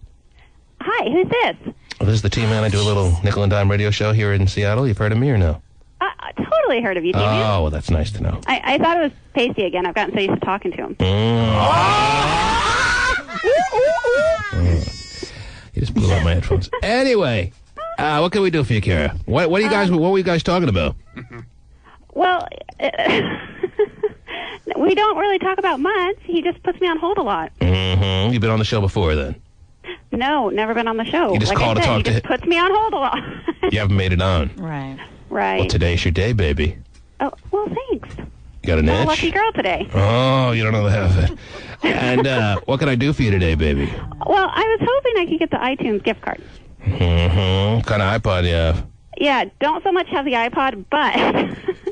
Hi, who's this? Well, this is the T-Man. I do a little nickel and dime radio show here in Seattle. You've heard of me or no? I totally heard of you, T-Man. Oh, well, that's nice to know. I thought it was Pacey again. I've gotten so used to talking to him. You just blew out my headphones. Anyway, what can we do for you, Kara? What were you guys talking about? Well, we don't really talk about much. He just puts me on hold a lot. Mm-hmm. You've been on the show before, then? No, never been on the show. You just like called I to said, talk he to just him. puts me on hold a lot. You haven't made it on. Right. Right. Well, today's your day, baby. Oh, well, thanks. You got an I'm a itch? lucky girl today. Oh, you don't know the half of it. And what can I do for you today, baby? Well, I was hoping I could get the iTunes gift card. Mm-hmm. What kind of iPod do you have? Yeah, don't so much have the iPod, but...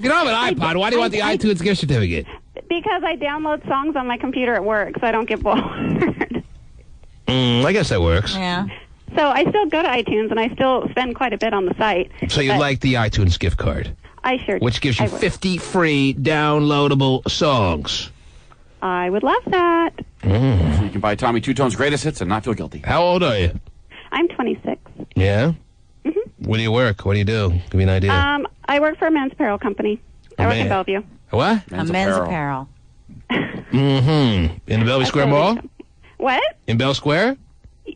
You don't have an iPod. Why do you want the iTunes gift certificate? Because I download songs on my computer at work, so I don't get bored. I guess that works. Yeah. So I still go to iTunes, and I still spend quite a bit on the site. So you like the iTunes gift card? I sure do. Which gives you I would. 50 free downloadable songs. I would love that. So you can buy Tommy Two Tone's greatest hits and not feel guilty. How old are you? I'm 26. Yeah? Where do you work? What do you do? Give me an idea. I work for a men's apparel company. I work in Bellevue. What? A men's apparel. In the Bellevue Square Mall? What? In Bell Square?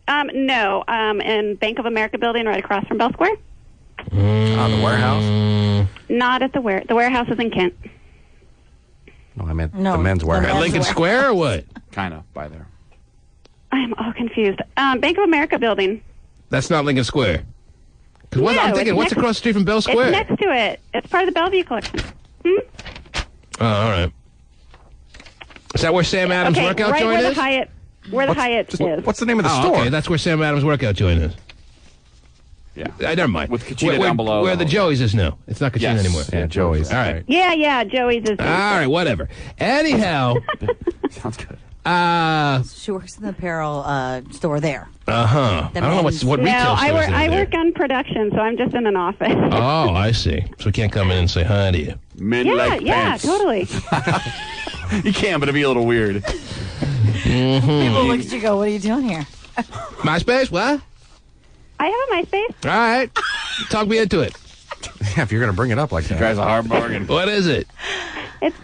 No. In Bank of America building right across from Bell Square. The warehouse? Not at the warehouse is in Kent. No, I meant the men's warehouse. At Lincoln Square or what? Kind of, by there. I'm all confused. Bank of America building. That's not Lincoln Square. No, I'm thinking, it's what's next- across the street from Bell Square? It's next to it. It's part of the Bellevue collection. Oh, all right. Is that where Sam Adams' Okay, workout right joint where is? the Hyatt, the Hyatt is. What's the name of the store? Okay, that's where Sam Adams' workout joint is. Yeah. Never mind. With Kachina down below. Where the Joey's is now. It's not Kachina Yes. anymore. Yeah, Joey's. All right. Yeah, Joey's is. All right, whatever. Anyhow. Sounds good. She works in the apparel store there. I don't know what retail No, stores there. I work on production, so I'm just in an office. Oh, I see. So we can't come in and say hi to you. Men yeah, like yeah, pants. totally. You can, but it'd be a little weird. People look at you go, what are you doing here? MySpace? What? I have a MySpace. All right. Talk me into it. Yeah, if you're going to bring it up like that. Drives a hard bargain. What is it? It's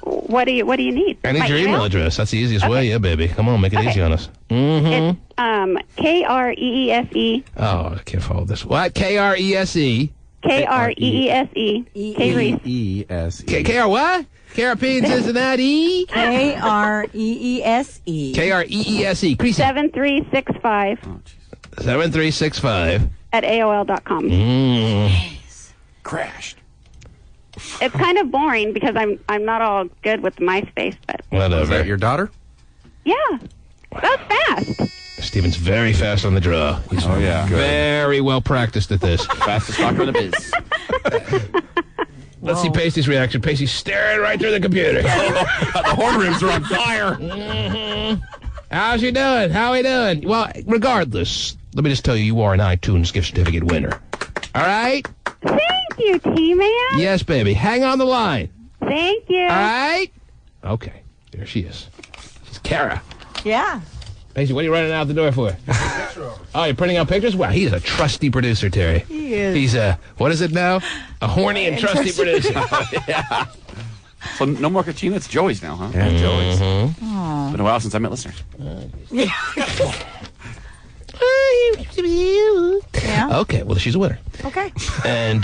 what do you need? I need My your email address. That's the easiest way. Yeah, baby. Come on, make it easy on us. It's KREESE. Oh, I can't follow this. What? KRESE. KREESE. E-S-E. KR what? KRP in Cincinnati. KREESE. KREESE. 7365 7365 at AOL.com. Crashed. It's kind of boring because I'm not all good with MySpace, but Whatever. Is that your daughter? yeah, that was fast. Steven's very fast on the draw. He's very well practiced at this. Fastest talker in the biz. Let's see Pacey's reaction. Pacey's staring right through the computer. The horn rims are on fire. How's you doing? How we doing? Well, regardless, let me just tell you, you are an iTunes gift certificate winner. All right? Thank you, T-Man. Yes, baby. Hang on the line. Thank you. All right? Okay. There she is. She's Kara. Yeah. Paige, what are you running out the door for? Oh, you're printing out pictures? Wow, he's a trusty producer, Terry. He is. He's what is it now? A horny and trusty producer. Yeah. So no more Kachina, it's Joey's now, huh? Yeah, Joey's. Aw. Been a while since I met listeners. Yeah. Okay, well, she's a winner. Okay. And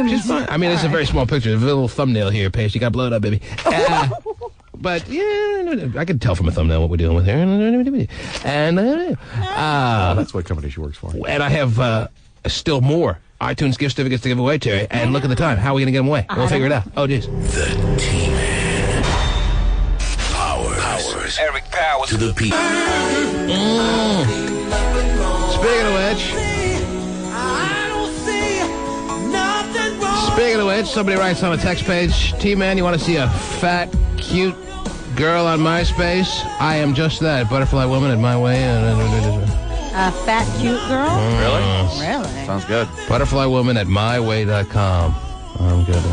she's fine. I mean, it's a very small picture. There's a little thumbnail here, Paige. You got to blow it up, baby. But, yeah, I can tell from a thumbnail what we're dealing with here. And that's what company she works for. And I have still more iTunes gift certificates to give away, Terry. And look at the time. How are we going to get them away? We'll figure it out. Oh, jeez. The T-Man. Powers. Eric Powers. To the people. Speaking of which, somebody writes on a text page, T-Man, you want to see a fat, cute girl on MySpace? I am just that, butterfly woman in my way. A fat, cute girl? Really? Really? Sounds good. Butterfly woman at myway.com. I'm good.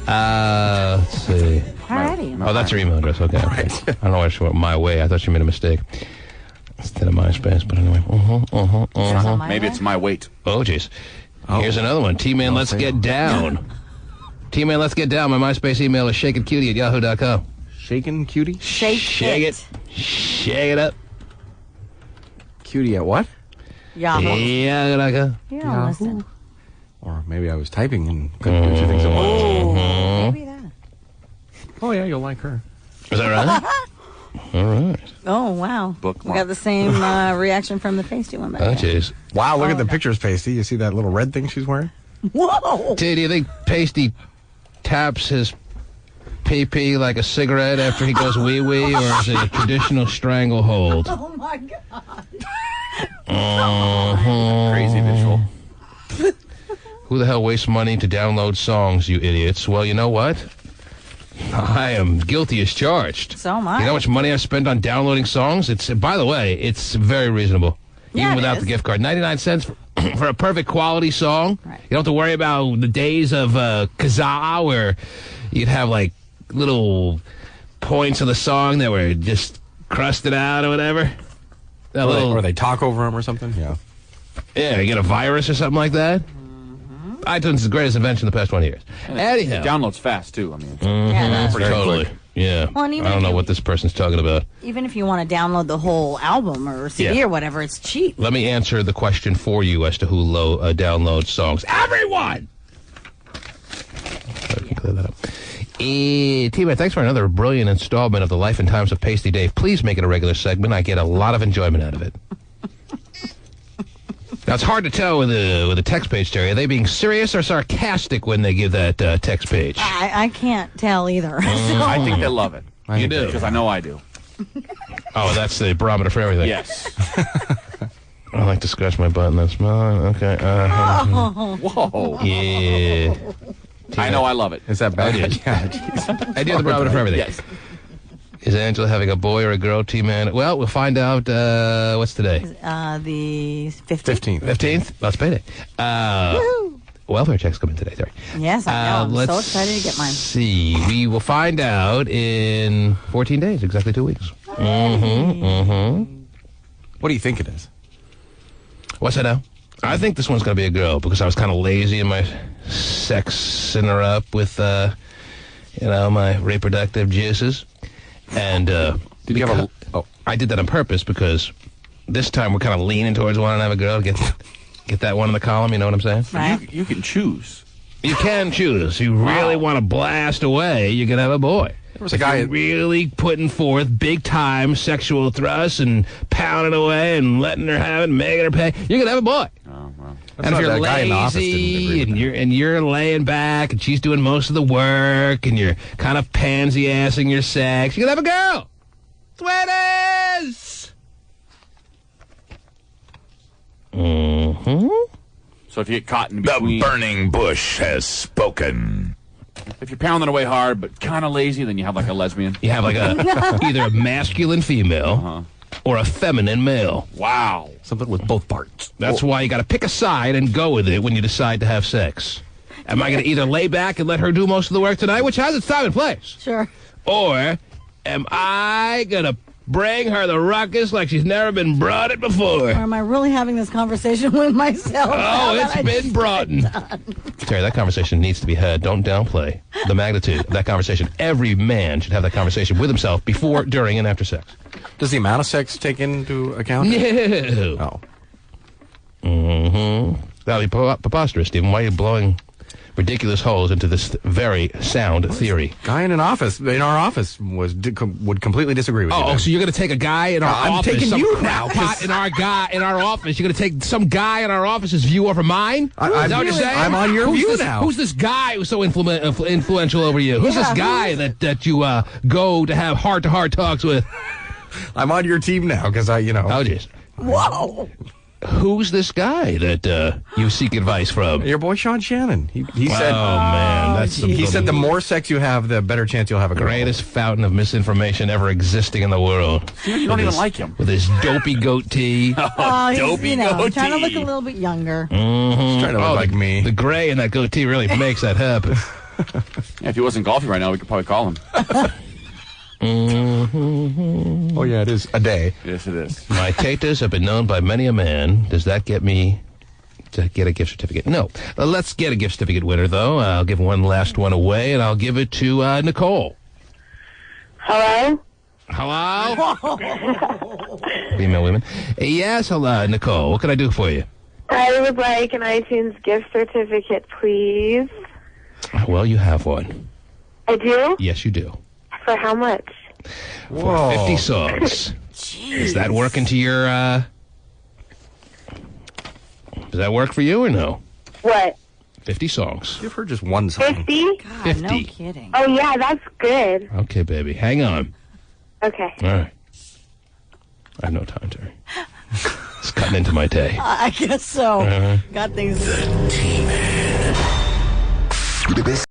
Let's see. Alrighty. Oh, that's her email address. Okay. Right. I don't know why she went my way. I thought she made a mistake. Instead of MySpace, but anyway. Maybe it's my weight. Oh, jeez. Here's another one. T-Man, let's get down. T-Man, let's get down. My MySpace email is shakencutie@yahoo.com. Shaken cutie? Shake it. Shake it up. Cutie at what? Yahoo. Yahoo.com. Yeah, listen. Or maybe I was typing and couldn't do two things at once. Maybe that. Oh, yeah, you'll like her. Is that right? All right. Oh, wow. Bookmark. We got the same reaction from the pasty one back Oh, there. jeez. Wow, look at the pictures, Pasty. You see that little red thing she's wearing? Whoa! T, do you think Pasty taps his pee-pee like a cigarette after he goes wee-wee, or is it a traditional stranglehold? Oh, my God. Crazy visual. Who the hell wastes money to download songs, you idiots? Well, you know what? I am guilty as charged. So am I. You know how much money I spend on downloading songs? It's, by the way, it's very reasonable. Yeah, even it without is. the gift card. 99 cents for a perfect quality song. Right. You don't have to worry about the days of Kazaa where you'd have like little points of the song that were just crusted out or whatever. Or they talk over them or something? Yeah. Yeah, you get a virus or something like that. iTunes is the greatest invention in the past 20 years. Anyhow. It downloads fast, too. I mean, it's Yeah, pretty Totally. quick. Yeah. Well, and even I don't if know you- what this person's talking about. Even if you want to download the whole album or CD Yeah. or whatever, it's cheap. Let me answer the question for you as to who downloads songs. Everyone! I can clear that up. T-Man, thanks for another brilliant installment of the Life and Times of Pasty Dave. Please make it a regular segment. I get a lot of enjoyment out of it. Now, it's hard to tell with the text page, Terry. Are they being serious or sarcastic when they give that text page? I can't tell either. I think they love it. You do? Because I know I do. Oh, that's the barometer for everything. Yes. I like to scratch my butt and then smile. Okay. Whoa. Yeah. I know I love it. Is that bad? I do. Yeah. I do the barometer for everything. Yes. Is Angela having a boy or a girl, T-Man? Well, we'll find out. What's today? The 15th. 15th? That's payday. Welfare checks come in today, Terry. Yes, I know. I'm let's so excited to get mine. see. We will find out in 14 days, exactly 2 weeks. What do you think it is? What's that now? I think this one's going to be a girl because I was kind of lazy in my sexing her up with, my reproductive juices. And Did you have a... Oh, I did that on purpose because this time we're kind of leaning towards wanting to have a girl. Get that one in the column, you know what I'm saying? Right. You can choose. You can choose. You really want to blast away, you can have a boy. There was a guy really putting forth big time sexual thrusts and pounding away and letting her have it, and making her pay. You can have a boy. Oh, well. And if you're lazy and you're laying back and she's doing most of the work and you're kind of pansy-assing your sex, you can have a girl. That's the way it is. So if you get caught in between... The burning bush has spoken. If you're pounding away hard but kind of lazy, then you have like a lesbian. You have like either a masculine female or a feminine male. Wow. Something with both parts. That's why you got to pick a side and go with it when you decide to have sex. Am I going to either lay back and let her do most of the work tonight, which has its time and place? Sure. Or am I going to bring her the ruckus like she's never been brought it before? Or am I really having this conversation with myself? Oh, it's been brought in. Terry, that conversation needs to be had. Don't downplay the magnitude of that conversation. Every man should have that conversation with himself before, during, and after sex. Does the amount of sex take into account? No. Oh. Mm-hmm. That would be preposterous, Stephen. Why are you blowing ridiculous holes into this very sound theory? Guy in our office would completely disagree with you. Oh, so you're going to take a guy in our office? I'm taking you now. In our office, you're going to take some guy in our office's view over mine? Is that what you're saying? I'm on your view now. Who's this guy who's so influential over you? Who's this guy that you go to have heart-to-heart talks with? I'm on your team now because Oh, jeez. Whoa. Who's this guy that you seek advice from? Your boy Sean Shannon. He said, "Oh man, that's he said the more sex you have, the better chance you'll have a girl." Greatest fountain of misinformation ever existing in the world. You don't even like him with his dopey goatee. Dopey goatee. Trying to look a little bit younger. Mm-hmm. He's trying to look like me. The gray in that goatee really makes that happen. Yeah, if he wasn't golfing right now, we could probably call him. Mm-hmm. Oh yeah, it is a day. Yes, it is. My tatas have been known by many a man. Does that get me to get a gift certificate? No. Let's get a gift certificate winner, though. I'll give one last one away, and I'll give it to Nicole. Hello? Hello? Female women. Yes, hello, Nicole. What can I do for you? I would like an iTunes gift certificate, please. Well, you have one. I do? Yes, you do. For how much? For 50 songs. Does that work into your, Does that work for you or no? What? 50 songs. Give her just one song. 50? God, 50. no kidding. Oh, yeah, that's good. Okay, baby. Hang on. Okay. All right. I have no time, Terry. It's cutting into my day. I guess so. Got things.